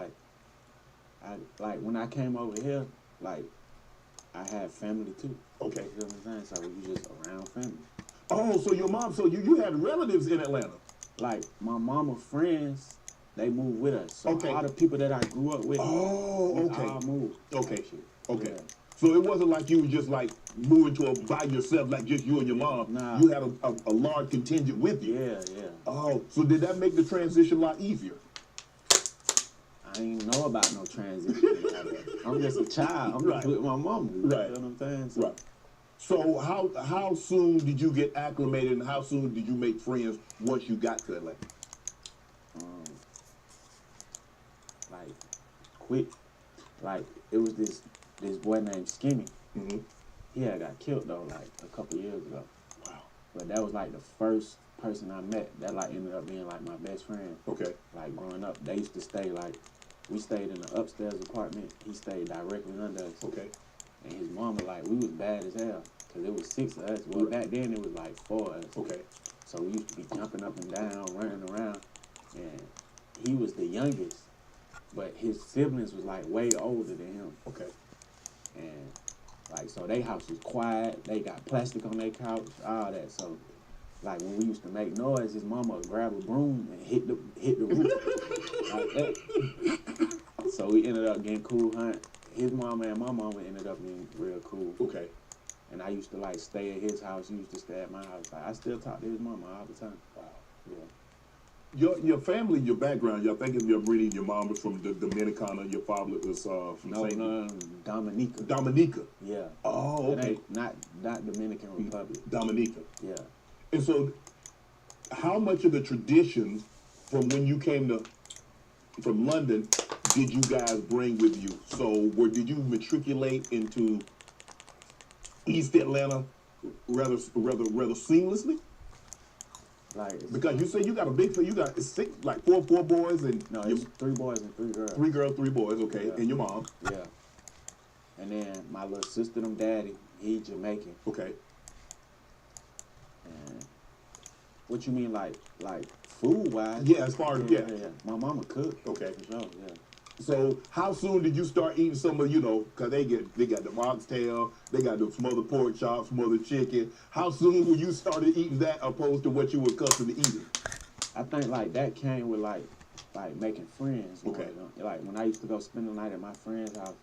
like, when I came over here, like, I had family too. Okay. You know what I'm saying? So we was just around family. Oh, so your mom, so you had relatives in Atlanta. Like, my mama friends, they moved with us. So Okay. all the people that I grew up with, Oh, okay. all moved. Okay. Okay. Yeah. So it wasn't like you were just like moving to by yourself, like just you and your mom. Nah. You had a large contingent with you. Yeah, yeah. Oh, so did that make the transition a lot easier? I ain't know about no transition. I'm just a child. I'm Right. just with my mama. You Right. know what I'm saying? So, Right. So how soon did you get acclimated, and how soon did you make friends once you got to Atlanta? like, quick. Like, it was this boy named Skinny. Mm-hmm. He had got killed though, like a couple years ago. Wow. But that was like the first person I met that like ended up being like my best friend. Okay. Like growing up, they used to stay like, we stayed in the upstairs apartment. He stayed directly under us. Okay. And his mama, like, we was bad as hell. Cause it was 6 of us. Well, back then it was like 4 of us. Okay. So we used to be jumping up and down, running around. And he was the youngest. But his siblings was like way older than him. Okay. And like, so they house was quiet. They got plastic on their couch, all that. So like when we used to make noise, his mama would grab a broom and hit the roof like that. So we ended up getting cool, hunt. His mama and my mama ended up being real cool. Okay. And I used to like stay at his house. He used to stay at my house. Like, I still talk to his mama all the time. Wow. Yeah. Your family, your background, y'all think if you're reading, your mom was from the Dominicana, your father was from No, Dominica. Dominica. Yeah. Oh, It okay. ain't not Dominican Republic. Dominica. Yeah. And so, how much of the traditions from when you came from London did you guys bring with you? So, did you matriculate into East Atlanta rather seamlessly? Like, Because you say you got a big, you got four boys and no, it's 3 boys and 3 girls. 3 girls, 3 boys. Okay, Yeah. and your mom. Yeah. And then my little sister, them daddy, he Jamaican. Okay. And what you mean, like food wise? Yeah, as far as yeah. My mama cooked. Okay. For sure. Yeah. So how soon did you start eating some of, because they got the oxtail, they got the smothered pork chops, smothered chicken. How soon when you started eating that opposed to what you were accustomed to eating? I think like that came with like making friends. Okay. Like when I used to go spend the night at my friend's house.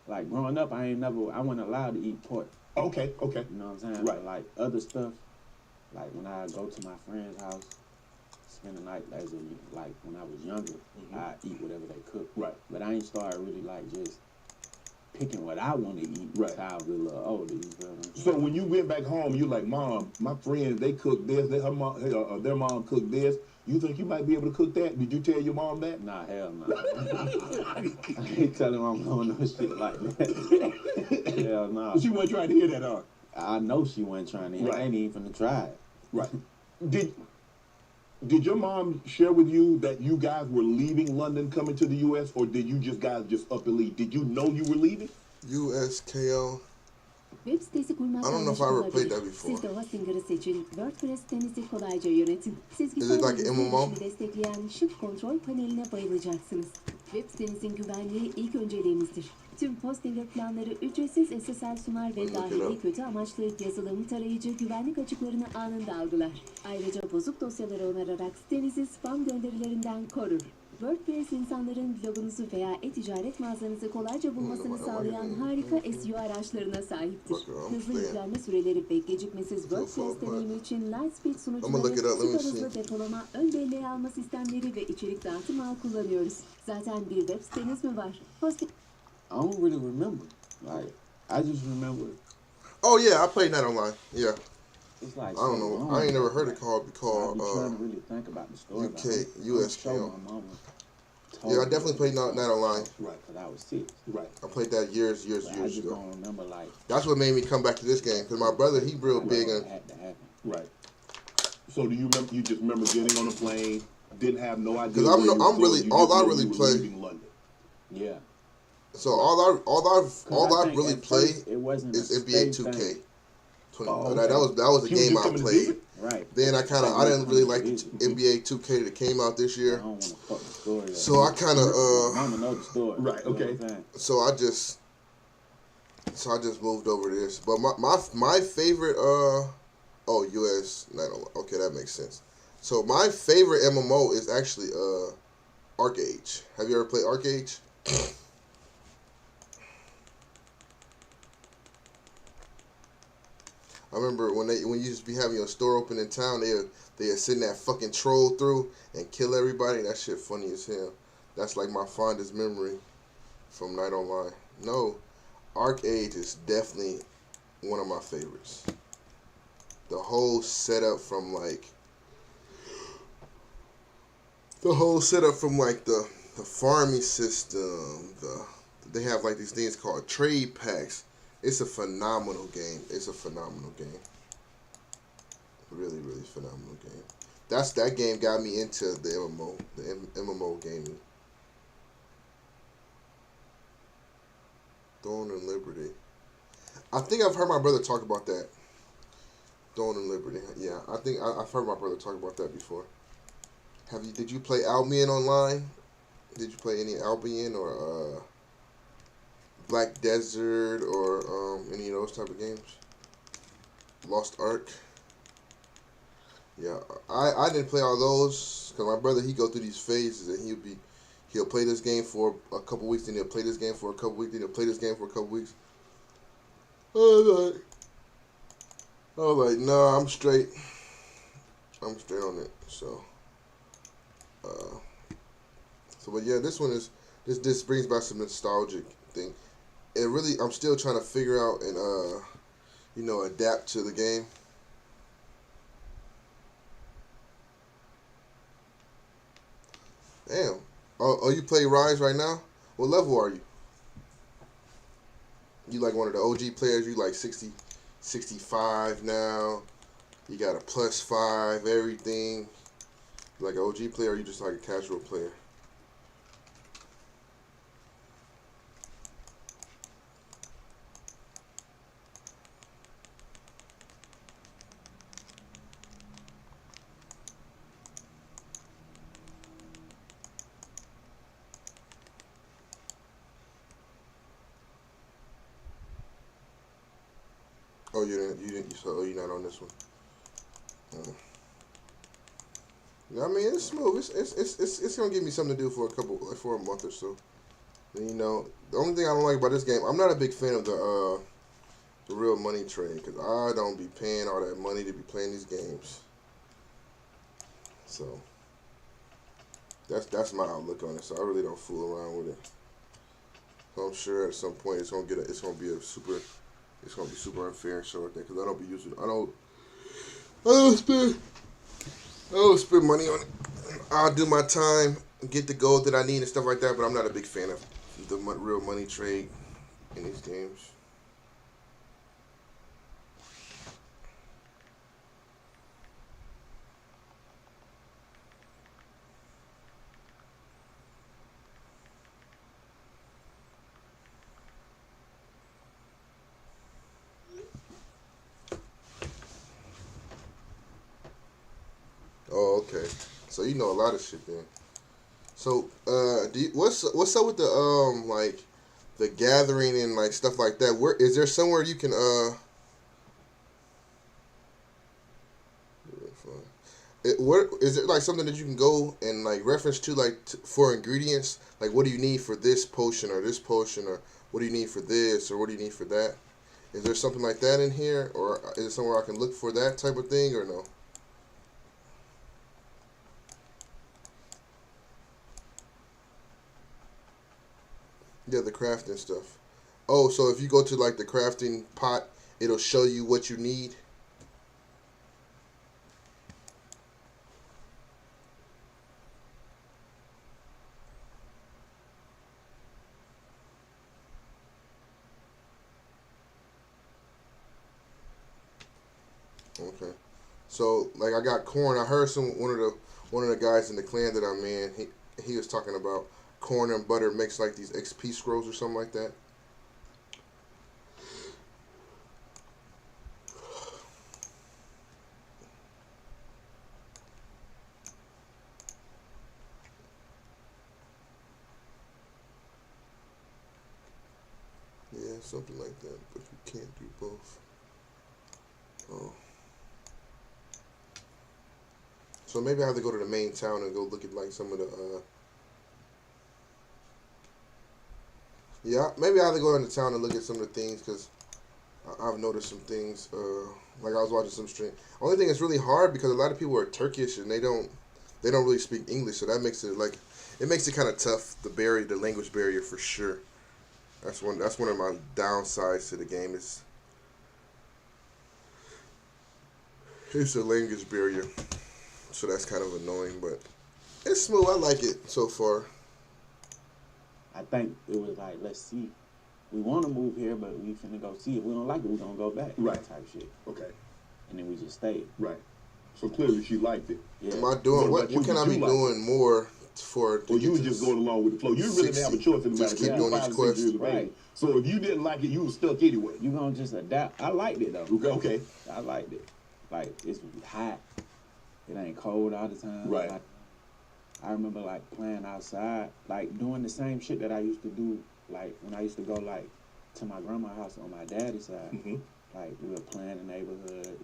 Like growing up, I wasn't allowed to eat pork. Okay. Okay. You know what I'm saying? Right. But like other stuff, like when I go to my friend's house, spend the night like when I was younger, I eat whatever they cook. Right. But I ain't started really like just picking what I want to eat. Right. I was a little older. You feel me? So when you went back home, you like, Mom, my friends, they cook this. Their mom cooked this. You think you might be able to cook that? Did you tell your mom that? Nah, hell no. I ain't telling my mom no shit like that. Hell no. She wasn't trying to hear that, huh? I know she wasn't trying to hear. Right. I ain't even finna try it. Right. Did your mom share with you that you guys were leaving London, coming to the U.S., or did you guys just up and leave? Did you know you were leaving? USKO. Web sitesi kurmak I don't know if I ever yanlış played olabilir. that before. Siz de Hostinger'ı seçin. WordPress sitenizi kolayca yönetin. Sezgisel Is it like an MMO? gelişimi destekleyen şık kontrol paneline bayılacaksınız. Web sitenizin güvenliği ilk önceliğimizdir. Tüm Hostinger planları ücretsiz SSL sunar ve dahili kötü amaçlı yazılım tarayıcı güvenlik açıklarını anında algılar. Ayrıca bozuk dosyaları onararak sitenizi spam gönderilerinden korur. WordPress insanların blogunuzu veya e-ticaret mağazanızı kolayca bulmasını sağlayan harika SEO araçlarına sahiptir. Hızlı yüklenme süreleri ve gecikmesiz WordPress deneyimi için Lightspeed sunucuları, süper hızlı depolama, ön belleğe alma sistemleri ve içerik dağıtım ağ kullanıyoruz. Zaten bir web siteniz mi var? I don't really remember. Like, I just remember. Oh yeah, I played that online. Yeah. It's like I don't know. I ain't never heard it called I'm trying to really think about the story. UK USKO. Yeah, I definitely played that online. Right. Because I was 6. Right. I played that years I just ago. don't remember like. That's what made me come back to this game because my brother he real big on. Had to happen. Right. So do you remember? You just remember getting on a plane, didn't have no idea. Because I'm really all I really play. London. Yeah. So all I really play is NBA 2K. That was the game I played. Right. Then I didn't really like the NBA 2K that came out this year. I don't want to fuck the story up. So I kind of Mama know the story. Right. Okay. So I just moved over to this. But my favorite US okay, that makes sense. So my favorite MMO is actually ArcAge. Have you ever played ArcAge? I remember when you used to be having your store open in town, they'd send that fucking troll through and kill everybody. That shit funny as hell. That's like my fondest memory from Night Online. No, ArcAge is definitely one of my favorites. The whole setup from like the farming system, they have like these things called trade packs. It's a phenomenal game. It's a phenomenal game. Really, really phenomenal game. That game got me into the MMO gaming. Dawn and Liberty. I think I've heard my brother talk about that. Dawn and Liberty. Yeah, I think I've heard my brother talk about that before. Did you play Albion online? Did you play any Albion or Black Desert or any of those type of games? Lost Ark. Yeah, I didn't play all those because my brother he go through these phases and he'll play this game for a couple weeks, then he'll play this game for a couple weeks, then he'll play this game for a couple weeks. I was like, nah, I'm straight. I'm straight on it. So, but yeah, this one is this brings back some nostalgic thing. It really, I'm still trying to figure out and adapt to the game. Damn. Oh, you play Rise right now? What level are you? You like one of the OG players? You like 60, 65 now? You got a +5, everything? You like an OG player or you just like a casual player? Oh, you didn't. So you're not on this one. I mean, it's smooth. It's gonna give me something to do for a month or so. And, the only thing I don't like about this game, I'm not a big fan of the real money trade because I don't be paying all that money to be playing these games. So that's my outlook on it. So I really don't fool around with it. So I'm sure at some point it's gonna be super unfair and shit like that because I don't spend money on it. I'll do my time, get the gold that I need and stuff like that, but I'm not a big fan of the real money trade in these games. Oh, okay. So you know a lot of shit then. So, what's up with the like the gathering and like stuff like that? Where is there somewhere you can where is it like something that you can go and like reference to like for ingredients? Like what do you need for this potion or what do you need for this or what do you need for that? Is there something like that in here or is it somewhere I can look for that type of thing or no? Yeah, the crafting stuff. Oh, so if you go to like the crafting pot, it'll show you what you need. Okay. So like I got corn. I heard one of the guys in the clan that I'm in. He was talking about corn and butter makes like these XP scrolls or something like that. Yeah, something like that, but you can't do both. Oh. So maybe I have to go to the main town and go look at like some of the yeah, maybe I have to go into town and look at some of the things because I've noticed some things. Like I was watching some stream. Only thing is really hard because a lot of people are Turkish and they don't really speak English, so that makes it kind of tough. The language barrier for sure. That's one of my downsides to the game is it's a language barrier, so that's kind of annoying. But it's smooth. I like it so far. I think it was like, let's see. We want to move here, but we finna go see. If we don't like it, we're going to go back. Right. Type shit. Okay. And then we just stayed. Right. So clearly she liked it. Yeah. Am I doing, what can I be doing more for... Well, you were just going along with the flow. You really didn't have a choice in the matter. Just keep doing these quests. Right. So if you didn't like it, you were stuck anyway. You going to just adapt. I liked it, though. Okay. I liked it. Like, it's hot. It ain't cold all the time. Right. Like, I remember like playing outside, like doing the same shit that I used to do, like when I used to go like to my grandma's house on my daddy's side. Mm-hmm. Like we were playing in the neighborhood,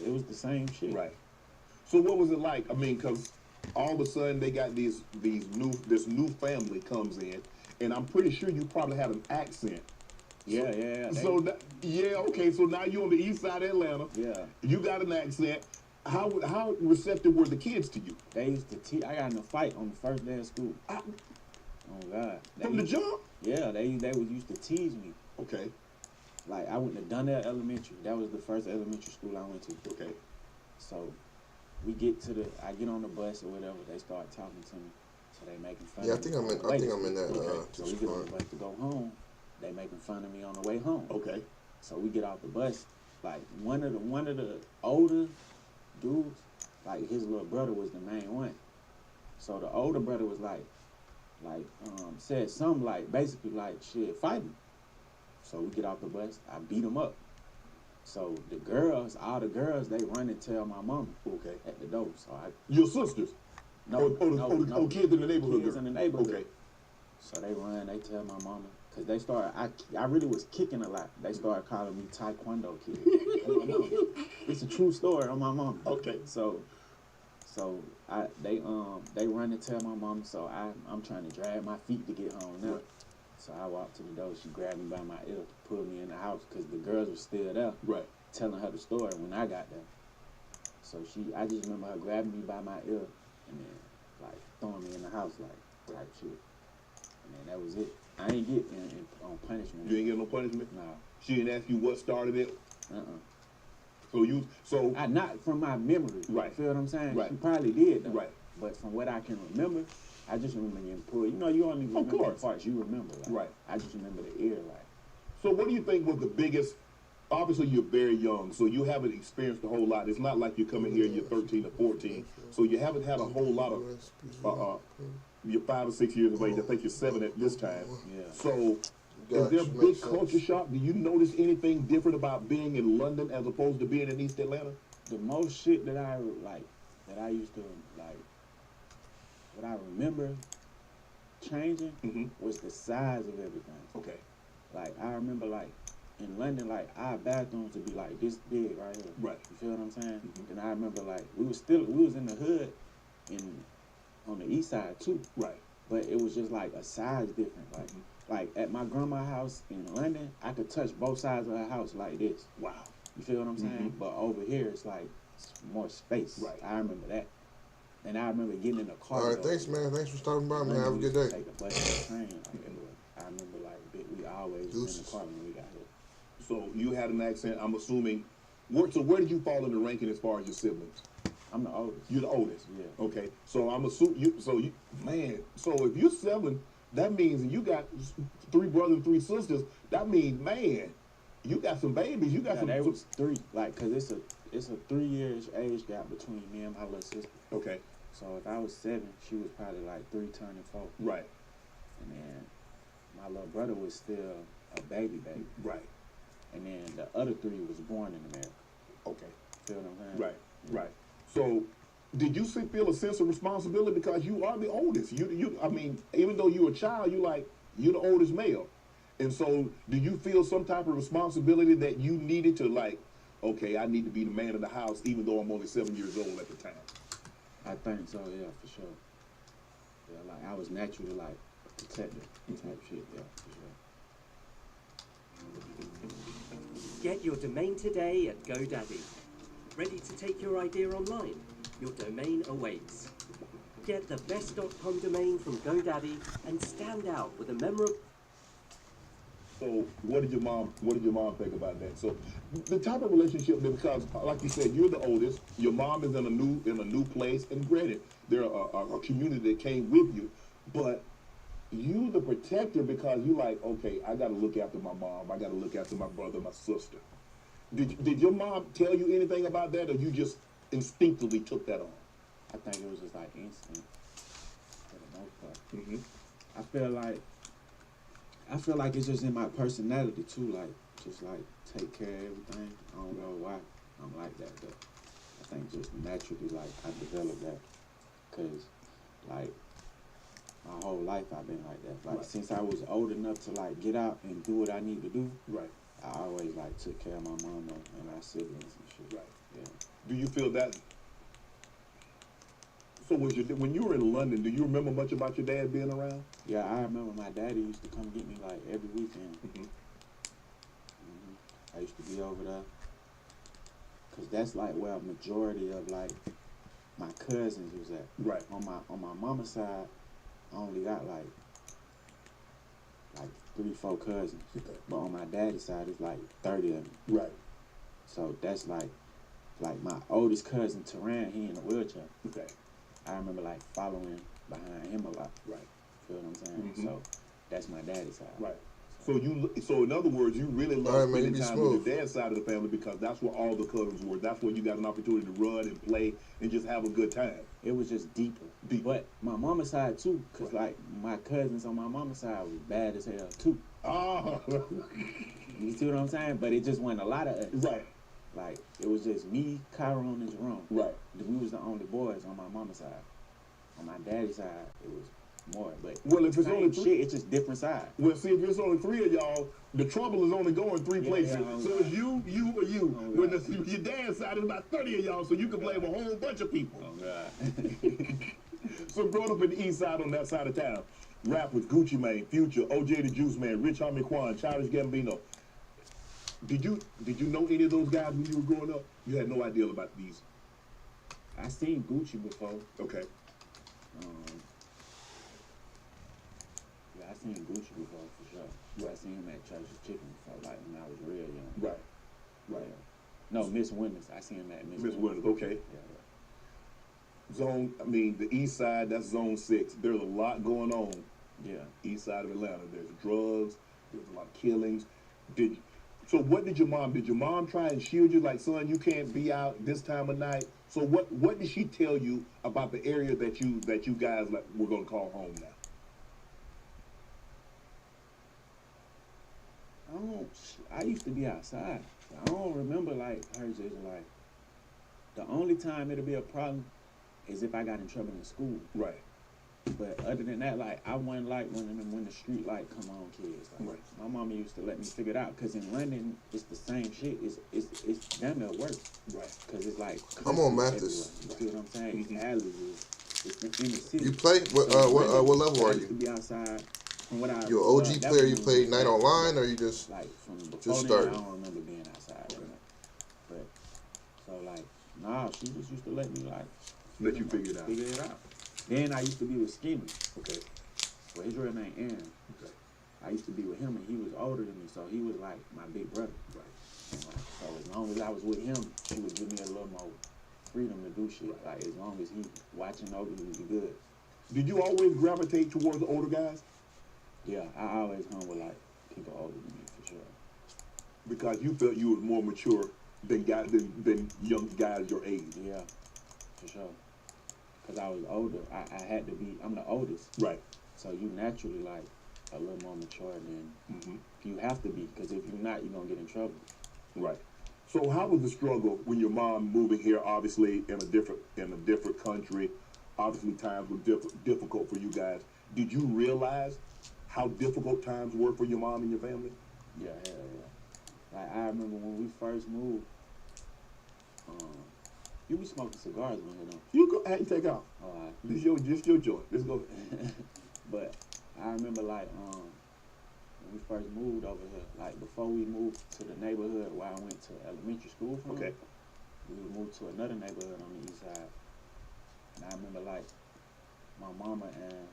it was the same shit. Right. So what was it like? I mean, because all of a sudden they got this new family comes in, and I'm pretty sure you probably had an accent. Yeah. Okay. So now you're on the east side of Atlanta. Yeah. You got an accent. How receptive were the kids to you? They used to tease. I got in a fight on the first day of school. Oh God! From the jump? Yeah, they used to tease me. Okay. Like I went to Donnell Elementary. That was the first elementary school I went to. Okay. So I get on the bus or whatever. They start talking to me. So they making fun. Yeah, of me. I think I'm in that. Okay. So we get on the bus to go home. They making fun of me on the way home. Okay. So we get off the bus. Like one of the older dudes, like his little brother was the main one. So the older brother was said something like basically like shit, fight him. So we get off the bus, I beat him up. So all the girls, they run and tell my mama. Okay. At the door. So your sisters? No, kids in the neighborhood. Kids in the neighborhood. Okay. So they run, they tell my mama. Cause they started, I really was kicking a lot. They started calling me Taekwondo Kid. It's a true story on my mama. Okay. So they run and tell my mama. So I'm trying to drag my feet to get home now. Right. So I walked to the door. She grabbed me by my ear, pulled me in the house because the girls were still there. Right. Telling her the story when I got there. So I just remember her grabbing me by my ear and then like throwing me in the house like shit. And then that was it. I ain't get on punishment. You ain't get no punishment? Nah. She didn't ask you what started it? So I not from my memory. Right. You feel what I'm saying? Right. She probably did though. Right. But from what I can remember, I just remember getting pulled. You know, you only remember the parts you remember. Like, Right. I just remember the ear. Like. So what do you think was the biggest? Obviously, you're very young, so you haven't experienced a whole lot. It's not like you're coming here, you're 13 or 14, so you haven't had a whole lot of. You're 5 or 6 years of age. I think you're 7 at this time. Yeah. So, is there a big culture shock? Do you notice anything different about being in London as opposed to being in East Atlanta? The most shit that I like, that I used to like, what I remember changing was the size of everything. Okay. Like I remember like in London, like our bathrooms would be like this big right here. Right. You feel what I'm saying? And I remember like we was in the hood on the east side too. Right. But it was just like a size difference. Like at my grandma's house in London, I could touch both sides of her house like this. Wow. You feel what I'm saying? But over here, it's like more space. Right. I remember that. And I remember getting in the car. All right, thanks, man. Thanks for stopping by, man. Have a good day. Take the bus and the train. I remember like we always was in the car when we got here. So you had an accent. I'm assuming. Where did you fall in the ranking as far as your siblings? I'm the oldest. You're the oldest. Yeah. Okay. So I'm assuming you. So you, man. So if you're 7, that means you got 3 brothers and 3 sisters. That means, man, you got some babies. You got some. They was 3. Like, cause it's a 3 years age gap between me and my little sister. Okay. So if I was 7, she was probably like 3 turning 4. Right. And then my little brother was still a baby. Right. And then the other 3 was born in America. Okay. Feel what I'm saying? Right. Right. So, did you feel a sense of responsibility because you are the oldest? I mean, even though you're a child, you're the oldest male, and so do you feel some type of responsibility that you needed to like? Okay, I need to be the man of the house, even though I'm only 7 years old at the time. I think so, yeah, for sure. Yeah, like I was naturally like a protector type shit, yeah, for sure. Get your domain today at GoDaddy. Ready to take your idea online? Your domain awaits. Get the best.com domain from GoDaddy and stand out with a memorable. So what did your mom think about that? So the type of relationship, because like you said, you're the oldest, your mom is in a new place, and granted, there are a community that came with you, but you the protector because you like, okay, I gotta look after my mom, I gotta look after my brother, my sister. Did your mom tell you anything about that, or you just instinctively took that on? I think it was just like instinct for the most part. Mm-hmm. I feel like it's just in my personality too, like just like take care of everything. I don't know why I'm like that, but I think just naturally like I developed that, cause like my whole life I've been like that. Like since I was old enough to like get out and do what I need to do. Right. I always like took care of my mama and my siblings and shit. Right. Yeah. Do you feel that? So when you were in London, do you remember much about your dad being around? Yeah, I remember my daddy used to come get me like every weekend. I used to be over there, cause that's like where a majority of like my cousins was at. Right. On my mama's side, I only got like 3-4 cousins. Okay. But on my daddy's side, it's like 30 of them. Right. So that's like my oldest cousin, Teran, he in a wheelchair. Okay. I remember like following behind him a lot. Right. Feel what I'm saying? Mm-hmm. So that's my daddy's side. Right. So in other words, you really love spending time with your dad's side of the family because that's where all the cousins were. That's where you got an opportunity to run and play and just have a good time. It was just deeper. But my mama's side too, cause like my cousins on my mama's side was bad as hell too. Oh. You see what I'm saying? But it just wasn't a lot of us. Right. Like it was just me, Chiron, and Jerome. Right. We was the only boys on my mama's side. On my daddy's side, it was more. But well, if it's only shit, it's just different sides. Well, see, if it's only 3 of y'all, the trouble is only going 3 places. So it's you, or you. When your dad's side is about 30 of y'all, so you can blame a whole bunch of people. Oh God. So growing up in the east side on that side of town, rap with Gucci Mane, Future, OJ the Juice Man, Rich Homie Quan, Childish Gambino. Did you know any of those guys when you were growing up? You had no idea about these. I seen Gucci before. Okay. Yeah, I seen Gucci before for sure. Right. I seen him at Church's Chicken before, like when I was real young. Right. Right. Yeah. No, Miss Winters. I seen him at Miss Winters, okay. Yeah. Zone, I mean, the east side, that's zone 6. There's a lot going on. Yeah. East side of Atlanta. There's drugs, there's a lot of killings. So what did your mom try and shield you? Like, son, you can't be out this time of night. So what did she tell you about the area that you guys like we're gonna call home now? I used to be outside. I don't remember like her just like. The only time it'll be a problem is if I got in trouble in school. Right. But other than that, like I wasn't like when the street light come on, kids. Like, Right. My mama used to let me figure it out because in London it's the same shit. It's damn near worse. Right. Because it's like I'm on Mathis. everywhere. You see what I'm saying? It's alleys. It's in the city. You play? What level I are used to you? be outside. From what I You an OG that player? was You when played we night was online, or you just like from before just then, started? I don't remember being outside. But so like nah, she just used to let me like Let you figure it out. figure it out. Then I used to be with Skinny. Okay. Well, his real name Aaron. Okay. I used to be with him, and he was older than me, so he was like my big brother. Right. And like, so as long as I was with him, she would give me a little more freedom to do shit. Like as long as he watching over me, we good. Did you always gravitate towards the older guys? Yeah, I always hung with like people older than me for sure. Because you felt you was more mature than young guys your age. Yeah, for sure. Cause I was older, I had to be. I'm the oldest. Right. So you naturally like a little more mature than Mm-hmm. you have to be. Cause if you're not, you're gonna get in trouble. Right. So how was the struggle when your mom moving here? Obviously in a different country. Obviously times were difficult for you guys. Did you realize how difficult times were for your mom and your family? Yeah, hell yeah. Like I remember when we first moved. You be smoking cigars when you know. You go ahead and take out. All right. This your joint. Let's go. But I remember like when we first moved over here, like before we moved to the neighborhood where I went to elementary school from. Okay. We moved to another neighborhood on the east side. And I remember like my mama and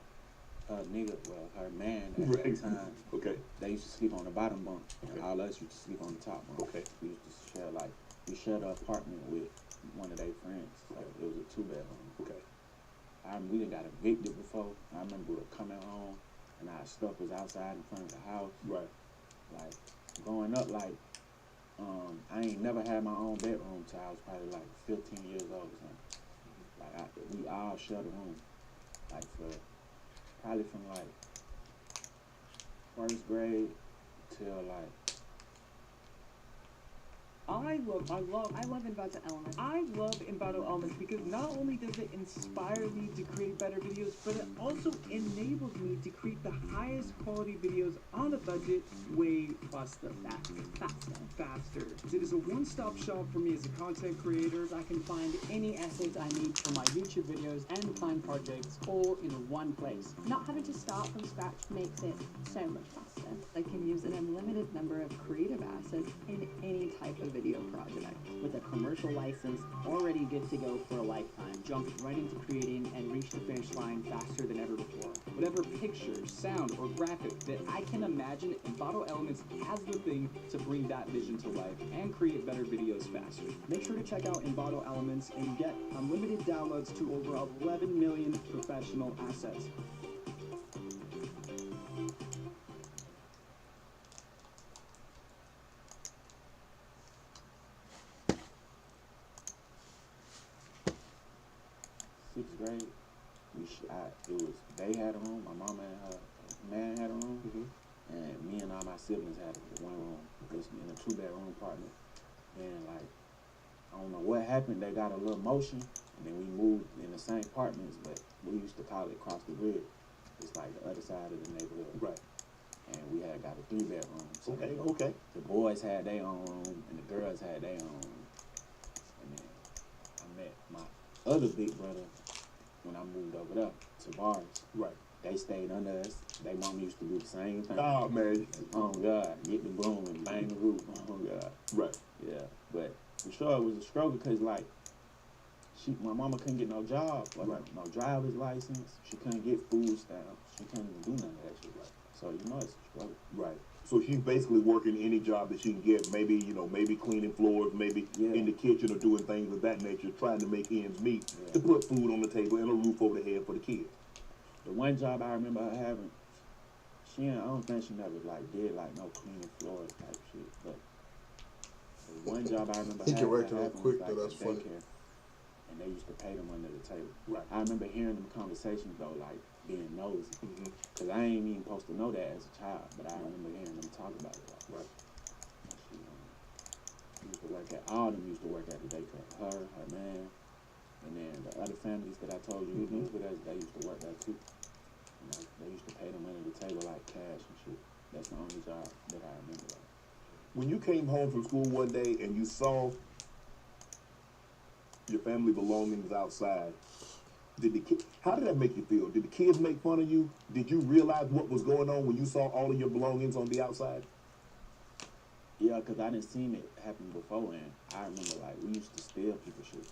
her nigga, well, her man at Right. that time, Okay. they used to sleep on the bottom bunk. Okay. And all us used to sleep on the top bunk. Okay. We used to share like, we shared an apartment with one of their friends. So it was a 2-bedroom. Okay. We done got evicted before. I remember coming home and our stuff was outside in front of the house. Right. Like growing up, like I ain't never had my own bedroom till I was probably like 15 years old or something. Like we all shared a room, like for probably from like first grade till like. I love Envato Elements. I love Envato Elements because not only does it inspire me to create better videos, but it also enables me to create the highest quality videos on a budget way faster. It is a one-stop shop for me as a content creator. I can find any assets I need for my YouTube videos and client projects all in one place. Not having to start from scratch makes it so much faster. I can use an unlimited number of creative assets in any type of video project. With a commercial license already good to go for a lifetime, jump right into creating and reach the finish line faster than ever before. Whatever picture, sound, or graphic that I can imagine, Envato Elements has the thing to bring that vision to life and create better videos faster. Make sure to check out Envato Elements and get unlimited downloads to over 11 million professional assets. Sixth grade, they had a room, my mama and her man had a room, and me and all my siblings had one room, just in a 2-bedroom apartment. And like, I don't know what happened, they got a little motion, and then we moved in the same apartments, but we used to call it Cross the Bridge. It's like the other side of the neighborhood. Right. And we had got a 3-bedroom. So Okay. the boys had their own room, and the girls had their own room. And then I met my other big brother when I moved over there to Bars. Right. They stayed under us. They mom used to do the same thing. Oh man. Oh God, get the broom and bang the roof. Oh God. Right. Yeah, but for sure it was a struggle because like my mama couldn't get no job, like no driver's license. She couldn't get food stamps. She couldn't even do none of that shit. Right. So you know it's a struggle. Right. So she's basically working any job that she can get. Maybe maybe cleaning floors, maybe in the kitchen or doing things of that nature, trying to make ends meet to put food on the table and a roof over the head for the kids. The one job I remember her having, I don't think she never did no cleaning floors type shit, but the one job I remember He can having write that quick, though. That's funny. Daycare, and they used to pay them under the table. Right. I remember hearing them conversations though, being nosy, because I ain't even supposed to know that as a child, but I remember hearing them talk about it. Right. She used to work at all of them used to work at the daycare. Her man, and then the other families that I told you, they used to work there too. They used to pay them under the table like cash and shit. That's the only job that I remember. When you came home from school one day and you saw your family belongings outside, how did that make you feel? Did the kids make fun of you? Did you realize what was going on when you saw all of your belongings on the outside? Yeah, because I didn't seen it happen before, and I remember we used to steal people's shit.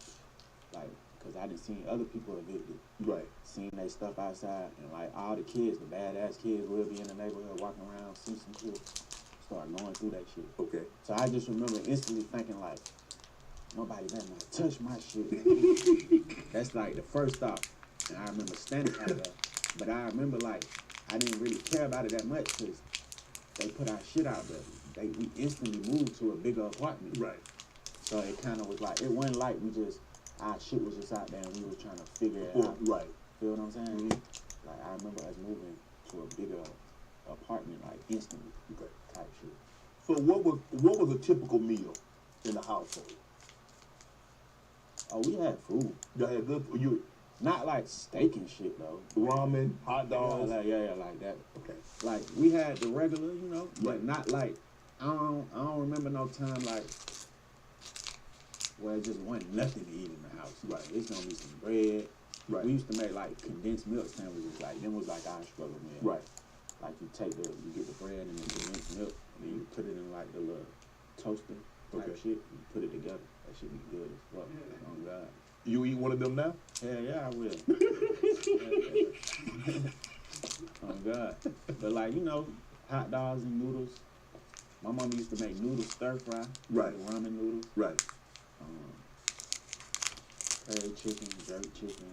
Because I didn't see other people evicted. Right. Seeing they stuff outside, and all the kids, the badass kids, will be in the neighborhood walking around, see some shit, start going through that shit. Okay. So I just remember instantly thinking nobody better not touch my shit. That's the first thought. And I remember standing out there, but I remember I didn't really care about it that much because they put our shit out there. We instantly moved to a bigger apartment. Right. So it kind of was it wasn't our shit was just out there and we was trying to figure it out. Right. Feel what I'm saying? I remember us moving to a bigger apartment instantly. Okay. Type shit. So what was a typical meal in the household? Oh, we had food. Y'all had good food. Not steak and shit though. Ramen, hot dogs. Yeah, like that. Okay. We had the regular, but not I don't remember no time where it just wasn't nothing to eat in the house. Right. It's gonna be some bread. Right. We used to make condensed milk sandwiches. Them was our struggle meal. Right. You get the bread and the condensed milk, and then you put it in the little toaster type shit. You put it together. That shit be good as fuck. Oh God. You eat one of them now? Hell yeah, I will. Oh God. But hot dogs and noodles. My mom used to make noodles stir fry. Right. Ramen noodles. Right. Curry chicken, jerk chicken,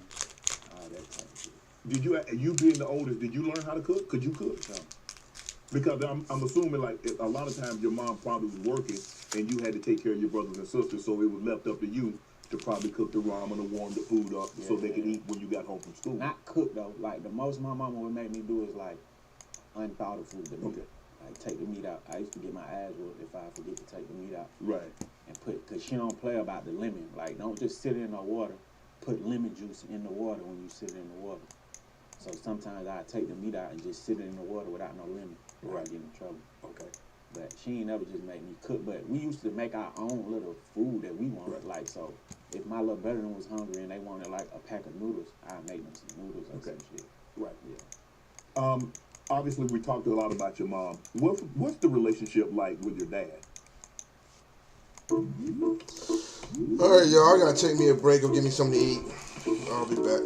all that type of shit. Did you being the oldest, did you learn how to cook? Could you cook? No. Because I'm assuming a lot of times your mom probably was working and you had to take care of your brothers and sisters, so it was left up to you to probably cook the ramen or warm the food up so they could eat when you got home from school. Not cook though. The most my mama would make me do is unthought of food. The meat. Take the meat out. I used to get my ass whooped if I forget to take the meat out. Right. And cause she don't play about the lemon. Don't just sit it in the water. Put lemon juice in the water when you sit it in the water. So sometimes I take the meat out and just sit it in the water without no lemon. Right. I get in trouble. Okay. But she ain't never just make me cook. But we used to make our own little food that we wanted. Right. So if my little brother was hungry and they wanted a pack of noodles, I'd make them some noodles or some shit. Right. Yeah. Obviously, we talked a lot about your mom. What's the relationship like with your dad? All right, y'all. I gotta take me a break. Go get me something to eat. I'll be back.